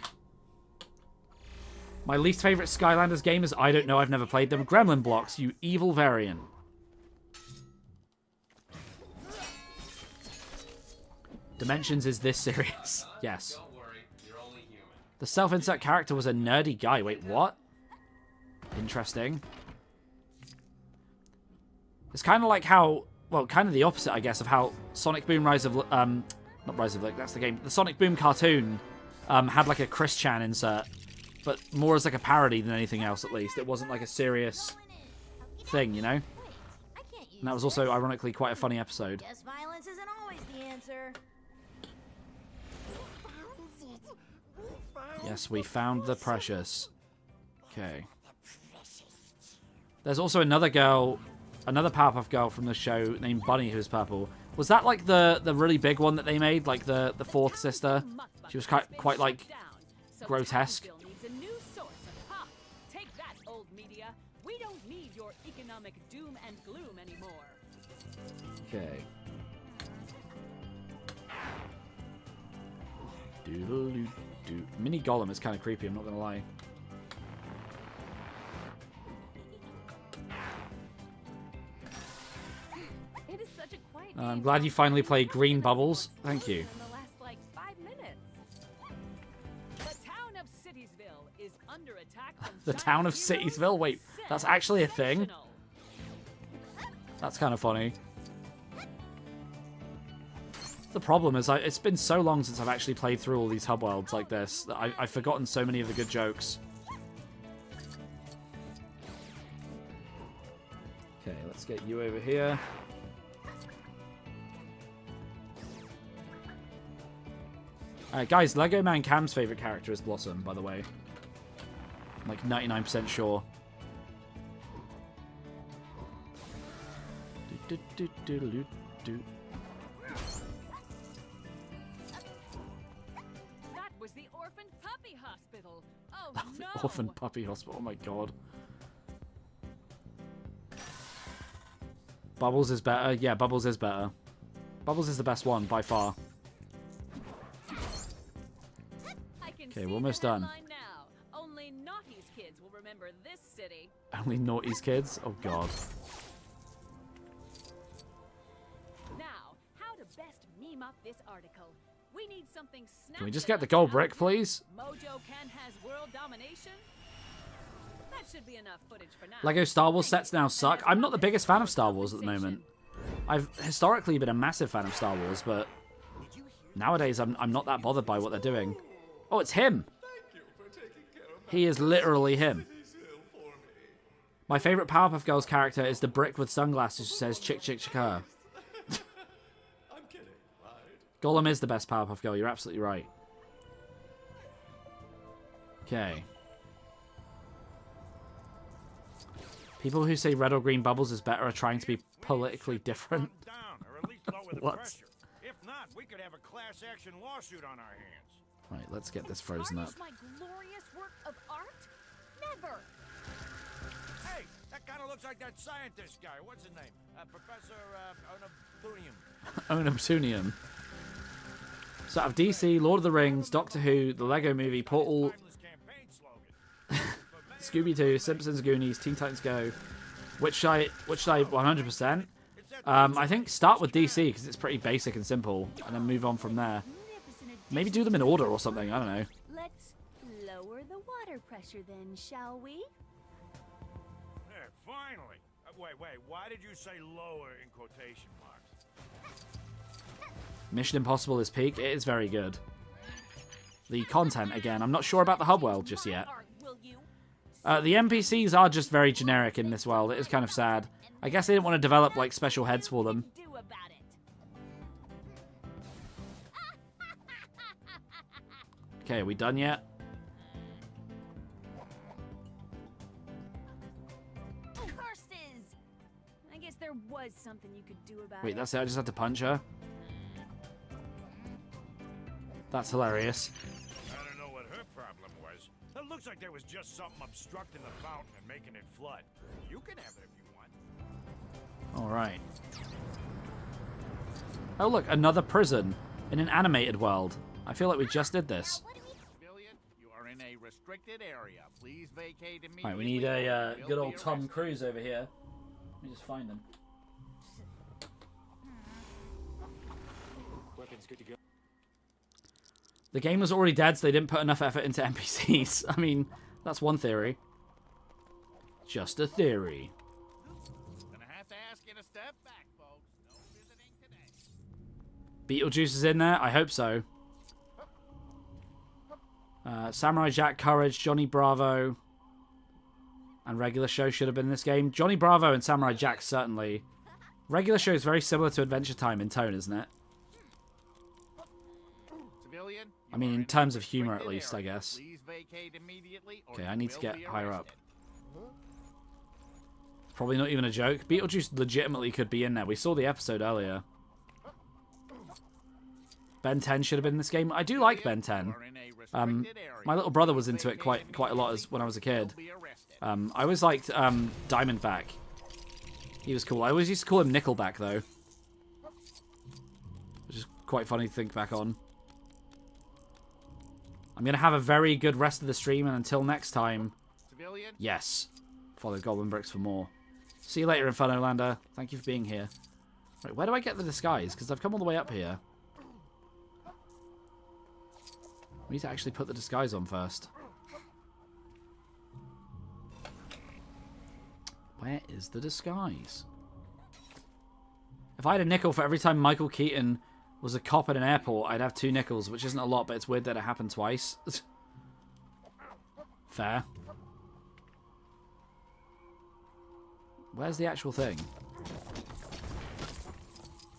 My least favorite Skylanders game is I don't know, I've never played them. Gremlin blocks, you evil variant. Dimensions is this serious? Yes. Don't worry, you're only human. The self-insert character was a nerdy guy. Wait, what? Interesting. It's kind of like how, well, kind of the opposite, I guess, of how Sonic Boom Rise of, not Rise of, like, that's the game. The Sonic Boom cartoon had like a Chris Chan insert, but more as like a parody than anything else, at least. It wasn't like a serious thing, you know? And that was also, ironically, quite a funny episode. Guess violence isn't always the answer. Yes, we found the precious. Okay. There's also another girl, another Powerpuff Girl from the show named Bunny who's purple. Was that like the really big one that they made? Like the fourth sister? She was quite like grotesque. Take that, old media. We don't need your economic doom and gloom anymore. Okay. Doodle-doo-doo. Mini Golem is kind of creepy, I'm not gonna lie. It is such a quiet I'm glad you finally played Green Bubbles. Thank you. In the last, like, 5 minutes. The town of Citiesville is under attack from The town of Citiesville? Wait, that's actually a thing? That's kind of funny. The problem is, it's been so long since I've actually played through all these hub worlds like this that I've forgotten so many of the good jokes. Okay, let's get you over here. Alright, guys, Lego Man Cam's favorite character is Blossom, by the way. I'm like 99% sure. Do-do-do-do-do-do. That was the orphan puppy hospital. Oh no! Orphan Puppy Hospital, oh my god. Bubbles is better. Yeah, Bubbles is better. Bubbles is the best one, by far. Okay, we're almost done. Now. Only Naughty's kids will remember this city. Only Naughty's kids? Oh god. Now, how to best meme up this article. We need something snappy. Can we just get the gold brick, please? Mojo Can has world domination. That should be enough footage for now. Lego Star Wars sets now suck. I'm not the biggest fan of Star Wars at the moment. I've historically been a massive fan of Star Wars, but nowadays I'm not that bothered by what they're doing. Oh, it's him! He is literally him. My favourite Powerpuff Girls character is the brick with sunglasses who says chick chick chicka. Golem is the best Powerpuff Girl, you're absolutely right. Okay. People who say red or green bubbles is better are trying to be politically different. What? If not, we could have a class action lawsuit on our hands. Right, let's get this frozen up. My glorious work of art? Never. Hey, that kind of looks like that scientist guy. What's his name? Professor Onabunium. Onabsunium. So out of DC, Lord of the Rings, Doctor Who, the Lego Movie, Portal, Scooby-Doo, Simpsons, Goonies, Teen Titans Go, which should I 100%? I think start with DC because it's pretty basic and simple, and then move on from there. Maybe do them in order or something, I don't know. Let's lower the water pressure then, shall we? Yeah, finally. Wait, why did you say lower in quotation marks? Mission Impossible is peak. It is very good. The content, again, I'm not sure about the hub world just yet. The NPCs are just very generic in this world. It is kind of sad. I guess they didn't want to develop, like, special heads for them. Okay, are we done yet? Curses! I guess there was something you could do about it. Wait, that's it? I just had to punch her? That's hilarious. I don't know what her problem was. It looks like there was just something obstructing the fountain and making it flood. You can have it if you want. Alright. Oh look, another prison in an animated world. I feel like we just did this. You are in a restricted area. Please vacate immediately. Alright, we need a good old Tom Cruise over here. Let me just find him. Weapons good to go. The game was already dead, so they didn't put enough effort into NPCs. I mean, that's one theory. Just a theory. Gonna have to ask you to step back, folks. No visiting today. Beetlejuice is in there? I hope so. Samurai Jack, Courage, Johnny Bravo, and Regular Show should have been in this game. Johnny Bravo and Samurai Jack, certainly. Regular Show is very similar to Adventure Time in tone, isn't it? Civilian, I mean, in terms of humor, at least, I guess. Okay, I need to get higher up. Probably not even a joke. Beetlejuice legitimately could be in there. We saw the episode earlier. Ben 10 should have been in this game. I do like Ben 10. My little brother was into it quite a lot as when I was a kid. I always liked Diamondback. He was cool. I always used to call him Nickelback, though. Which is quite funny to think back on. I'm going to have a very good rest of the stream, and until next time, yes, follow GoblinBricks for more. See you later, Inferno Lander. Thank you for being here. Right, where do I get the disguise? Because I've come all the way up here. We need to actually put the disguise on first. Where is the disguise? If I had a nickel for every time Michael Keaton was a cop at an airport, I'd have 2 nickels, which isn't a lot, but it's weird that it happened twice. Fair. Where's the actual thing?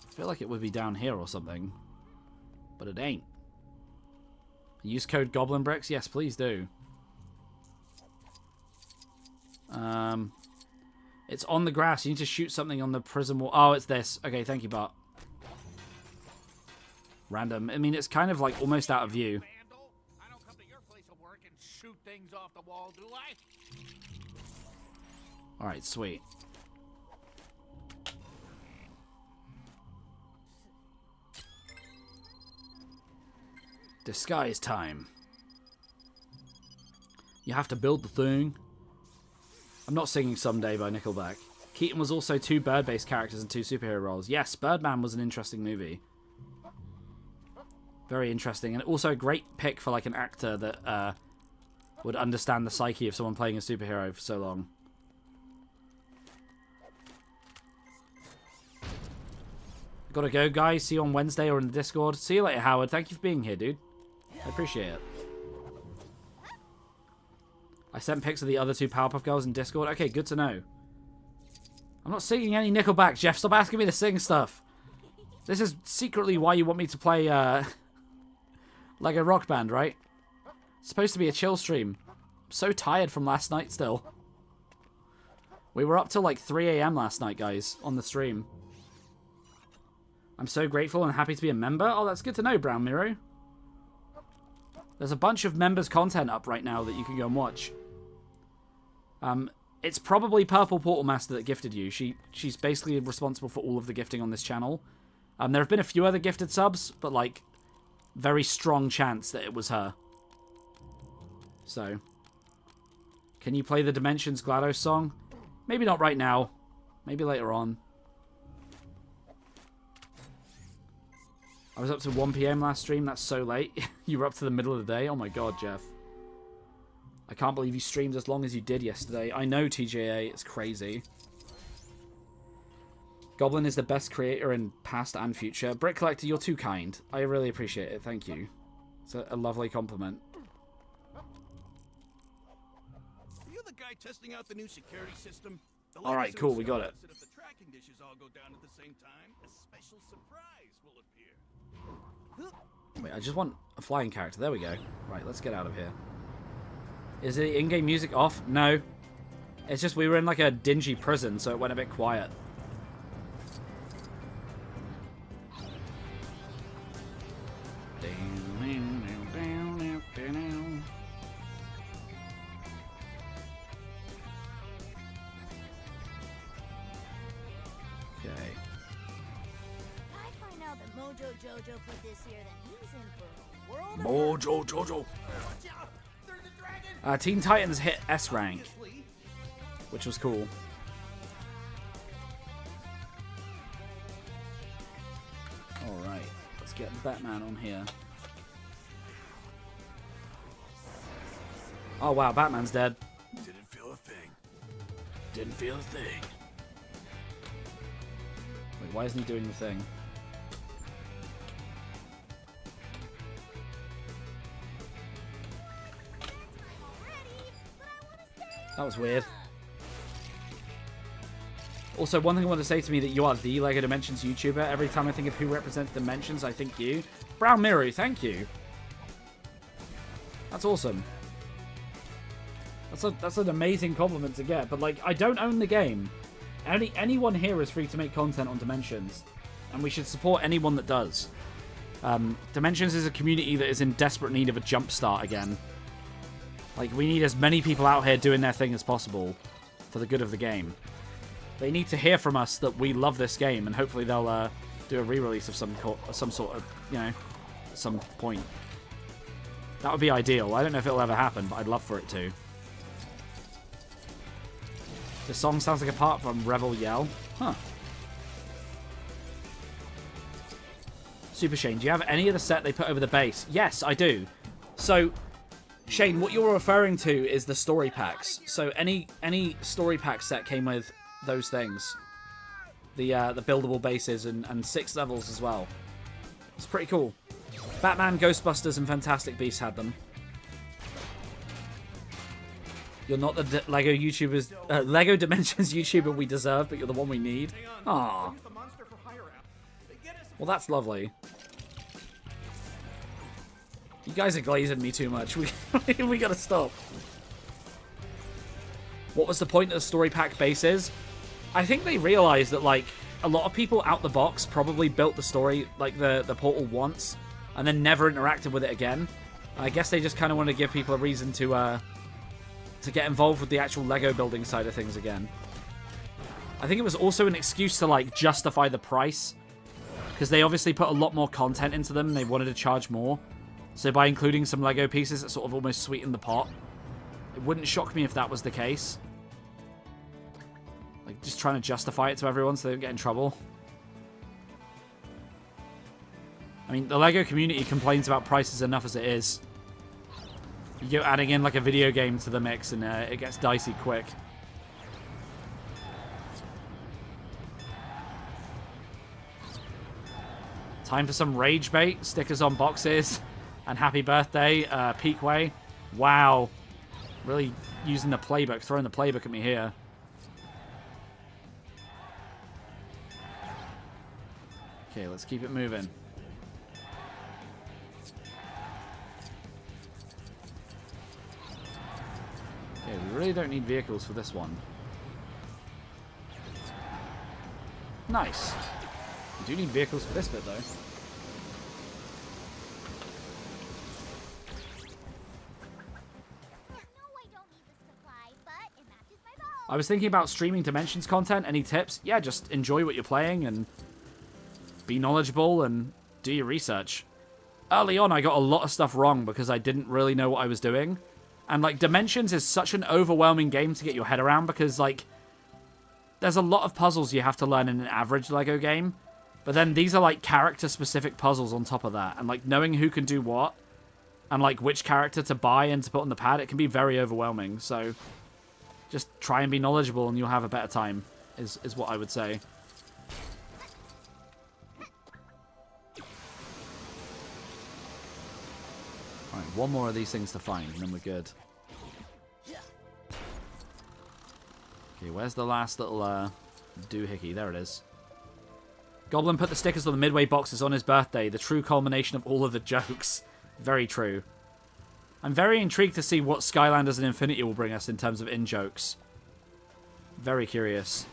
I feel like it would be down here or something, but it ain't. Use code GoblinBricks? Yes, please do. It's on the grass. You need to shoot something on the prison wall. Oh, it's this. Okay, thank you, Bart. Random. I mean, it's kind of like almost out of view. I don't come to your place of work and shoot things off the wall, do I? Alright, sweet. Disguise time. You have to build the thing. I'm not singing Someday by Nickelback. Keaton was also 2 bird-based characters and 2 superhero roles. Yes, Birdman was an interesting movie. Very interesting. And also a great pick for like an actor that would understand the psyche of someone playing a superhero for so long. Gotta go, guys. See you on Wednesday or in the Discord. See you later, Howard. Thank you for being here, dude. I appreciate it. I sent pics of the other 2 Powerpuff Girls in Discord. Okay, good to know. I'm not singing any Nickelback, Jeff. Stop asking me to sing stuff. This is secretly why you want me to play like a rock band, right? It's supposed to be a chill stream. I'm so tired from last night still. We were up till like 3 AM last night, guys, on the stream. I'm so grateful and happy to be a member. Oh, that's good to know, Brown Miro. There's a bunch of members' content up right now that you can go and watch. It's probably Purple Portal Master that gifted you. She's basically responsible for all of the gifting on this channel. There have been a few other gifted subs, but like, very strong chance that it was her. So, can you play the Dimensions GLaDOS song? Maybe not right now. Maybe later on. I was up to 1 PM last stream. That's so late. You were up to the middle of the day. Oh my god, Jeff. I can't believe you streamed as long as you did yesterday. I know, TJA. It's crazy. Goblin is the best creator in past and future. Brick Collector, you're too kind. I really appreciate it. Thank you. It's a lovely compliment. Are you the guy testing out the new security system? Alright, cool. We got it. If the tracking dishes all go down at the same time, a special surprise will appear. Wait, I just want a flying character. There we go. Right, let's get out of here. Is the in-game music off? No. It's just we were in like a dingy prison, so it went a bit quiet. Okay. I find out that Mojo Jojo put this here, then he's in for a world of Mojo Jojo. Teen Titans hit S rank, which was cool. Alright, let's get Batman on here. Oh wow, Batman's dead. Didn't feel a thing. Didn't feel a thing. Wait, why isn't he doing the thing? That was weird. Also, one thing I want to say to me that you are the LEGO Dimensions YouTuber. Every time I think of who represents Dimensions, I think you. Brown Miru, thank you. That's awesome. That's an amazing compliment to get. But, like, I don't own the game. Anyone here is free to make content on Dimensions. And we should support anyone that does. Dimensions is a community that is in desperate need of a jump start again. Like, we need as many people out here doing their thing as possible for the good of the game. They need to hear from us that we love this game, and hopefully they'll do a re-release of some sort of, you know, some point. That would be ideal. I don't know if it'll ever happen, but I'd love for it to. The song sounds like a part from Rebel Yell. Huh. Super Shane, do you have any of the set they put over the base? Yes, I do. So, Shane, what you're referring to is the story packs. So any story pack set came with those things. The buildable bases and 6 levels as well. It's pretty cool. Batman, Ghostbusters, and Fantastic Beasts had them. You're not the Lego YouTubers, Lego Dimensions YouTuber we deserve, but you're the one we need. Aww. Well, that's lovely. You guys are glazing me too much. We gotta stop. What was the point of the story pack bases? I think they realized that, like, a lot of people out the box probably built the story, like the portal once, and then never interacted with it again. I guess they just kind of want to give people a reason to get involved with the actual Lego building side of things again. I think it was also an excuse to, like, justify the price, because they obviously put a lot more content into them and they wanted to charge more. So by including some Lego pieces, it sort of almost sweetened the pot. It wouldn't shock me if that was the case. Like, just trying to justify it to everyone so they don't get in trouble. I mean, the Lego community complains about prices enough as it is. You go adding in, like, a video game to the mix and it gets dicey quick. Time for some rage bait. Stickers on boxes. And happy birthday, Peakway. Wow. Really using the playbook, throwing the playbook at me here. Okay, let's keep it moving. Okay, we really don't need vehicles for this one. Nice. We do need vehicles for this bit, though. I was thinking about streaming Dimensions content. Any tips? Yeah, just enjoy what you're playing and be knowledgeable and do your research. Early on, I got a lot of stuff wrong because I didn't really know what I was doing. And, like, Dimensions is such an overwhelming game to get your head around because, like, there's a lot of puzzles you have to learn in an average Lego game. But then these are, like, character-specific puzzles on top of that. And, like, knowing who can do what and, like, which character to buy and to put on the pad, it can be very overwhelming. So just try and be knowledgeable and you'll have a better time, is what I would say. Alright, one more of these things to find, and then we're good. Okay, where's the last little doohickey? There it is. Goblin put the stickers on the Midway boxes on his birthday, the true culmination of all of the jokes. Very true. I'm very intrigued to see what Skylanders and Infinity will bring us in terms of in-jokes. Very curious.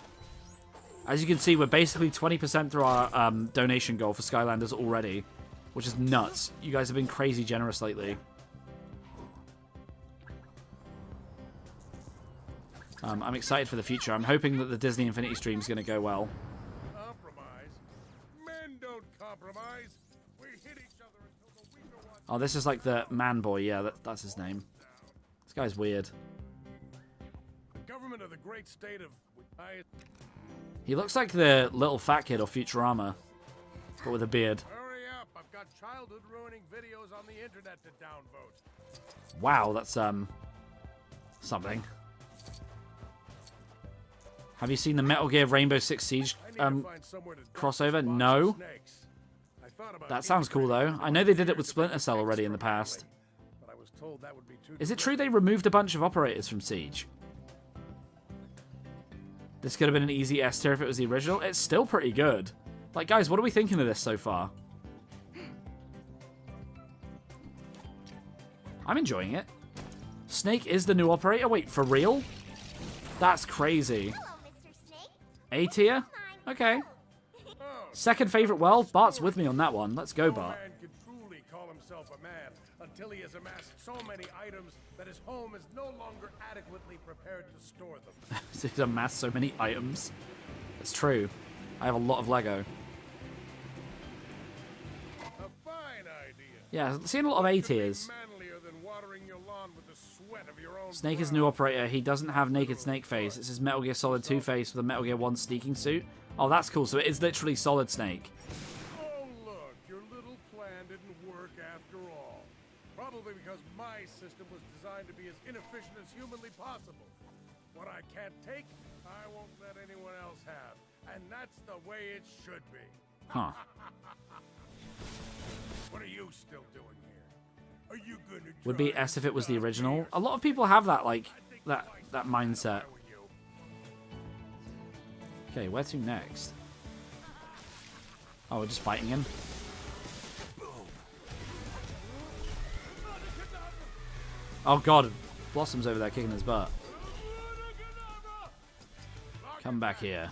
As you can see, we're basically 20% through our donation goal for Skylanders already, which is nuts. You guys have been crazy generous lately. I'm excited for the future. I'm hoping that the Disney Infinity stream is going to go well. Compromise? Men don't compromise. We hit each other until the weaker one. Oh, this is like the man boy. Yeah, that's his name. This guy's weird. The government of the great state of... He looks like the little fat kid of Futurama, but with a beard. Hurry up. I've got childhood ruining videos on the internet to downvote. Wow, that's something. Have you seen the Metal Gear Rainbow Six Siege crossover? No. That sounds cool, though. I know they did it with Splinter Cell already in the past. Is it true they removed a bunch of operators from Siege? This could have been an easy S tier if it was the original. It's still pretty good. Like, guys, what are we thinking of this so far? I'm enjoying it. Snake is the new operator? Wait, for real? That's crazy. A tier? Okay. Second favorite world? Bart's with me on that one. Let's go, Bart. Man can truly call himself a man until he has amassed so many items that his home is no longer adequately prepared to store them. He's amassed so many items. It's true. I have a lot of Lego. A fine idea. Yeah, seeing a lot of A tiers. Manlier than watering your lawn with the sweat of your own Snake is new operator. He doesn't have naked Snake face. It's his Metal Gear Solid 2 face with a Metal Gear 1 sneaking suit. Oh, that's cool. So it is literally Solid Snake. Oh, look, your little plan didn't work after all. Probably because my system was designed to be as inefficient as humanly possible. What I can't take, I won't let anyone else have. And that's the way it should be. Huh. What are you still doing here? Are you gonna Would be S if it was the original. A lot of people have that, like, that mindset. Okay, where to next? Oh, we're just fighting him. Oh god, Blossom's over there kicking his butt. Come back here.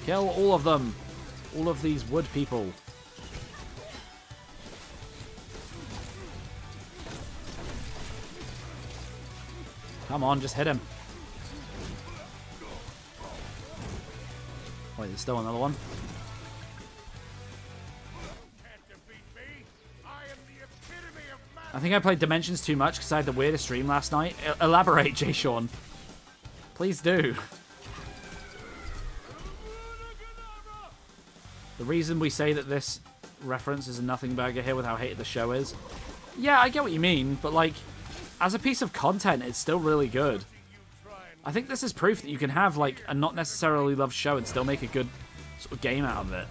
Kill all of them. All of these wood people. Come on, just hit him. Wait, there's still another one. I think I played Dimensions too much because I had the weirdest stream last night. Elaborate, Jay Sean. Please do. The reason we say that this reference is a nothing burger here with how hated the show is. Yeah, I get what you mean, but like, as a piece of content, it's still really good. I think this is proof that you can have like a not necessarily loved show and still make a good sort of game out of it.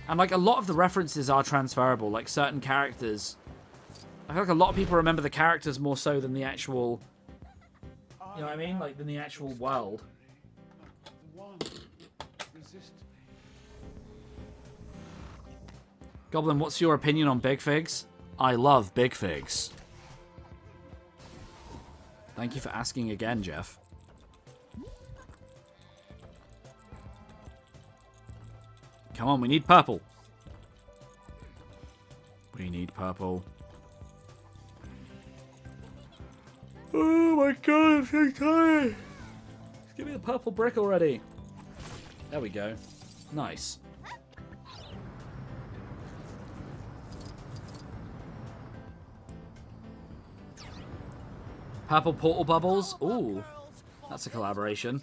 And like a lot of the references are transferable, like certain characters. I feel like a lot of people remember the characters more so than the actual, you know what I mean? Like than the actual world. Goblin, what's your opinion on Big Figs? I love Big Figs. Thank you for asking again, Jeff. Come on, we need purple. We need purple. Oh my god, I'm so tired. Just give me the purple brick already. There we go. Nice. Purple portal bubbles. Ooh, that's a collaboration.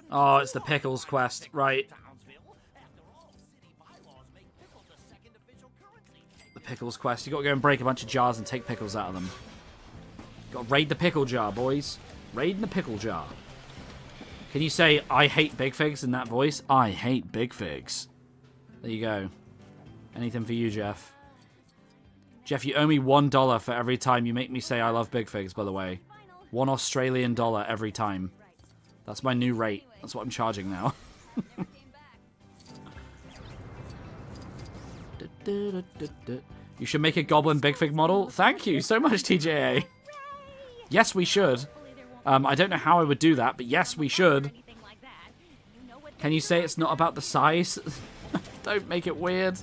Oh, it's the Pickles quest. Right. The Pickles quest. You gotta go and break a bunch of jars and take pickles out of them. Gotta raid the pickle jar, boys. Raid the pickle jar. Can you say, I hate Big Figs in that voice? I hate Big Figs. There you go. Anything for you, Jeff. Jeff, you owe me $1 for every time you make me say I love Big Figs, by the way. $1 Australian every time. That's my new rate. That's what I'm charging now. You should make a Goblin Big Fig model. Thank you so much, TJA. Yes, we should. I don't know how I would do that, but yes, we should. Can you say it's not about the size? Don't make it weird.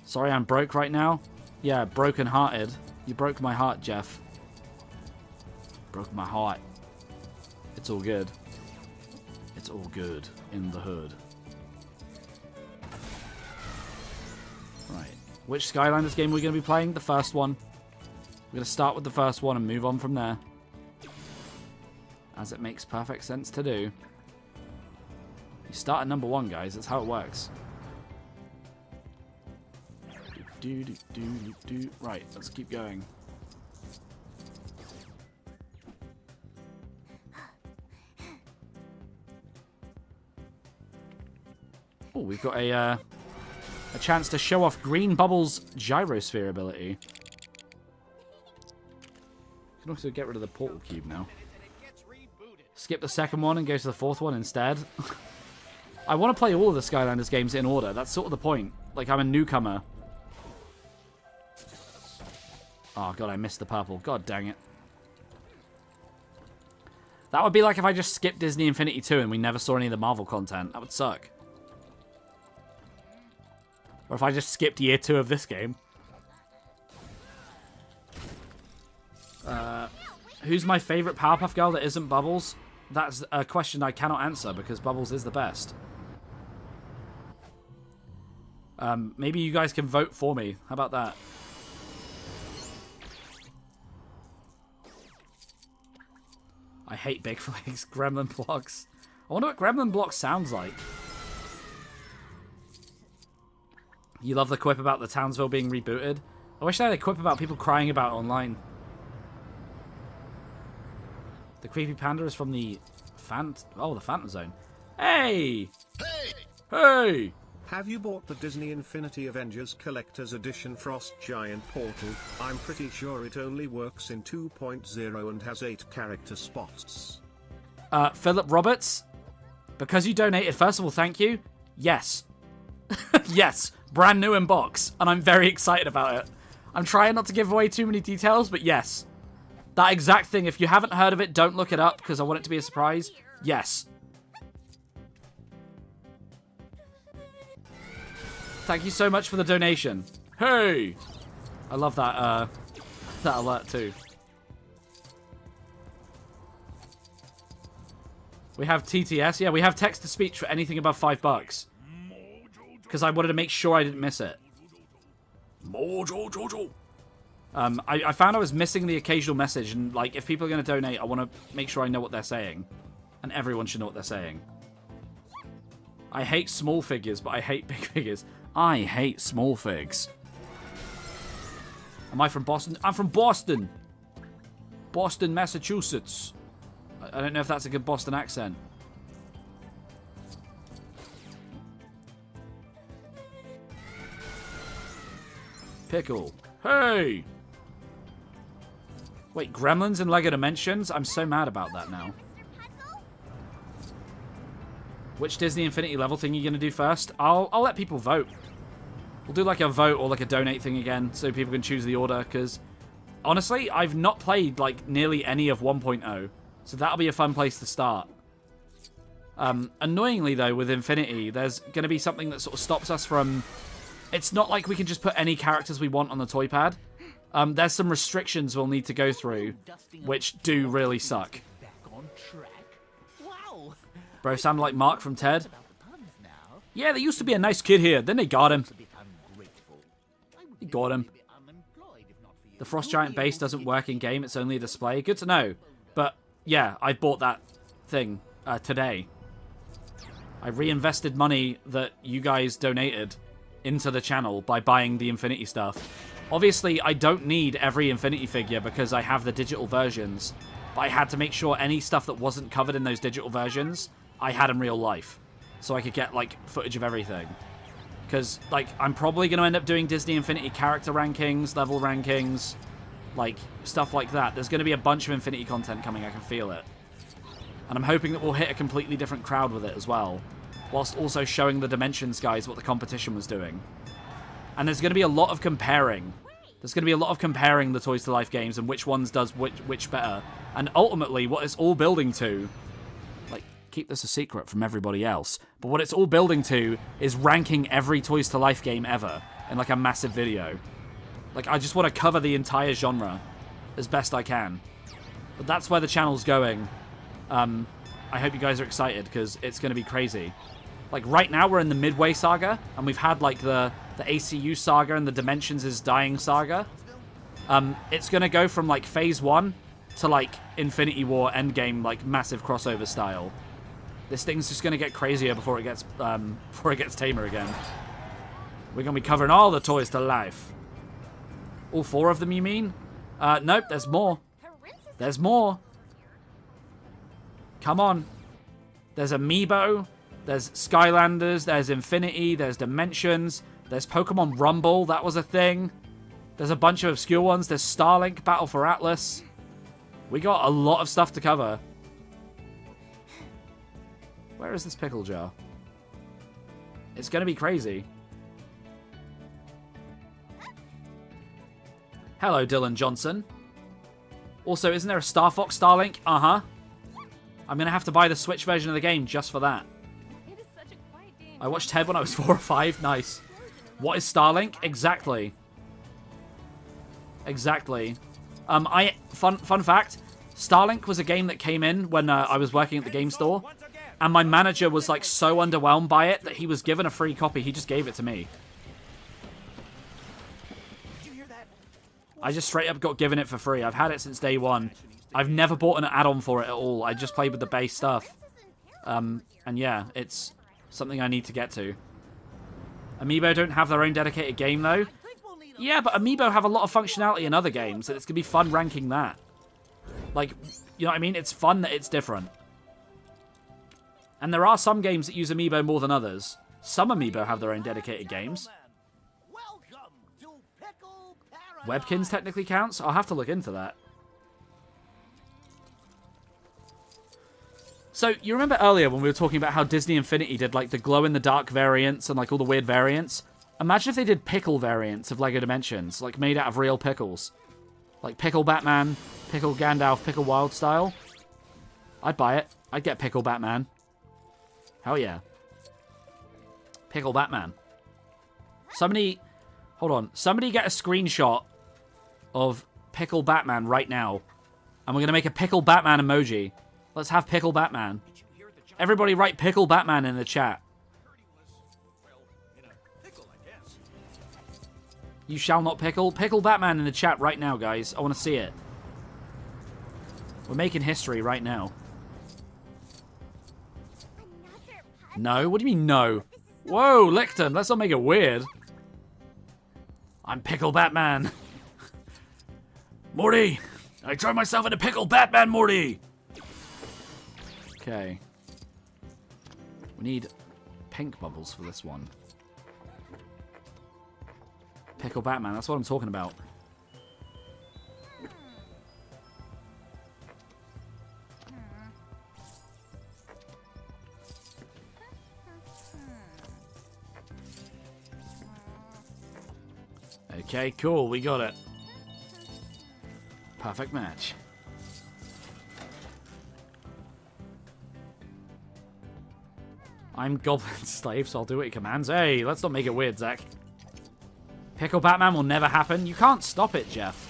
Sorry, I'm broke right now. Yeah, broken hearted. You broke my heart, Jeff. Broke my heart. It's all good. It's all good in the hood. Right. Which Skylanders game are we going to be playing? The first one. We're going to start with the first one and move on from there. As it makes perfect sense to do. You start at number 1, guys. That's how it works. Right, let's keep going. Oh, we've got a chance to show off Green Bubble's gyrosphere ability. can also get rid of the portal cube now. Skip the second one and go to the fourth one instead. I want to play all of the Skylanders games in order. That's sort of the point. Like, I'm a newcomer. Oh, God, I missed the purple. God dang it. That would be like if I just skipped Disney Infinity 2 and we never saw any of the Marvel content. That would suck. Or if I just skipped year 2 of this game. Who's my favorite Powerpuff Girl that isn't Bubbles? That's a question I cannot answer because Bubbles is the best. Maybe you guys can vote for me. How about that? I hate Big Flags. Gremlin blocks. I wonder what Gremlin blocks sounds like. You love the quip about the Townsville being rebooted? I wish I had a quip about people crying about it online. The creepy panda is from the the Phantom Zone. Hey! Hey! Hey! Have you bought the Disney Infinity Avengers Collector's Edition Frost Giant Portal? I'm pretty sure it only works in 2.0 and has 8 character spots. Philip Roberts, because you donated, first of all, thank you. Yes. Yes. Brand new in box, and I'm very excited about it. I'm trying not to give away too many details, but yes. That exact thing, if you haven't heard of it, don't look it up, because I want it to be a surprise. Yes. Thank you so much for the donation. Hey! I love that, that alert, too. We have TTS. Yeah, we have text-to-speech for anything above $5. Because I wanted to make sure I didn't miss it. Mojo Jojo. I found I was missing the occasional message, and like, if people are going to donate, I want to make sure I know what they're saying. And everyone should know what they're saying. I hate small figures, but I hate big figures. I hate small figs. Am I from Boston? I'm from Boston! Boston, Massachusetts. I don't know if that's a good Boston accent. Pickle. Hey! Wait, Gremlins in LEGO Dimensions? I'm so mad about that now. Which Disney Infinity level thing are you going to do first? I'll let people vote. We'll do like a vote or like a donate thing again so people can choose the order, because honestly, I've not played like nearly any of 1.0, so that'll be a fun place to start. Annoyingly though, with Infinity, there's going to be something that sort of stops us from... It's not like we can just put any characters we want on the toy pad. There's some restrictions we'll need to go through, which do really suck. Bro, sound like Mark from Ted? Yeah, there used to be a nice kid here, then they got him. They got him. The Frost Giant base doesn't work in-game, it's only a display. Good to know. But, yeah, I bought that thing today. I reinvested money that you guys donated into the channel by buying the Infinity stuff. Obviously, I don't need every Infinity figure because I have the digital versions, but I had to make sure any stuff that wasn't covered in those digital versions, I had in real life, so I could get, like, footage of everything. Because, like, I'm probably going to end up doing Disney Infinity character rankings, level rankings, like, stuff like that. There's going to be a bunch of Infinity content coming, I can feel it. And I'm hoping that we'll hit a completely different crowd with it as well, whilst also showing the Dimensions guys what the competition was doing. And there's going to be a lot of comparing. There's going to be a lot of comparing the Toys to Life games and which ones does which better. And ultimately, what it's all building to... Like, keep this a secret from everybody else. But what it's all building to is ranking every Toys to Life game ever in, like, a massive video. Like, I just want to cover the entire genre as best I can. But that's where the channel's going. I hope you guys are excited, because it's going to be crazy. Like, right now, we're in the Midway saga, and we've had, like, the ACU saga and the Dimensions is Dying saga. It's going to go from, like, Phase 1 to, like, Infinity War Endgame, like, massive crossover style. This thing's just going to get crazier before it gets tamer again. We're going to be covering all the Toys to Life. All 4 of them, you mean? Nope, there's more. There's more. Come on. There's Amiibo. There's Skylanders. There's Infinity. There's Dimensions. There's Pokemon Rumble. That was a thing. There's a bunch of obscure ones. There's Starlink, Battle for Atlas. We got a lot of stuff to cover. Where is this pickle jar? It's going to be crazy. Hello, Dylan Johnson. Also, isn't there a Star Fox Starlink? Uh-huh. I'm going to have to buy the Switch version of the game just for that. I watched Ted when I was 4 or 5. Nice. What is Starlink? Exactly. Exactly. Fun fact, Starlink was a game that came in when I was working at the game store, and my manager was like so underwhelmed by it that he was given a free copy. He just gave it to me. I just straight up got given it for free. I've had it since day one. I've never bought an add-on for it at all. I just played with the base stuff. And yeah, it's something I need to get to. Amiibo don't have their own dedicated game, though. Yeah, but Amiibo have a lot of functionality in other games, and it's going to be fun ranking that. Like, you know what I mean? It's fun that it's different. And there are some games that use Amiibo more than others. Some Amiibo have their own dedicated games. Webkins technically counts? I'll have to look into that. So, you remember earlier when we were talking about how Disney Infinity did, like, the glow-in-the-dark variants and, like, all the weird variants? Imagine if they did pickle variants of LEGO Dimensions, like, made out of real pickles. Like, Pickle Batman, Pickle Gandalf, Pickle Wild style. I'd buy it. I'd get Pickle Batman. Hell yeah. Pickle Batman. Somebody... Hold on. Somebody get a screenshot of Pickle Batman right now. And we're going to make a Pickle Batman emoji. Let's have Pickle Batman. Everybody write Pickle Batman in the chat. You shall not pickle. Pickle Batman in the chat right now, guys. I want to see it. We're making history right now. No? What do you mean no? Whoa, Licton. Let's not make it weird. I'm Pickle Batman. Morty! I turned myself into Pickle Batman, Morty! Okay. We need pink bubbles for this one. Pickle Batman, that's what I'm talking about. Okay, cool, we got it. Perfect match. I'm Goblin's slave, so I'll do what he commands. Hey, let's not make it weird, Zach. Pickle Batman will never happen. You can't stop it, Jeff.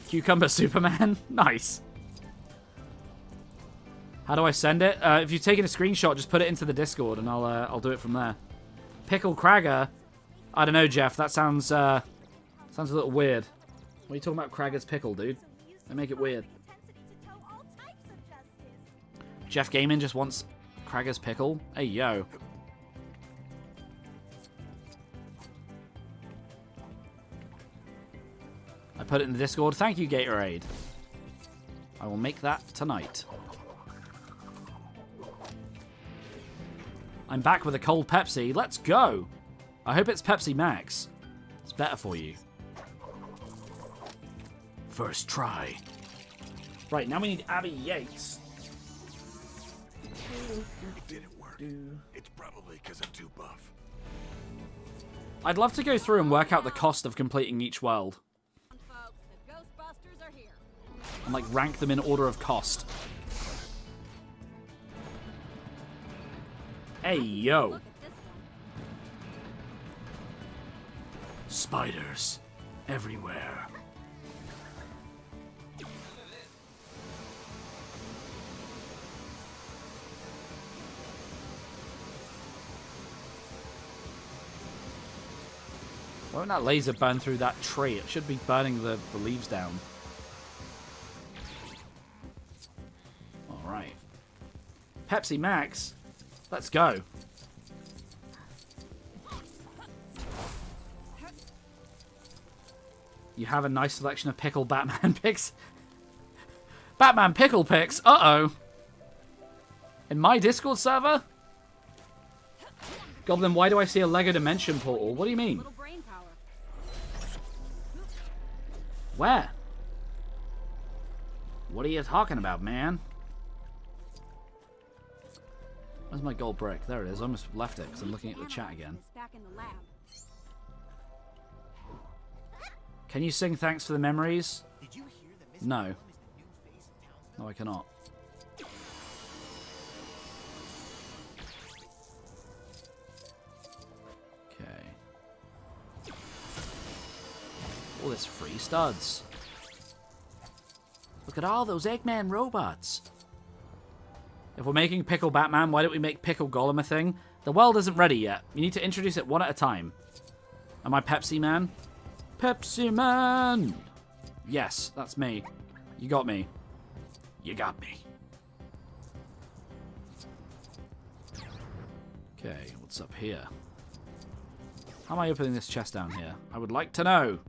Cucumber Superman? Nice. How do I send it? If you've taken a screenshot, just put it into the Discord, and I'll do it from there. Pickle Cragger? I don't know, Jeff. That sounds a little weird. What are you talking about, Cragger's pickle, dude? They make it weird. Jeff Gaming just wants Cragger's pickle? Hey, yo. I put it in the Discord. Thank you, Gatorade. I will make that tonight. I'm back with a cold Pepsi. Let's go. I hope it's Pepsi Max. It's better for you. First try. Right, now we need Abby Yates. It didn't work. It's probably because I'm too buff. I'd love to go through and work out the cost of completing each world. And like rank them in order of cost. Hey, yo. Spiders everywhere. Why won't that laser burn through that tree? It should be burning the leaves down. Alright. Pepsi Max. Let's go. You have a nice selection of pickle Batman picks. Batman pickle picks? Uh-oh. In my Discord server? Goblin, why do I see a LEGO Dimension portal? What do you mean? Where? What are you talking about, man? Where's my gold brick? There it is. I almost left it because I'm looking at the chat again. Back in the lab. Can you sing Thanks for the Memories? Did you hear that Mr. No. Plum is the new face of Townsville? No, I cannot. Okay. All this free studs. Look at all those Eggman robots. If we're making Pickle Batman, why don't we make Pickle Golem a thing? The world isn't ready yet. You need to introduce it one at a time. Am I Pepsi Man? Pepsi Man! Yes, that's me. You got me. You got me. Okay, what's up here? How am I opening this chest down here? I would like to know.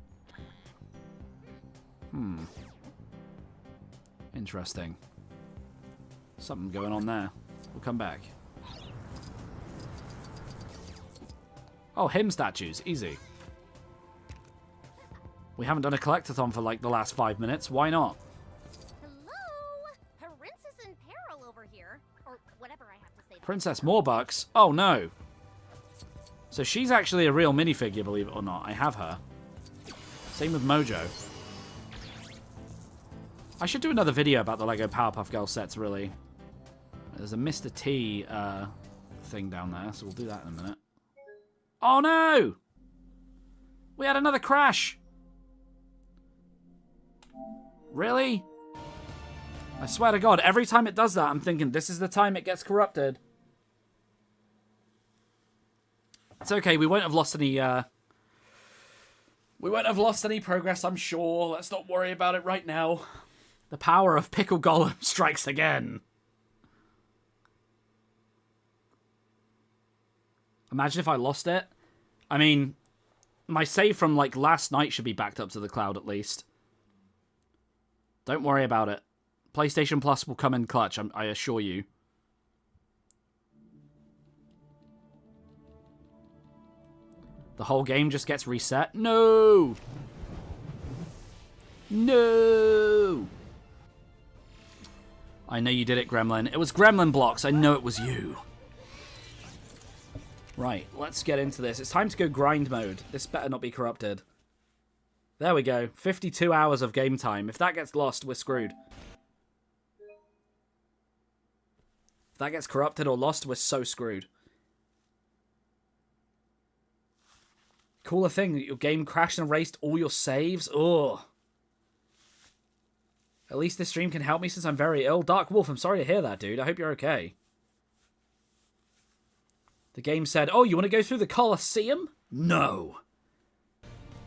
Interesting. Something going on there. We'll come back. Oh, him statues. Easy. We haven't done a collectathon for like the last 5 minutes. Why not? Hello? Princess in peril over here. Or whatever I have to say. Princess Morbucks? Oh, no. So she's actually a real minifigure, believe it or not. I have her. Same with Mojo. I should do another video about the Lego Powerpuff Girls sets, really. There's a Mr. T thing down there, so we'll do that in a minute. Oh, no! We had another crash! Really? I swear to God, every time it does that, I'm thinking, this is the time it gets corrupted. It's okay, we won't have lost any, we won't have lost any progress, I'm sure. Let's not worry about it right now. The power of Pickle Golem strikes again. Imagine if I lost it. I mean, my save from, like, last night should be backed up to the cloud, at least. Don't worry about it. PlayStation Plus will come in clutch, I assure you. The whole game just gets reset? No! No! I know you did it, Gremlin. It was Gremlin Blocks. I know it was you. Right, let's get into this. It's time to go grind mode. This better not be corrupted. There we go. 52 hours of game time. If that gets lost, we're screwed. If that gets corrupted or lost, we're so screwed. Cooler thing that your game crashed and erased all your saves. Ugh. At least this stream can help me since I'm very ill. Dark Wolf, I'm sorry to hear that, dude. I hope you're okay. The game said, oh, you want to go through the Colosseum? No.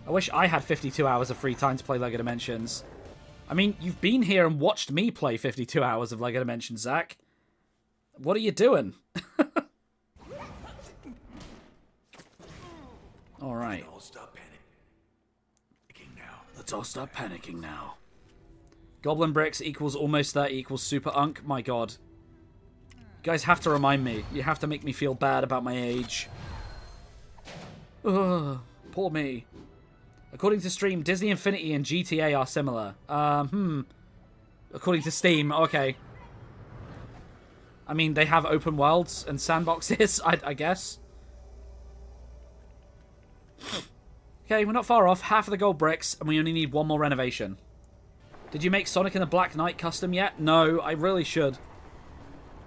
I wish I had 52 hours of free time to play LEGO Dimensions. I mean, you've been here and watched me play 52 hours of LEGO Dimensions, Zach. What are you doing? All right. Let's all stop panicking now. Let's all stop panicking now. GoblinBricks equals almost 30 equals Super Unk. My God. You guys have to remind me. You have to make me feel bad about my age. Ugh, poor me. According to Stream, Disney Infinity and GTA are similar. According to Steam, okay. I mean, they have open worlds and sandboxes, I guess. Okay, we're not far off. Half of the gold bricks, and we only need one more renovation. Did you make Sonic and the Black Knight custom yet? No, I really should.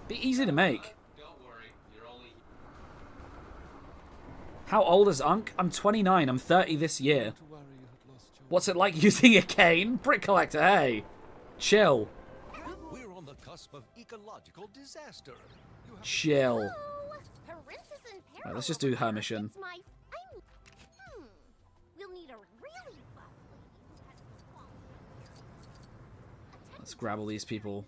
Be easy to make. Don't worry, you're only... How old is Unk? I'm 29. I'm 30 this year. What's it like using a cane? Brick collector, hey. Chill. We're on the cusp of ecological disaster. Chill. Right, let's just do her mission. We'll need a really Let's grab all these people.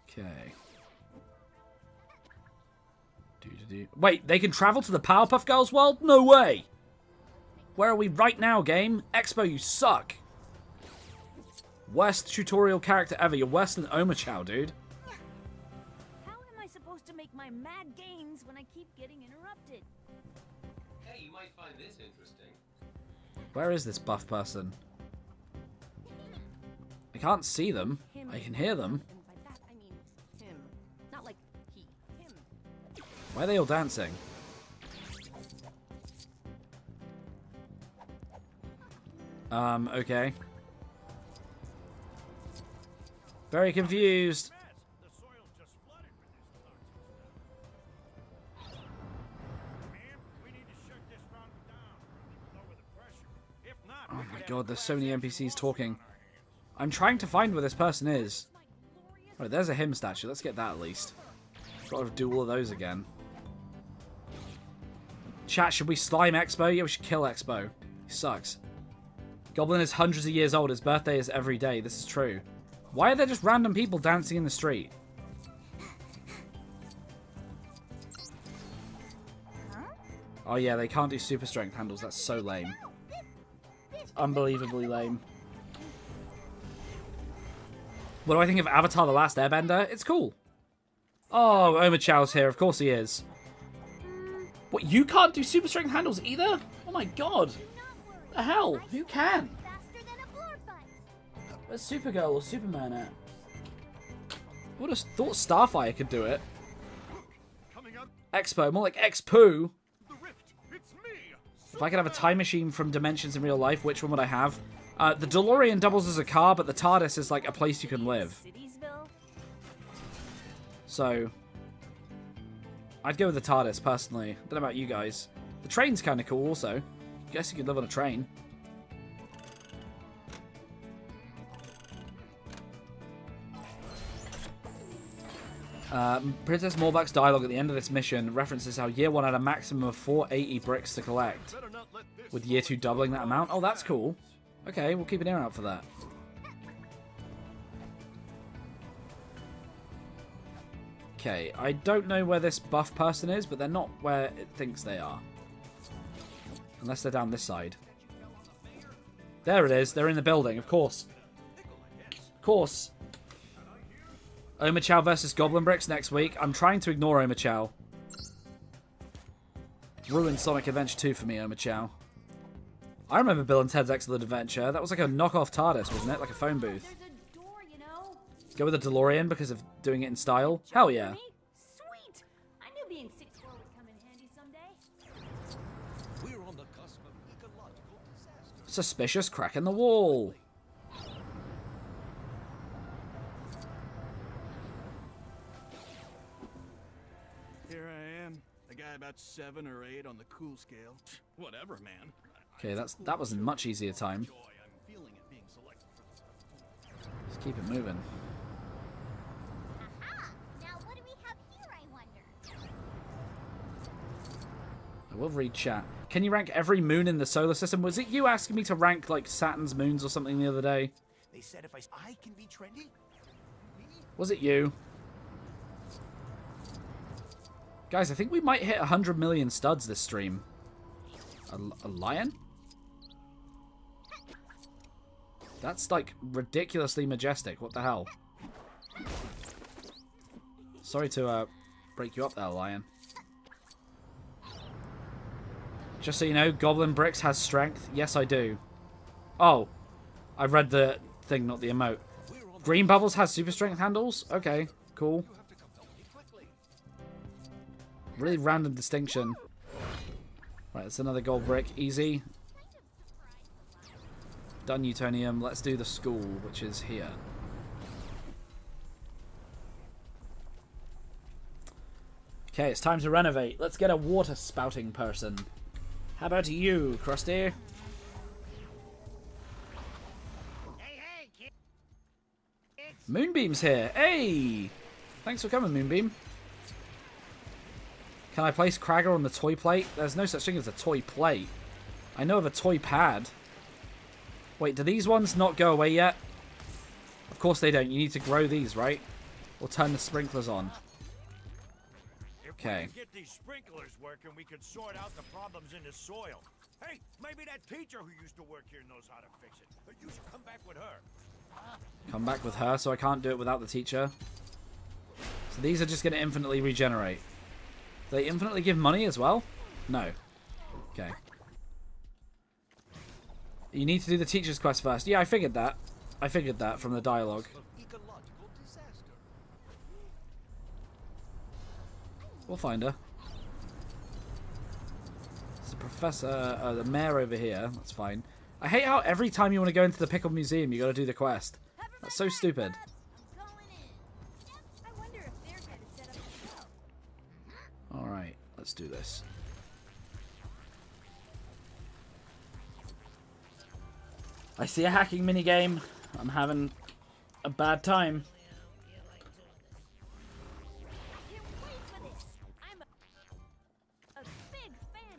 Okay. Wait, they can travel to the Powerpuff Girls world? No way! Where are we right now, game? Expo, you suck. Worst tutorial character ever. You're worse than Omochow, dude. How am I supposed to make my mad gains when I keep getting interrupted? Hey, you might find this interesting. Where is this buff person? I can't see them. I can hear them. And by that I mean him. Not like he. Him. Why are they all dancing? Okay. Very confused. The soil's just flooded with this toxic stuff. Man, we need to shut this fountain down. Lower the pressure. If not, Oh my god, there's so many NPCs talking. I'm trying to find where this person is. Right, there's a him statue. Let's get that at least. Gotta do all of those again. Chat, should we slime Expo? Yeah, we should kill Expo. He sucks. Goblin is hundreds of years old. His birthday is every day. This is true. Why are there just random people dancing in the street? Oh yeah, they can't do super strength handles. That's so lame. Unbelievably lame. What do I think of Avatar: The Last Airbender? It's cool. Oh, Oma Chow's here. Of course he is. What, you can't do super strength handles either? Oh my god. The hell? Who can? Where's Supergirl or Superman at? I would have thought Starfire could do it. Expo, more like X-Poo. If I could have a time machine from dimensions in real life, which one would I have? The DeLorean doubles as a car, but the TARDIS is like a place you can live. So, I'd go with the TARDIS, personally. I don't know about you guys. The train's kind of cool, also. Guess you could live on a train. Princess Morbuck's dialogue at the end of this mission references how Year 1 had a maximum of 480 bricks to collect, with Year 2 doubling that amount. Oh, that's cool. Okay, we'll keep an ear out for that. Okay, I don't know where this buff person is, but they're not where it thinks they are. Unless they're down this side. There it is. They're in the building, of course. Of course. Oma Chow versus GoblinBricks next week. I'm trying to ignore Oma Chow. Ruined Sonic Adventure 2 for me, Oma Chow. I remember Bill and Ted's Excellent Adventure. That was like a knockoff TARDIS, wasn't it? Like a phone booth. Go with the DeLorean because of doing it in style? Hell yeah. Sweet. I knew being 6'4" would come in handy someday. We're on the cusp of ecological disaster. Suspicious crack in the wall. Here I am, a guy about 7 or 8 on the cool scale. Whatever, man. Okay, that was a much easier time. Let's keep it moving. Aha! Now what do we have here, I wonder? I will read chat. Can you rank every moon in the solar system? Was it you asking me to rank like Saturn's moons or something the other day? They said if I can be trendy. Was it you? Guys, I think we might hit 100 million studs this stream. A lion? That's like ridiculously majestic. What the hell? Sorry to break you up there, lion. Just so you know, GoblinBricks has strength. Yes, I do. Oh, I read the thing, not the emote. Green Bubbles has super strength handles? Okay, cool. Really random distinction. Right, that's another gold brick. Easy. Done Newtonium. Let's do the school, which is here. Okay, it's time to renovate. Let's get a water spouting person. How about you, Krusty? Moonbeam's here. Hey! Thanks for coming, Moonbeam. Can I place Cragger on the toy plate? There's no such thing as a toy plate. I know of a toy pad. Wait, do these ones not go away yet? Of course they don't. You need to grow these, right? Or turn the sprinklers on. Okay. If we get these sprinklers working, we can sort out the problems in the soil. Hey, maybe that teacher who used to work here knows how to fix it. But you should come back with her. Come back with her, so I can't do it without the teacher. So these are just going to infinitely regenerate. Do they infinitely give money as well? No. Okay. You need to do the teacher's quest first. Yeah, I figured that. I figured that from the dialogue. We'll find her. It's the professor, the mayor over here. That's fine. I hate how every time you want to go into the Pickle Museum, you got to do the quest. That's so stupid. Alright, let's do this. I see a hacking minigame. I'm having a bad time.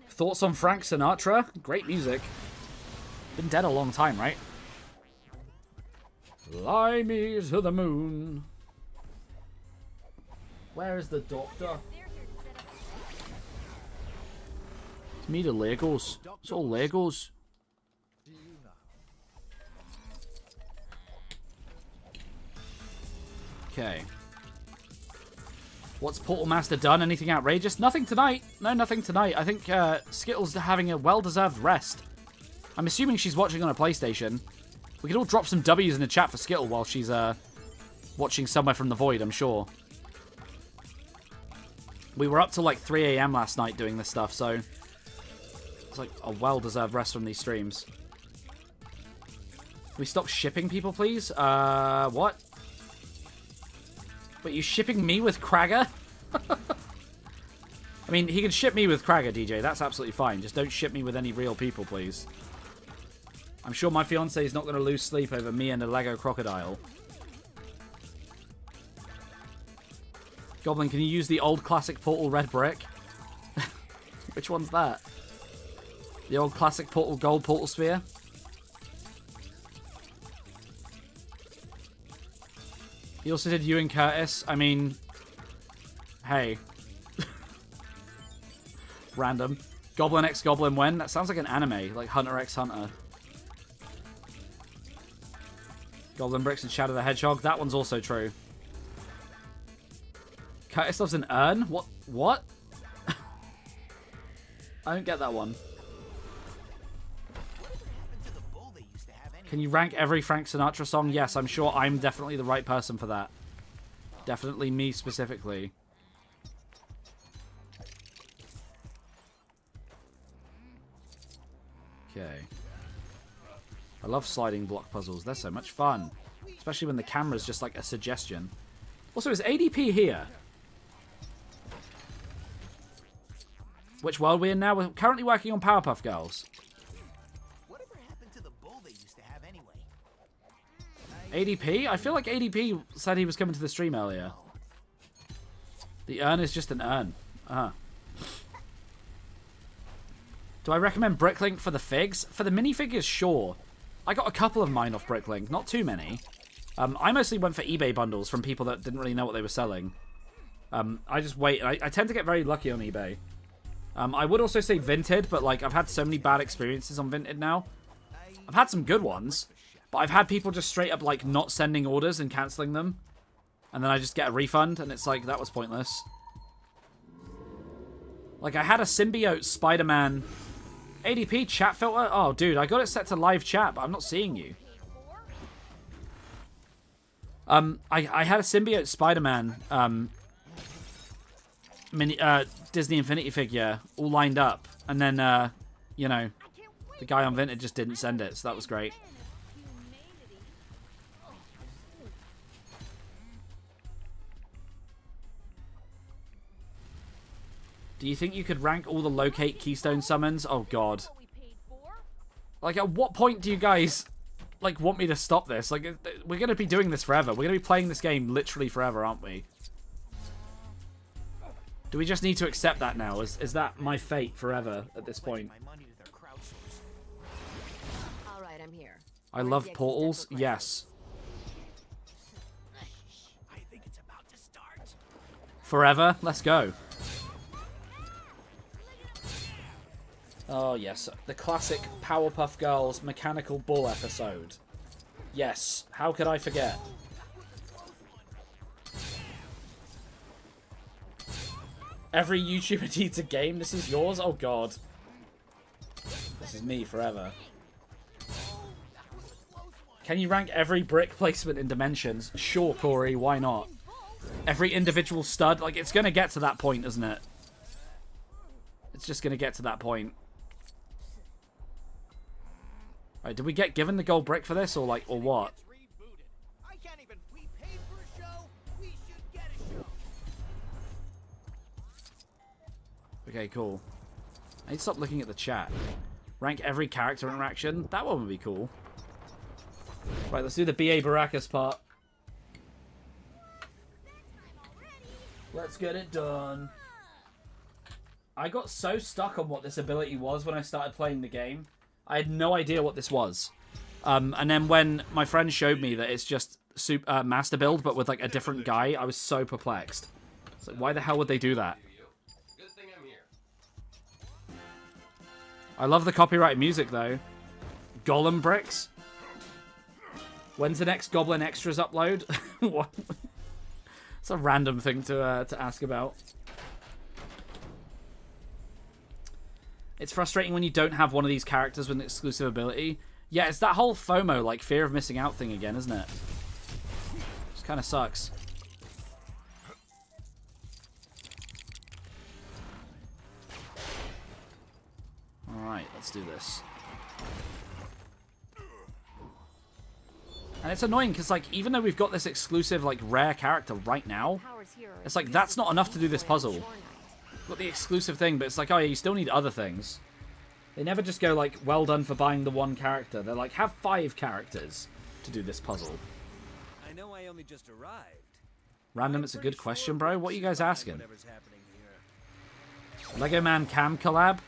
Thoughts on Frank Sinatra? Great music. Been dead a long time, right? Fly me to the moon. Where is the doctor? It's me, the Legos. It's all Legos. Okay. What's Portal Master done? Anything outrageous? Nothing tonight. No, nothing tonight. I think Skittle's having a well-deserved rest. I'm assuming she's watching on a PlayStation. We could all drop some W's in the chat for Skittle while she's watching Somewhere from the Void, I'm sure. We were up till like 3 AM last night doing this stuff, so it's like a well-deserved rest from these streams. Can we stop shipping people, please? What? Wait, you shipping me with Kragger? I mean, he can ship me with Kragger, DJ. That's absolutely fine. Just don't ship me with any real people, please. I'm sure my fiancé is not going to lose sleep over me and a Lego crocodile. Goblin, can you use the old classic Portal red brick? Which one's that? The old classic Portal gold Portal sphere? He also did you and Curtis. I mean, hey. Random. Goblin x Goblin when? That sounds like an anime, like Hunter x Hunter. GoblinBricks and Shadow the Hedgehog. That one's also true. Curtis loves an urn? What? I don't get that one. Can you rank every Frank Sinatra song? Yes, I'm sure I'm definitely the right person for that. Definitely me specifically. Okay. I love sliding block puzzles. They're so much fun. Especially when the camera's just like a suggestion. Also, is ADP here? Which world are we in now? We're currently working on Powerpuff Girls. ADP? I feel like ADP said he was coming to the stream earlier. The urn is just an urn. Do I recommend Bricklink for the figs? For the minifigures, sure. I got a couple of mine off Bricklink, not too many. I mostly went for eBay bundles from people that didn't really know what they were selling. I just wait. I tend to get very lucky on eBay. I would also say Vinted, but like I've had so many bad experiences on Vinted now. I've had some good ones, but I've had people just straight up like not sending orders and cancelling them. And then I just get a refund, and it's like, that was pointless. Like, I had a Symbiote Spider-Man ADP chat filter. Oh, dude, I got it set to live chat, but I'm not seeing you. I had a Symbiote Spider-Man Disney Infinity figure all lined up, and then, you know, the guy on Vinted just didn't send it, so that was great. Do you think you could rank all the locate keystone summons? Oh, God. Like, at what point do you guys, like, want me to stop this? Like, we're going to be doing this forever. We're going to be playing this game literally forever, aren't we? Do we just need to accept that now? Is that my fate forever at this point? All right, I'm here. I love portals. Yes. I think it's about to start. Forever? Let's go. Oh, yes. The classic Powerpuff Girls Mechanical Bull episode. Yes. How could I forget? Every YouTuber needs a game. This is yours? Oh, God. is me forever. Can you rank every brick placement in Dimensions? Sure, Corey, why not? Every individual stud? Like, it's going to get to that point, isn't it? It's just going to get to that point. Alright, did we get given the gold brick for this, or what? Okay, cool. I need to stop looking at the chat. Rank every character interaction? That one would be cool. Right, let's do the B.A. Baracus part. Let's get it done. I got so stuck on what this ability was when I started playing the game. I had no idea what this was. And then when my friend showed me that it's just master build, but with like a different guy, I was so perplexed. So why the hell would they do that? I love the copyright music, though. GoblinBricks? When's the next Goblin Extras upload? What? It's a random thing to ask about. It's frustrating when you don't have one of these characters with an exclusive ability. Yeah, it's that whole FOMO, like fear of missing out thing again, isn't it? Just kind of sucks. Alright, let's do this. And it's annoying because, like, even though we've got this exclusive, like, rare character right now, it's like, that's not enough to do this puzzle. We've got the exclusive thing, but it's like, oh yeah, you still need other things. They never just go, like, well done for buying the one character. They're like, have 5 characters to do this puzzle. I know I only just arrived. Random, it's a good question, bro. What are you guys asking? Lego Man Cam collab?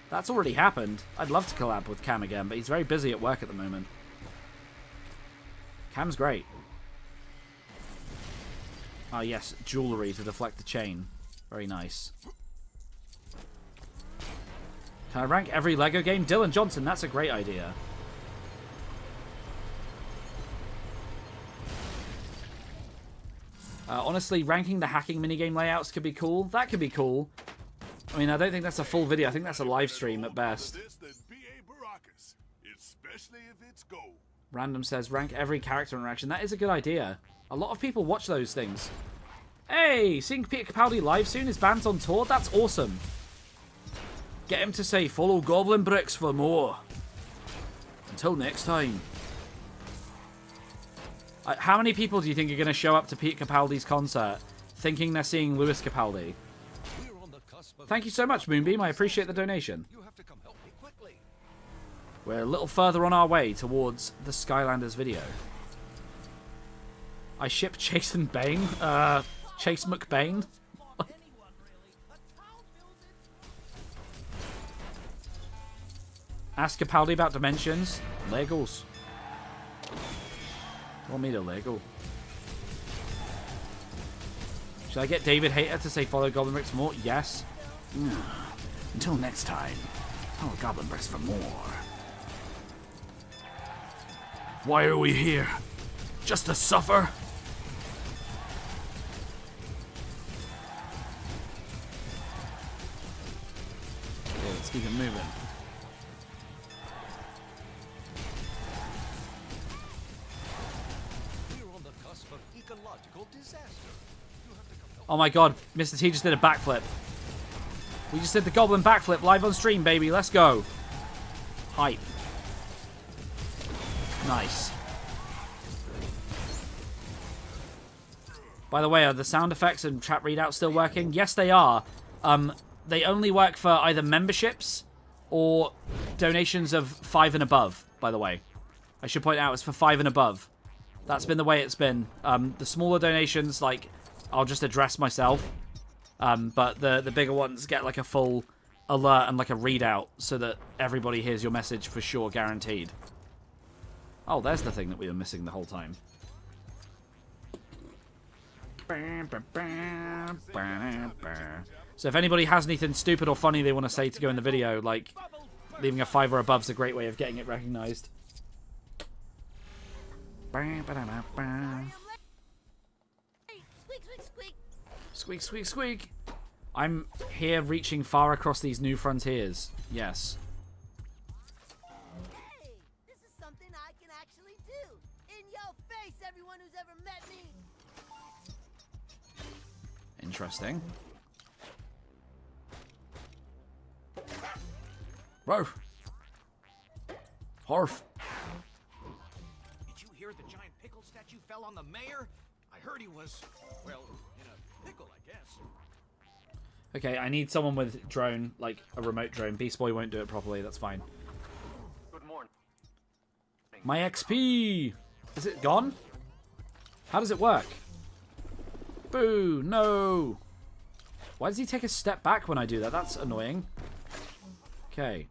That's already happened. I'd love to collab with Cam again, but he's very busy at work at the moment. Cam's great. Ah, yes, jewellery to deflect the chain. Very nice. Can I rank every Lego game? Dylan Johnson, that's a great idea. Honestly, ranking the hacking minigame layouts could be cool. That could be cool. I mean, I don't think that's a full video. I think that's a live stream at best. Random says, rank every character interaction. That is a good idea. A lot of people watch those things. Hey, seeing Peter Capaldi live soon? His band's on tour? That's awesome. Get him to say, follow GoblinBricks for more. Until next time. How many people do you think are going to show up to Peter Capaldi's concert thinking they're seeing Lewis Capaldi? Thank you so much, Moonbeam. I appreciate the donation. We're a little further on our way towards the Skylanders video. I ship Chase and Bane. Chase McBain. Ask Capaldi about Dimensions. Legos. Want me to Lego? Should I get David Hayter to say follow GoblinBricks more? Yes. Until next time, follow GoblinBricks for more. Why are we here? Just to suffer? Okay, let's keep it moving. Oh my god, Mr. T just did a backflip. We just did the Goblin backflip live on stream, baby. Let's go. Hype. Nice. By the way, are the sound effects and chat readouts still working? Yes, they are. They only work for either memberships or donations of 5 and above, by the way. I should point out it's for 5 and above. That's been the way it's been. The smaller donations, like, I'll just address myself. But the bigger ones get like a full alert and like a readout so that everybody hears your message for sure, guaranteed. Oh, there's the thing that we were missing the whole time. So if anybody has anything stupid or funny they want to say to go in the video, like leaving a 5 or above is a great way of getting it recognized. Squeak, squeak, squeak. I'm here reaching far across these new frontiers. Yes. too. In your face, everyone who's ever met me. Interesting. Roar. Harf. Did you hear the giant pickle statue fell on the mayor? I heard he was, well, in a pickle, I guess. Okay, I need someone with drone, like a remote drone. Beast Boy won't do it properly, that's fine. Good morning. My XP! Is it gone? How does it work? Boo! No! Why does he take a step back when I do that? That's annoying. Okay.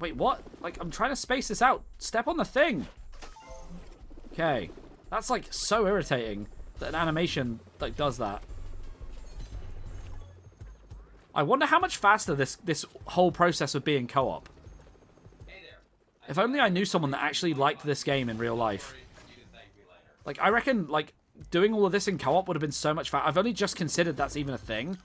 Wait, what? Like, I'm trying to space this out. Step on the thing! Okay. That's, like, so irritating that an animation, like, does that. I wonder how much faster this whole process would be in co-op. If only I knew someone that actually liked this game in real life. Like, I reckon, like, doing all of this in co-op would have been so much faster. I've only just considered that's even a thing.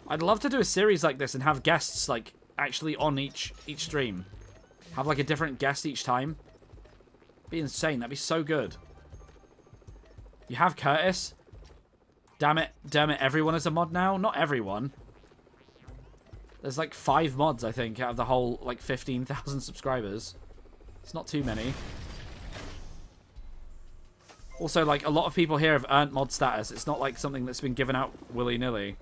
I'd love to do a series like this and have guests, like, actually on each stream. Have, like, a different guest each time. Be insane. That'd be so good. You have Curtis. Damn it, everyone is a mod now? Not everyone. There's like 5 mods, I think, out of the whole, like, 15,000 subscribers. It's not too many. Also, like, a lot of people here have earned mod status. It's not like something that's been given out willy-nilly.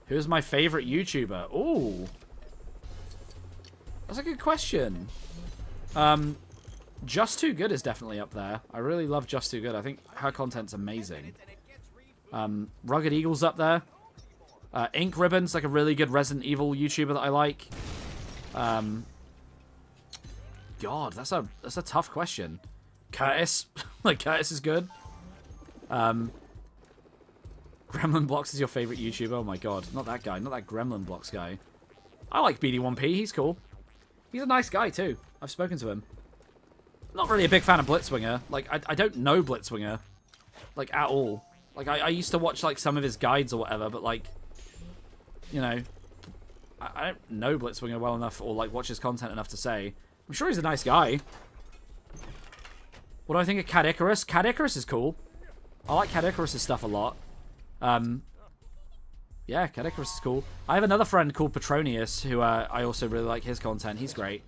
Who's my favorite YouTuber? Ooh. That's a good question. Just Too Good is definitely up there. I really love Just Too Good. I think her content's amazing. Rugged Eagle's up there. Ink Ribbon's like a really good Resident Evil YouTuber that I like. God, that's a tough question. Curtis. Like, Curtis is good. Gremlin Blocks is your favorite YouTuber? Oh my god. Not that guy. Not that Gremlin Blocks guy. I like BD1P. He's cool. He's a nice guy, too. I've spoken to him. Not really a big fan of Blitzwinger. Like, I don't know Blitzwinger. Like, at all. Like, I used to watch, like, some of his guides or whatever, but, like, you know, I don't know Blitzwinger well enough or, like, watch his content enough to say. I'm sure he's a nice guy. What do I think of Cat Icarus? Cat Icarus is cool. I like Cat Icarus' stuff a lot. Yeah, Cat Icarus is cool. I have another friend called Petronius who I also really like his content. He's great.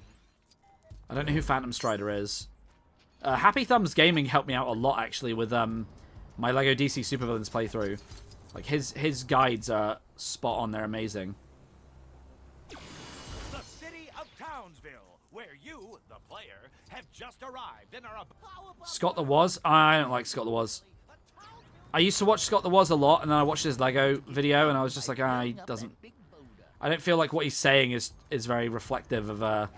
I don't know who Phantom Strider is. Happy Thumbs Gaming helped me out a lot, actually, with my LEGO DC Supervillains playthrough. Like, his guides are spot on. They're amazing. The city of Townsville, where you, the player, have just arrived and are Scott the Woz? I don't like Scott the Woz. I used to watch Scott the Woz a lot, and then I watched his LEGO video, and I was just like, he doesn't... I don't feel like what he's saying is very reflective of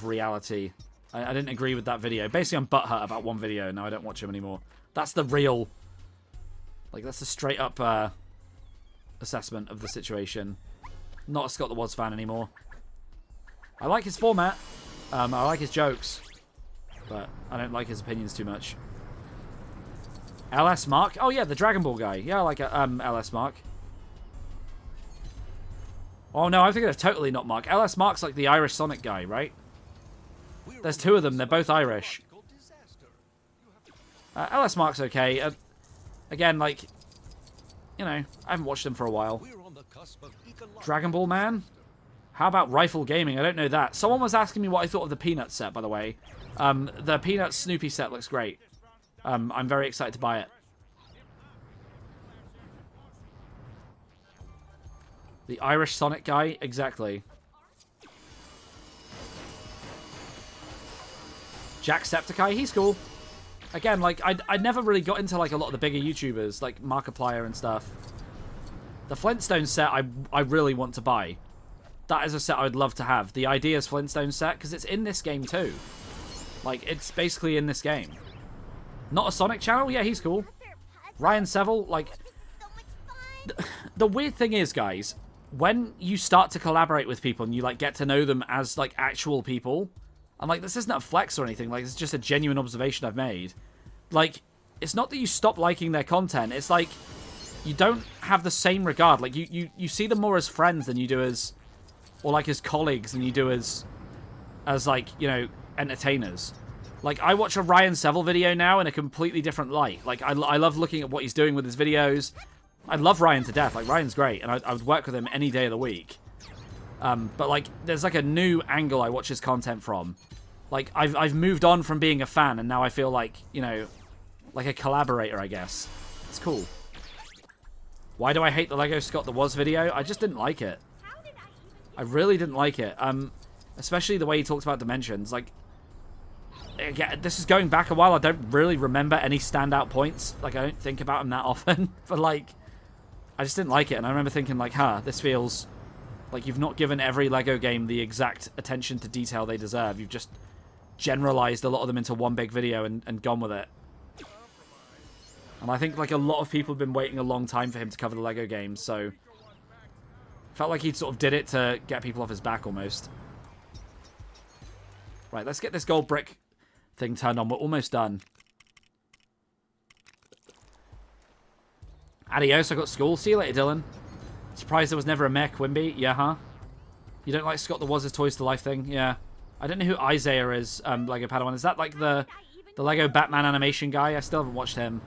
reality. I didn't agree with that video. Basically, I'm butthurt about one video, and now I don't watch him anymore. That's the real... Like, that's the straight-up assessment of the situation. Not a Scott the Woz fan anymore. I like his format. I like his jokes. But I don't like his opinions too much. LS Mark? Oh, yeah, the Dragon Ball guy. Yeah, I like LS Mark. Oh, no, I'm thinking of totally not Mark. LS Mark's like the Irish Sonic guy, right? There's 2 of them. They're both Irish. LS Mark's okay. Again, like, you know, I haven't watched him for a while. Dragon Ball Man? How about Rifle Gaming? I don't know that. Someone was asking me what I thought of the Peanuts set, by the way. The Peanuts Snoopy set looks great. I'm very excited to buy it. The Irish Sonic guy? Exactly. Jacksepticeye? He's cool. Again, like, I never really got into, like, a lot of the bigger YouTubers, like Markiplier and stuff. The Flintstone set I really want to buy. That is a set I would love to have. The Ideas Flintstone set, because it's in this game too. Like, it's basically in this game. Not a Sonic channel? Yeah, he's cool. Ryan Seville, like... The weird thing is, guys, when you start to collaborate with people and you, like, get to know them as, like, actual people... And, like, this isn't a flex or anything. Like, it's just a genuine observation I've made. Like, it's not that you stop liking their content. It's like, you don't have the same regard. Like, you see them more as friends than you do as, or like as colleagues than you do as like, you know, entertainers. Like, I watch a Ryan Seville video now in a completely different light. Like, I love looking at what he's doing with his videos. I love Ryan to death. Like, Ryan's great, and I would work with him any day of the week. But, like, there's, like, a new angle I watch his content from. Like, I've moved on from being a fan, and now I feel like, you know, like a collaborator, I guess. It's cool. Why do I hate the Lego Scott the Was video? I just didn't like it. I really didn't like it. Especially the way he talks about dimensions. Like, again, this is going back a while. I don't really remember any standout points. Like, I don't think about them that often. But, like, I just didn't like it. And I remember thinking, like, this feels like you've not given every Lego game the exact attention to detail they deserve. You've just generalized a lot of them into one big video and gone with it. And I think, like, a lot of people have been waiting a long time for him to cover the Lego games, so felt like he sort of did it to get people off his back almost. Right, let's get this gold brick thing turned on. We're almost done. Adios, I got school. See you later, Dylan. Surprised there was never a mech, Wimby. Yeah, huh? You don't like Scott the Was' Toys to Life thing? Yeah. I don't know who Isaiah is, Lego Padawan. Is that like the Lego Batman animation guy? I still haven't watched him.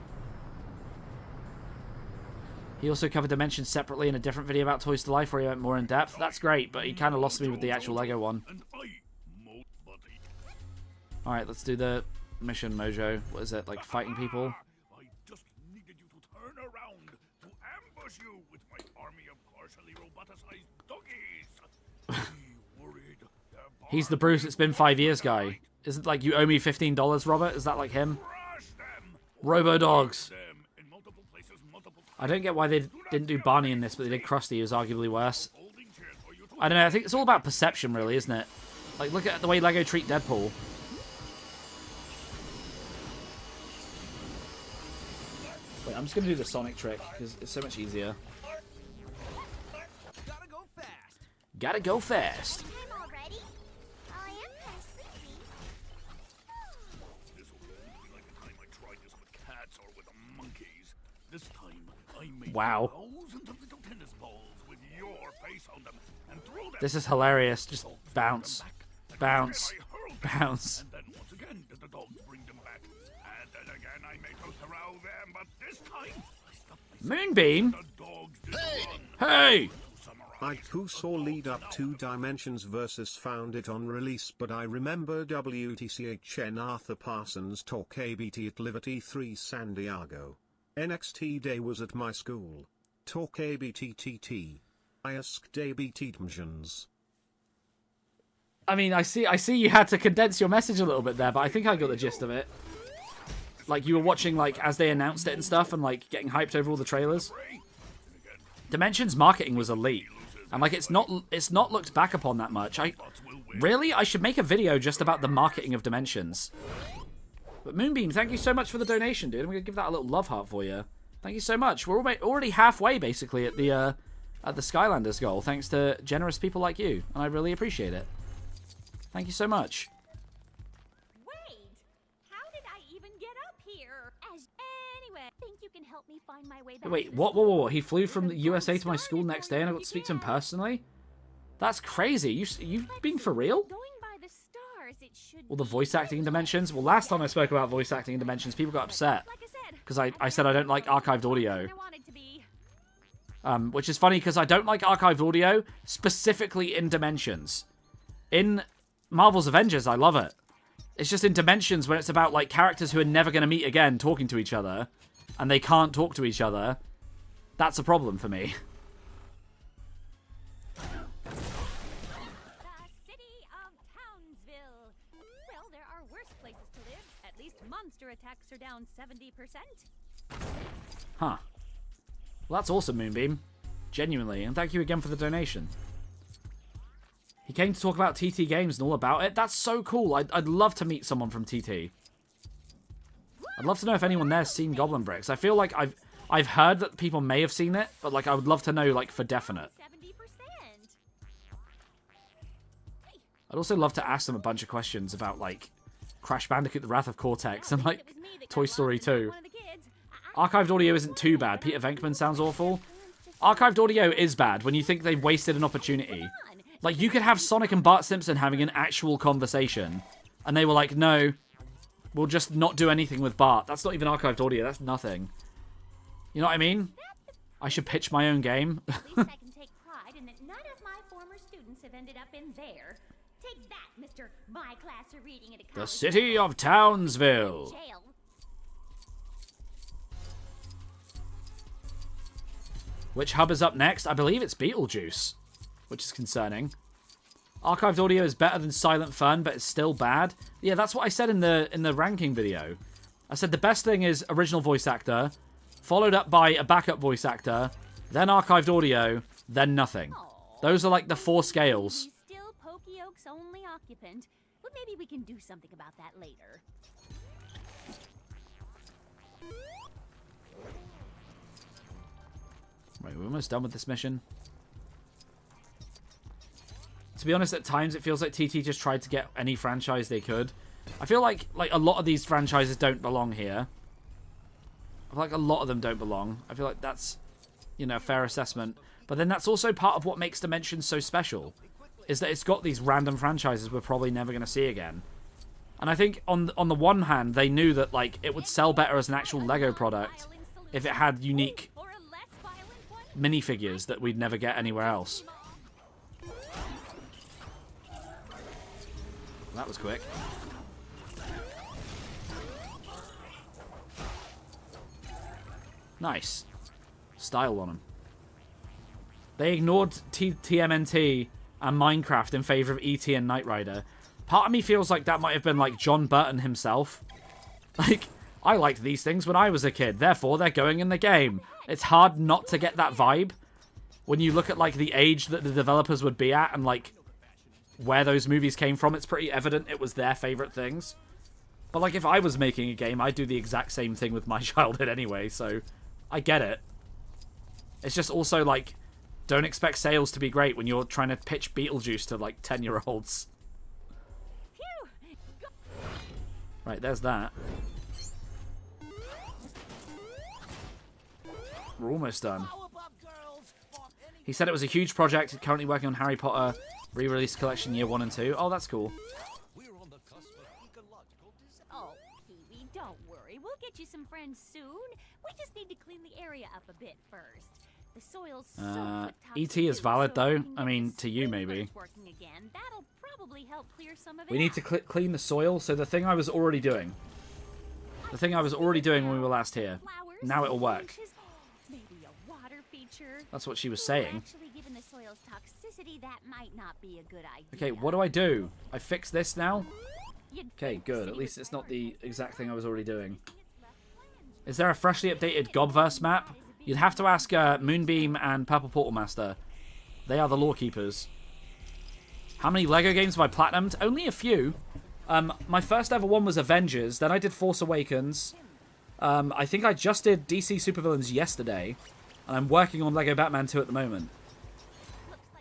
He also covered Dimensions separately in a different video about Toys to Life where he went more in depth. That's great, but he kind of lost me with the actual Lego one. Alright, let's do the mission, Mojo. What is it, like fighting people? I just needed you to turn around to ambush you with my army of partially roboticized doggies. He's the Bruce It's Been 5 Years guy. Is it like you owe me $15, Robert? Is that like him? Robo Dogs. I don't get why they didn't do Barney in this, but they did Krusty, who's arguably worse. I don't know, I think it's all about perception, really, isn't it? Like, look at the way Lego treat Deadpool. Wait, I'm just going to do the Sonic trick, because it's so much easier. Gotta go fast. Gotta go fast. Wow. This is hilarious. Just bounce. Bounce. Bounce. And then once again did the dogs bring them back. And then again I made to throw them, but this time I stopped Moonbeam? Hey! I too saw Lead Up 2 Dimensions versus found it on release, but I remember WTCHN Arthur Parsons talk ABT at Liberty 3 San Diego. NXT Day was at my school. Talk ABTTT. I asked ABT Dimensions. I mean, I see you had to condense your message a little bit there, but I think I got the gist of it. Like, you were watching, like, as they announced it and stuff, and, like, getting hyped over all the trailers. Dimensions marketing was elite. And, like, it's not looked back upon that much. I should make a video just about the marketing of Dimensions. But Moonbeam, thank you so much for the donation, dude. I'm going to give that a little love heart for you. Thank you so much. We're already halfway, basically, at the Skylanders goal, thanks to generous people like you. And I really appreciate it. Thank you so much. Wait! How did I even get up here? Anyway, think you can help me find my way back. Wait, what? He flew from the USA to my school next day and I got to speak to him personally? That's crazy. You being for real? Well, the voice acting in Dimensions? Well, last time I spoke about voice acting in Dimensions, people got upset. Because I said I don't like archived audio. Which is funny because I don't like archived audio, specifically in Dimensions. In Marvel's Avengers, I love it. It's just in Dimensions when it's about, like, characters who are never going to meet again talking to each other, and they can't talk to each other. That's a problem for me. Monster attacks are down 70%. Huh. Well, that's awesome, Moonbeam. Genuinely. And thank you again for the donation. He came to talk about TT Games and all about it. That's so cool. I'd love to meet someone from TT. I'd love to know if anyone there's seen GoblinBricks. I feel like I've heard that people may have seen it, but like I would love to know like for definite. I'd also love to ask them a bunch of questions about like Crash Bandicoot: The Wrath of Cortex and like Toy Story 2. Archived audio isn't too bad. Peter Venkman sounds awful. Archived audio is bad when you think they've wasted an opportunity. Like, you could have Sonic and Bart Simpson having an actual conversation, and they were like, no, we'll just not do anything with Bart. That's not even archived audio. That's nothing. You know what I mean? I should pitch my own game. At least I can take pride in that none of my former students have ended up in there. Take that, Mr. My class are reading at a The college city of Townsville. jail. Which hub is up next? I believe it's Beetlejuice, which is concerning. Archived audio is better than Silent Fun, but it's still bad. Yeah, that's what I said in the ranking video. I said the best thing is original voice actor, followed up by a backup voice actor, then archived audio, then nothing. Those are like the 4 scales. He's still Pokey Oak's only occupant, but maybe we can do something about that later. Right, we're almost done with this mission. To be honest, at times it feels like TT just tried to get any franchise they could. I feel like a lot of these franchises don't belong here. I feel like a lot of them don't belong. I feel like that's, you know, a fair assessment. But then that's also part of what makes Dimensions so special, is that it's got these random franchises we're probably never going to see again. And I think on the one hand, they knew that like it would sell better as an actual Lego product if it had unique minifigures that we'd never get anywhere else. That was quick. Nice. Style on them. They ignored TMNT and Minecraft in favor of ET and Knight Rider. Part of me feels like that might have been like John Burton himself. Like, I liked these things when I was a kid, therefore they're going in the game. It's hard not to get that vibe when you look at like the age that the developers would be at and like where those movies came from. It's pretty evident it was their favorite things. But like if I was making a game, I'd do the exact same thing with my childhood anyway, so I get it. It's just also like, don't expect sales to be great when you're trying to pitch Beetlejuice to like 10-year-olds. Right, there's that. We're almost done. He said it was a huge project. Currently working on Harry Potter re-release collection year 1 and 2. Oh, that's cool. Oh, Kiwi, don't worry. We'll get you some friends soon. We just need to clean the area up a bit first. The soil's so ET is valid though. I mean, to you maybe. working again. That'll probably help clear some of it. We need to clean the soil. So the thing I was already doing. The thing I was already doing when we were last here. Now it'll work. Maybe a water feature. That's what she was saying. Actually, given the soil's toxicity, that might not be a good idea. Okay, what do I do? I fix this now? Okay, good. At least it's not the exact thing I was already doing. Is there a freshly updated Gobverse map? You'd have to ask Moonbeam and Purple Portal Master. They are the lore keepers. How many Lego games have I platinumed? Only a few. My first ever one was Avengers. Then I did Force Awakens. I think I just did DC Supervillains yesterday. And I'm working on Lego Batman 2 at the moment.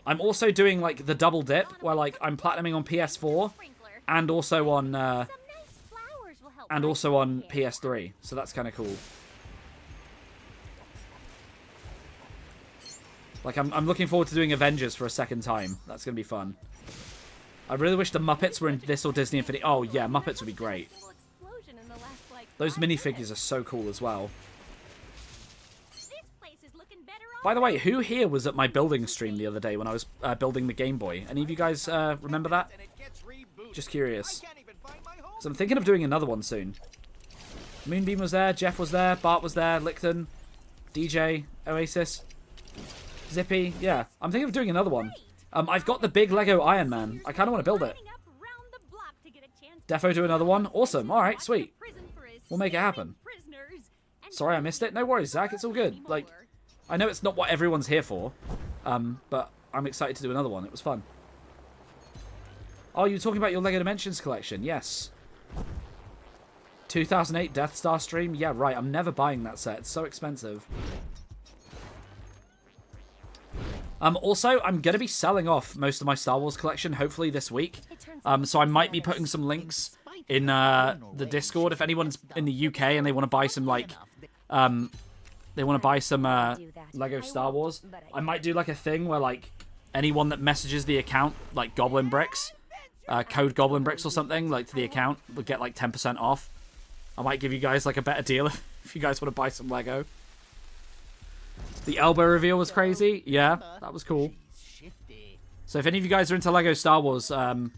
I'm also doing like the double dip, where like I'm platinuming on PS4 and also on PS3. So that's kind of cool. Like I'm looking forward to doing Avengers for a second time. That's gonna be fun. I really wish the Muppets were in this or Disney Infinity. Oh yeah, Muppets would be great. Those minifigures are so cool as well. By the way, who here was at my building stream the other day when I was building the Game Boy? Any of you guys remember that? Just curious. So I'm thinking of doing another one soon. Moonbeam was there, Jeff was there, Bart was there, Lichten, DJ, Oasis, Zippy. Yeah, I'm thinking of doing another one. I've got the big Lego Iron Man. I kind of want to build it. Defo do another one? Awesome. Alright, sweet. We'll make it happen. Sorry I missed it. No worries, Zach. It's all good. Like, I know it's not what everyone's here for, but I'm excited to do another one. It was fun. Oh, you're talking about your Lego Dimensions collection? Yes. 2008 Death Star stream? Yeah, right. I'm never buying that set. It's so expensive. Also, I'm going to be selling off most of my Star Wars collection, hopefully this week. So I might be putting some links in the Discord if anyone's in the UK and they want to buy some, like, they want to buy some Lego Star Wars, I might do like a thing where like anyone that messages the account, like GoblinBricks, code GoblinBricks or something, like to the account, would get like 10% off. I might give you guys like a better deal if you guys want to buy some Lego. The elbow reveal was crazy. Yeah, that was cool. So if any of you guys are into Lego Star Wars, no,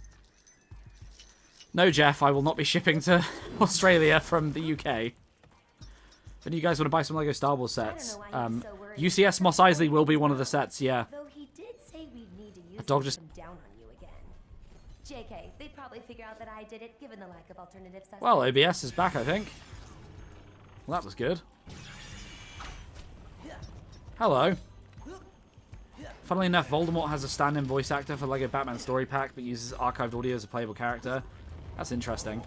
Jeff, I will not be shipping to Australia from the UK. If any of you guys want to buy some Lego Star Wars sets, UCS Mos Eisley will be one of the sets, yeah. Though he did say we'd need to use Dog just... down on you again. JK, they'd probably figure out that I did it, given the lack of alternative suspects. Well, OBS is back, I think. Well, that was good. Hello. Funnily enough, Voldemort has a stand-in voice actor for Lego Batman Story Pack, but uses archived audio as a playable character. That's interesting.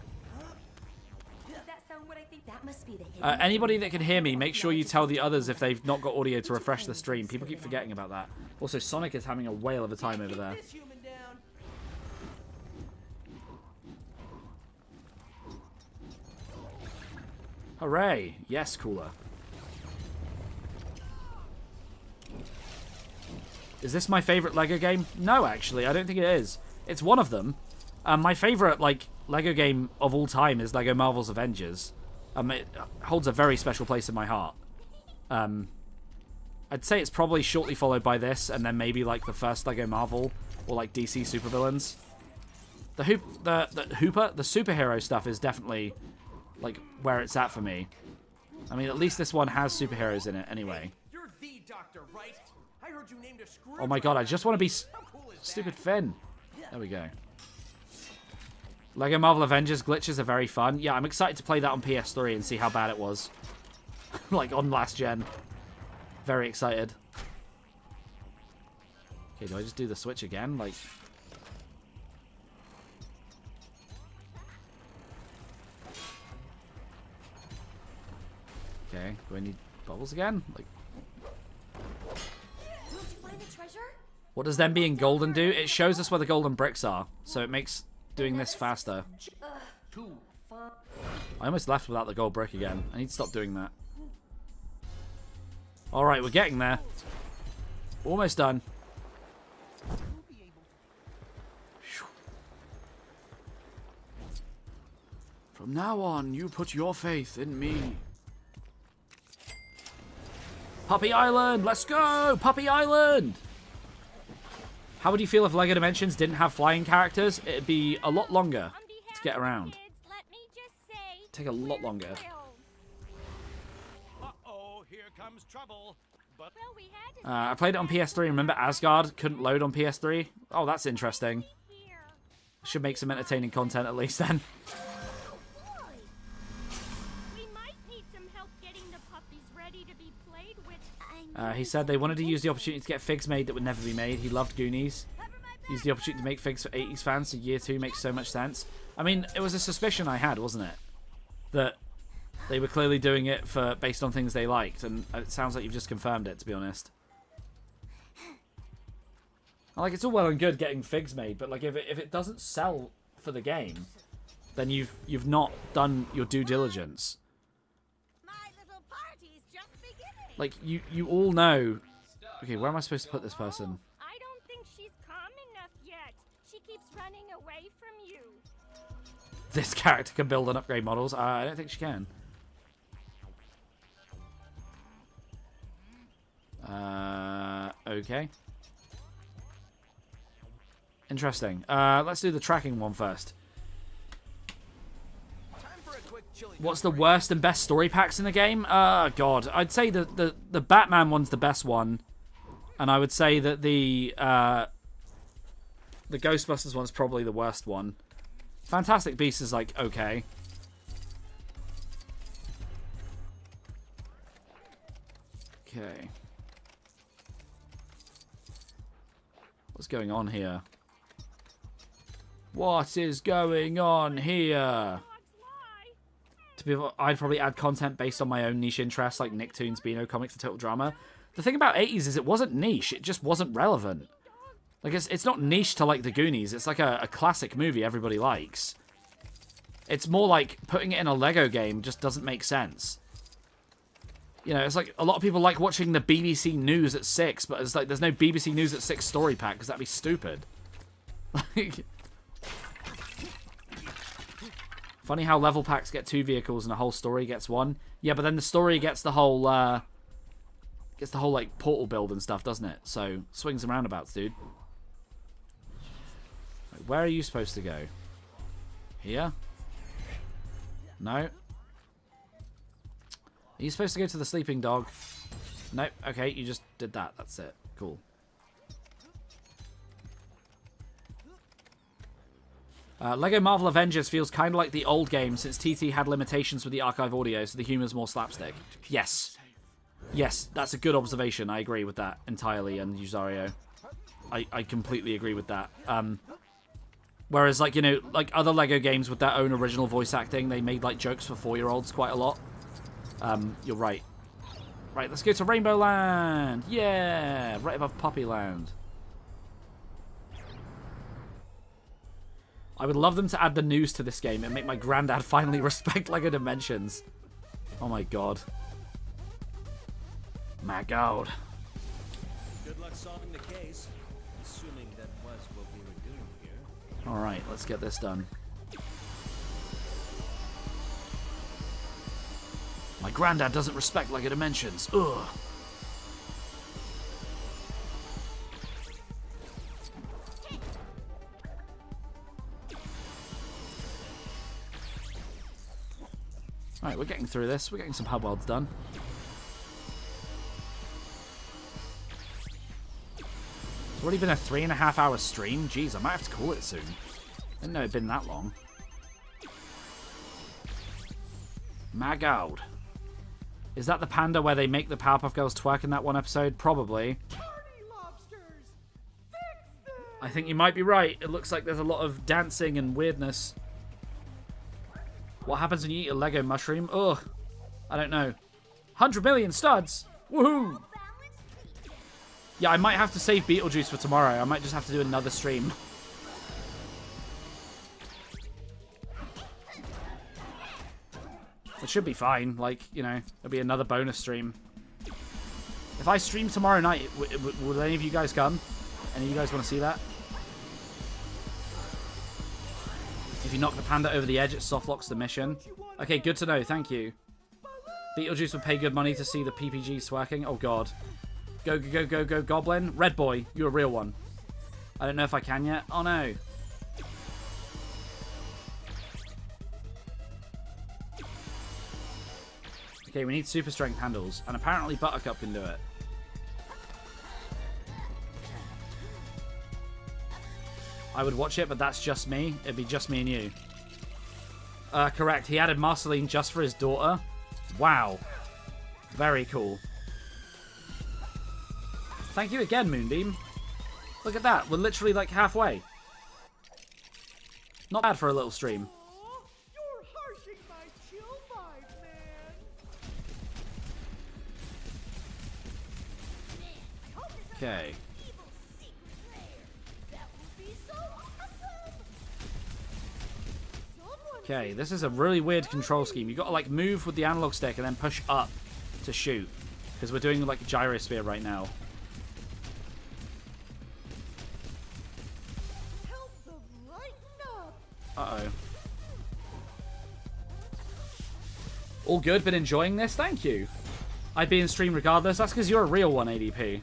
Does that sound what I think? That must be the hidden Anybody that can hear me, make sure you tell the others if they've not got audio to refresh the stream. People keep forgetting about that. Also, Sonic is having a whale of a time over there. Hooray! Yes, cooler. Is this my favorite Lego game? No, actually, I don't think it is. It's one of them. My favorite, like, Lego game of all time is Lego Marvel's Avengers. It holds a very special place in my heart. I'd say it's probably shortly followed by this, and then maybe, like, the first Lego Marvel, or, like, DC supervillains. The superhero stuff is definitely, like, where it's at for me. I mean, at least this one has superheroes in it, anyway. You're the doctor, right? I heard you named a screw. Oh my god, I just want to be stupid Finn. There we go. Lego Marvel Avengers glitches are very fun. Yeah, I'm excited to play that on PS3 and see how bad it was. Like, on last gen. Very excited. Okay, do I just do the switch again? Like... Okay, do I need bubbles again? Like... What does them being golden do? It shows us where the golden bricks are, so it makes doing this faster. I almost left without the gold brick again. I need to stop doing that. Alright, we're getting there. Almost done. From now on, you put your faith in me. Puppy Island! Let's go! Puppy Island! How would you feel if LEGO Dimensions didn't have flying characters? It'd be a lot longer to get around. Take a lot longer. Uh-oh, here comes trouble. But I played it on PS3. Remember Asgard couldn't load on PS3? Oh, that's interesting. Should make some entertaining content at least then. He said they wanted to use the opportunity to get figs made that would never be made. He loved Goonies. Used the opportunity to make figs for 80s fans, so year 2 makes so much sense. I mean, it was a suspicion I had, wasn't it? That they were clearly doing it based on things they liked, and it sounds like you've just confirmed it, to be honest. Like, it's all well and good getting figs made, but like if it doesn't sell for the game, then you've not done your due diligence. Like, you all know... Okay, where am I supposed to put this person? I don't think she's calm enough yet. She keeps running away from you. This character can build and upgrade models. I don't think she can. Okay. Interesting. Let's do the tracking one first. What's the worst and best story packs in the game? God. I'd say the Batman one's the best one. And I would say that the Ghostbusters one's probably the worst one. Fantastic Beasts is, like, okay. Okay. What's going on here? What is going on here? I'd probably add content based on my own niche interests, like Nicktoons, Beano Comics, and Total Drama. The thing about 80s is it wasn't niche, it just wasn't relevant. Like, it's not niche to like the Goonies, it's like a classic movie everybody likes. It's more like putting it in a Lego game just doesn't make sense. You know, it's like a lot of people like watching the BBC News at 6, but it's like there's no BBC News at 6 story pack because that'd be stupid. Like, funny how level packs get 2 vehicles and a whole story gets 1. Yeah, but then the story gets the whole like portal build and stuff, doesn't it? So swings and roundabouts, dude. Where are you supposed to go? Here? No. Are you supposed to go to the sleeping dog? Nope. Okay, you just did that. That's it. Cool. Lego Marvel Avengers feels kind of like the old game since TT had limitations with the archive audio, so the humor's more slapstick. Yes. Yes, that's a good observation. I agree with that entirely, and Usario. I completely agree with that. Whereas, like, you know, like other Lego games with their own original voice acting, they made, like, jokes for 4-year-olds quite a lot. You're right. Right, let's go to Rainbow Land! Yeah! Right above Puppy Land. I would love them to add the news to this game and make my granddad finally respect LEGO Dimensions. Oh my god. My god. Good luck solving the case, assuming that was what we were doing here. Alright, let's get this done. My granddad doesn't respect LEGO Dimensions. Ugh. Alright, we're getting through this. We're getting some hub welds done. It's already been a 3.5-hour stream. Jeez, I might have to call it soon. Didn't know it'd been that long. My god. Is that the panda where they make the Powerpuff Girls twerk in that one episode? Probably. I think you might be right. It looks like there's a lot of dancing and weirdness. What happens when you eat a Lego mushroom? Ugh. I don't know. 100 million studs! Woohoo! Yeah, I might have to save Beetlejuice for tomorrow. I might just have to do another stream. It should be fine. Like, you know, it'll be another bonus stream. If I stream tomorrow night, will any of you guys come? Any of you guys want to see that? If you knock the panda over the edge, it softlocks the mission. Okay, good to know. Thank you. Beetlejuice would pay good money to see the PPG swerking. Oh, God. Go, go, go, go, go, Goblin. Red boy, you're a real one. I don't know if I can yet. Oh, no. Okay, we need super strength handles. And apparently Buttercup can do it. I would watch it, but that's just me. It'd be just me and you. Correct. He added Marceline just for his daughter. Wow. Very cool. Thank you again, Moonbeam. Look at that. We're literally like halfway. Not bad for a little stream. You're harshing my chill vibe, man. Okay. Okay, this is a really weird control scheme. You've got to like move with the analog stick and then push up to shoot. Because we're doing like a gyrosphere right now. Uh-oh. All good, been enjoying this? Thank you. I'd be in stream regardless. That's because you're a real one, ADP.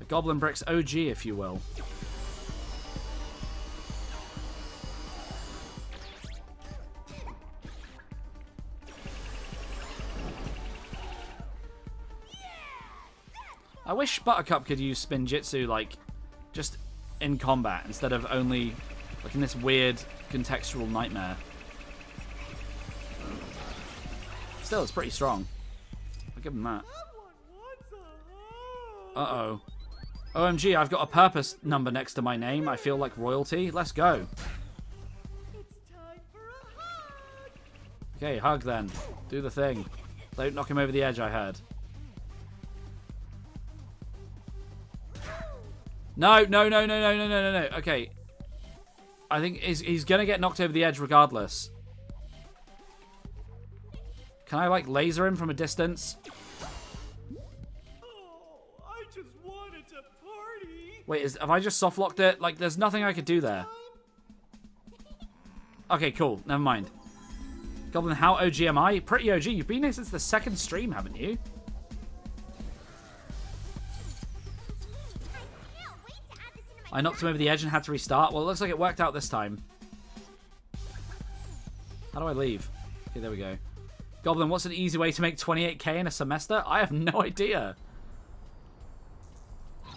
A GoblinBricks OG, if you will. I wish Buttercup could use Spinjitzu, like, just in combat instead of only, like, in this weird contextual nightmare. Still, it's pretty strong. I'll give him that. Uh-oh. OMG, I've got a purpose number next to my name. I feel like royalty. Let's go. Okay, hug then. Do the thing. Don't knock him over the edge, I heard. No, no, no, no, no, no, no, no, no. Okay. I think he's going to get knocked over the edge regardless. Can I, like, laser him from a distance? I just wanted to party. Wait, have I just soft-locked it? Like, there's nothing I could do there. Okay, cool. Never mind. Goblin, how OG am I? Pretty OG. You've been here since the second stream, haven't you? I knocked him over the edge and had to restart. Well, it looks like it worked out this time. How do I leave? Okay, there we go. Goblin, what's an easy way to make 28k in a semester? I have no idea.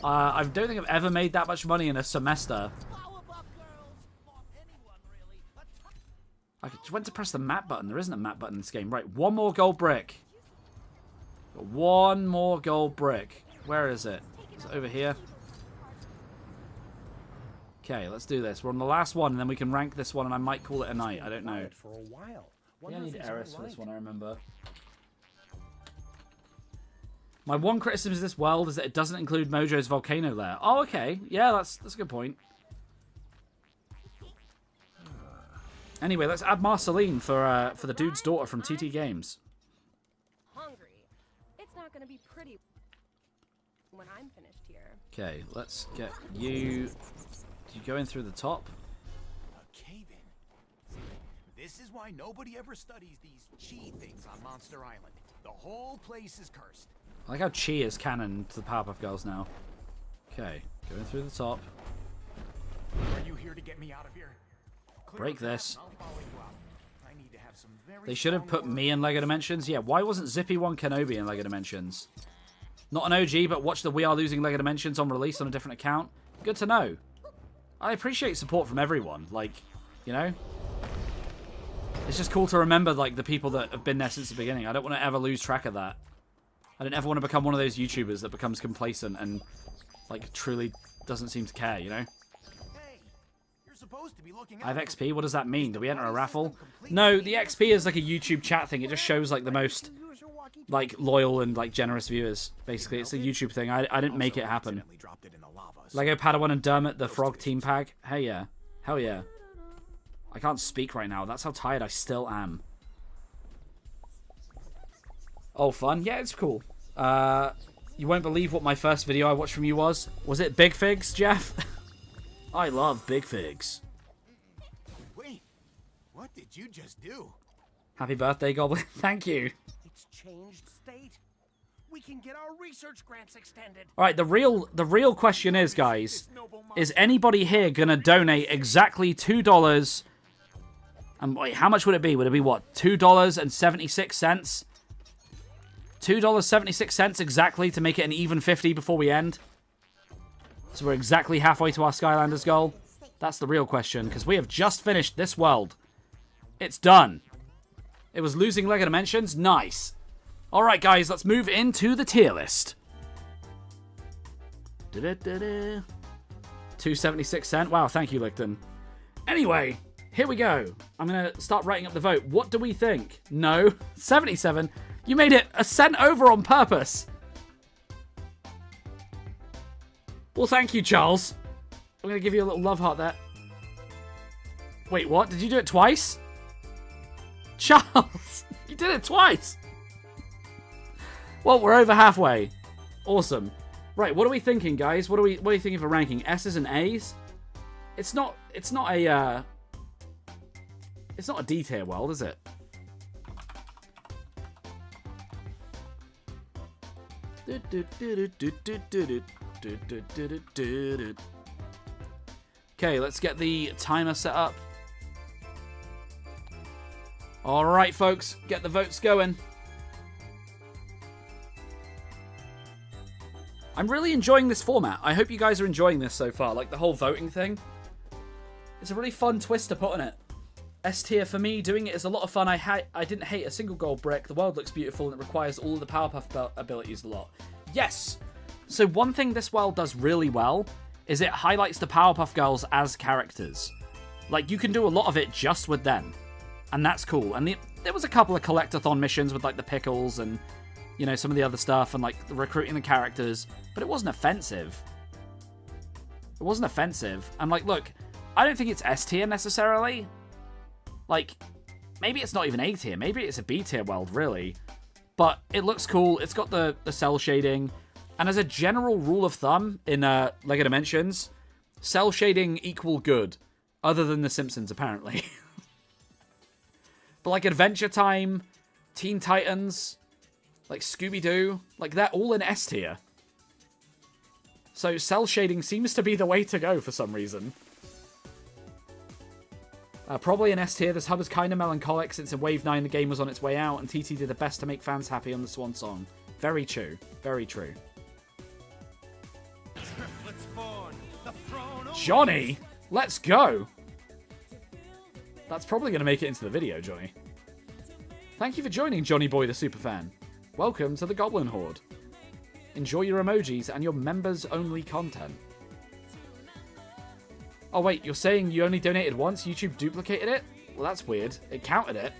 I don't think I've ever made that much money in a semester. I just went to press the map button. There isn't a map button in this game. Right, one more gold brick. One more gold brick. Where is it? Is it over here? Okay, let's do this. We're on the last one, and then we can rank this one, and I might call it a night. I don't know. For a while. Yeah, I need Eris for this one, I remember. My one criticism of this world is that it doesn't include Mojo's volcano lair. Oh, okay. Yeah, that's a good point. Anyway, let's add Marceline for the dude's daughter from TT Games. Hungry. It's not gonna be pretty when I'm finished here. Okay, let's get you. Did you go in through the top? A cave-in. This is why nobody ever studies these chi things on Monster Island. The whole place is cursed. I like how chi is canon to the Powerpuff Girls now. Okay, going through the top. Are you here to get me out of here? Break this. I'll follow you out. I need to have some very They should have put me in LEGO Dimensions. Yeah, why wasn't Zippy1 Kenobi in LEGO Dimensions? Not an OG, but watch the We Are Losing LEGO Dimensions on release on a different account. Good to know. I appreciate support from everyone. Like, you know? It's just cool to remember, like, the people that have been there since the beginning. I don't want to ever lose track of that. I don't ever want to become one of those YouTubers that becomes complacent and, like, truly doesn't seem to care, you know? Supposed to be looking I have XP. What does that mean? Do we enter a raffle? No, the XP is like a YouTube chat thing. It just shows like the most like loyal and like generous viewers. Basically, it's a YouTube thing. I didn't make it happen. Lego Padawan and Dermot the Frog team pack. Hey yeah, hell yeah. I can't speak right now. That's how tired I still am. Oh, fun. Yeah, it's cool. You won't believe what my first video I watched from you was. Was it Big Figs, Jeff? I love Big Figs. Wait, what did you just do? Happy birthday, Goblin. Thank you. It's changed state. We can get our research grants extended. All right, the real question is, guys, is anybody here gonna donate exactly $2? And wait, how much would it be? Would it be what? $2.76? $2.76 exactly to make it an even 50 before we end. So we're exactly halfway to our Skylanders goal. That's the real question, because we have just finished this world. It's done. It was losing LEGO Dimensions. Nice. All right, guys, let's move into the tier list. 276 cent. Wow, thank you, Licton. Anyway, here we go. I'm going to start writing up the vote. What do we think? No. 77. You made it a cent over on purpose. Well, thank you, Charles. I'm going to give you a little love heart there. Wait, what? Did you do it twice? Charles, you did it twice. Well, we're over halfway. Awesome. Right, what are we thinking, guys? What are you thinking for ranking? S's and A's? It's not a D tier world, is it? Okay, let's get the timer set up. All right, folks, get the votes going. I'm really enjoying this format. I hope you guys are enjoying this so far, like the whole voting thing. It's a really fun twist to put on it. S tier for me, doing it is a lot of fun. I didn't hate a single gold brick. The world looks beautiful and it requires all of the Powerpuff abilities a lot. Yes! So one thing this world does really well is it highlights the Powerpuff Girls as characters. Like, you can do a lot of it just with them. And that's cool. And there was a couple of collectathon missions with, like, the pickles and, you know, some of the other stuff and, like, recruiting the characters. But it wasn't offensive. It wasn't offensive. And, like, look, I don't think it's S tier necessarily. Like, maybe it's not even A tier. Maybe it's a B tier world, really. But it looks cool. It's got the cell shading. And as a general rule of thumb in LEGO Dimensions, cell shading equal good. Other than The Simpsons, apparently. But like Adventure Time, Teen Titans, like Scooby-Doo, like they're all in S tier. So cell shading seems to be the way to go for some reason. Probably an S tier. This hub is kind of melancholic since in Wave 9 the game was on its way out and TT did the best to make fans happy on the Swan Song. Very true. Very true. Johnny! Let's go! That's probably going to make it into the video, Johnny. Thank you for joining, Johnny Boy the Superfan. Welcome to the Goblin Horde. Enjoy your emojis and your members-only content. Oh wait, you're saying you only donated once? YouTube duplicated it? Well, that's weird. It counted it.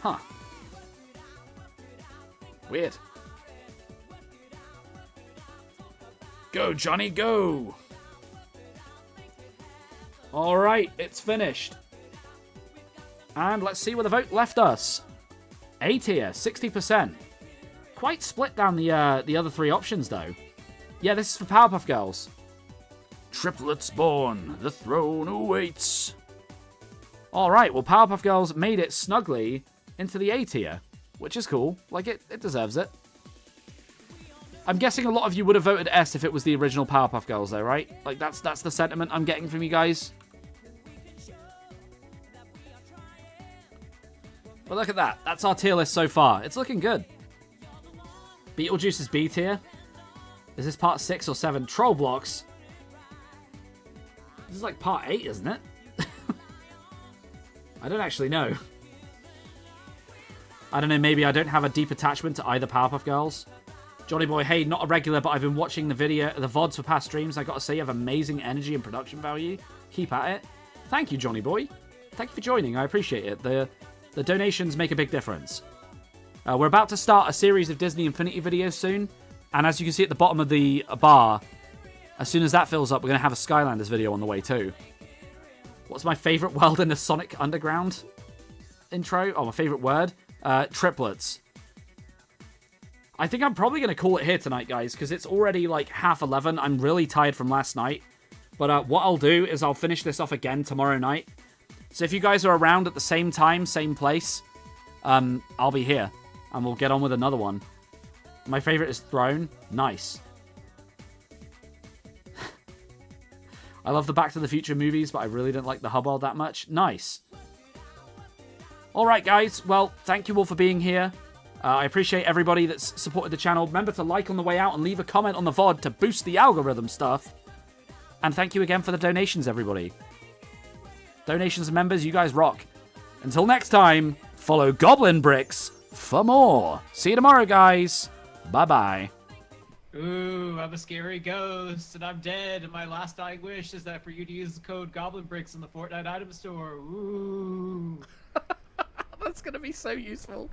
Huh. Weird. Go, Johnny, go! Alright, it's finished. And let's see where the vote left us. A tier, 60%. Quite split down the other three options, though. Yeah, this is for Powerpuff Girls. Triplets born, the throne awaits. Alright, well, Powerpuff Girls made it snugly into the A tier, which is cool. Like, it deserves it. I'm guessing a lot of you would have voted S if it was the original Powerpuff Girls, though, right? Like, that's the sentiment I'm getting from you guys. But look at that. That's our tier list so far. It's looking good. Beetlejuice is B tier. Is this part 6 or 7? Troll Blocks. This is like part 8, isn't it? I don't actually know. I don't know, maybe I don't have a deep attachment to either Powerpuff Girls. Johnny Boy, hey, not a regular, but I've been watching the VODs for past streams. I gotta say, you have amazing energy and production value. Keep at it. Thank you, Johnny Boy. Thank you for joining. I appreciate it. The donations make a big difference. We're about to start a series of Disney Infinity videos soon. And as you can see at the bottom of the bar, as soon as that fills up, we're going to have a Skylanders video on the way too. What's my favourite world in the Sonic Underground intro? Oh, my favourite word? Triplets. I think I'm probably going to call it here tonight, guys, because it's already like 11:30. I'm really tired from last night. But what I'll do is I'll finish this off again tomorrow night. So if you guys are around at the same time, same place, I'll be here. And we'll get on with another one. My favorite is Throne. Nice. I love the Back to the Future movies, but I really don't like the Hubble that much. Nice. Alright, guys. Well, thank you all for being here. I appreciate everybody that's supported the channel. Remember to like on the way out and leave a comment on the VOD to boost the algorithm stuff. And thank you again for the donations, everybody. Donations and members, you guys rock. Until next time, follow GoblinBricks for more. See you tomorrow, guys. Bye-bye. Ooh, I'm a scary ghost, and I'm dead, and my last dying wish is that for you to use the code GoblinBricks in the Fortnite item store. Ooh. That's gonna be so useful.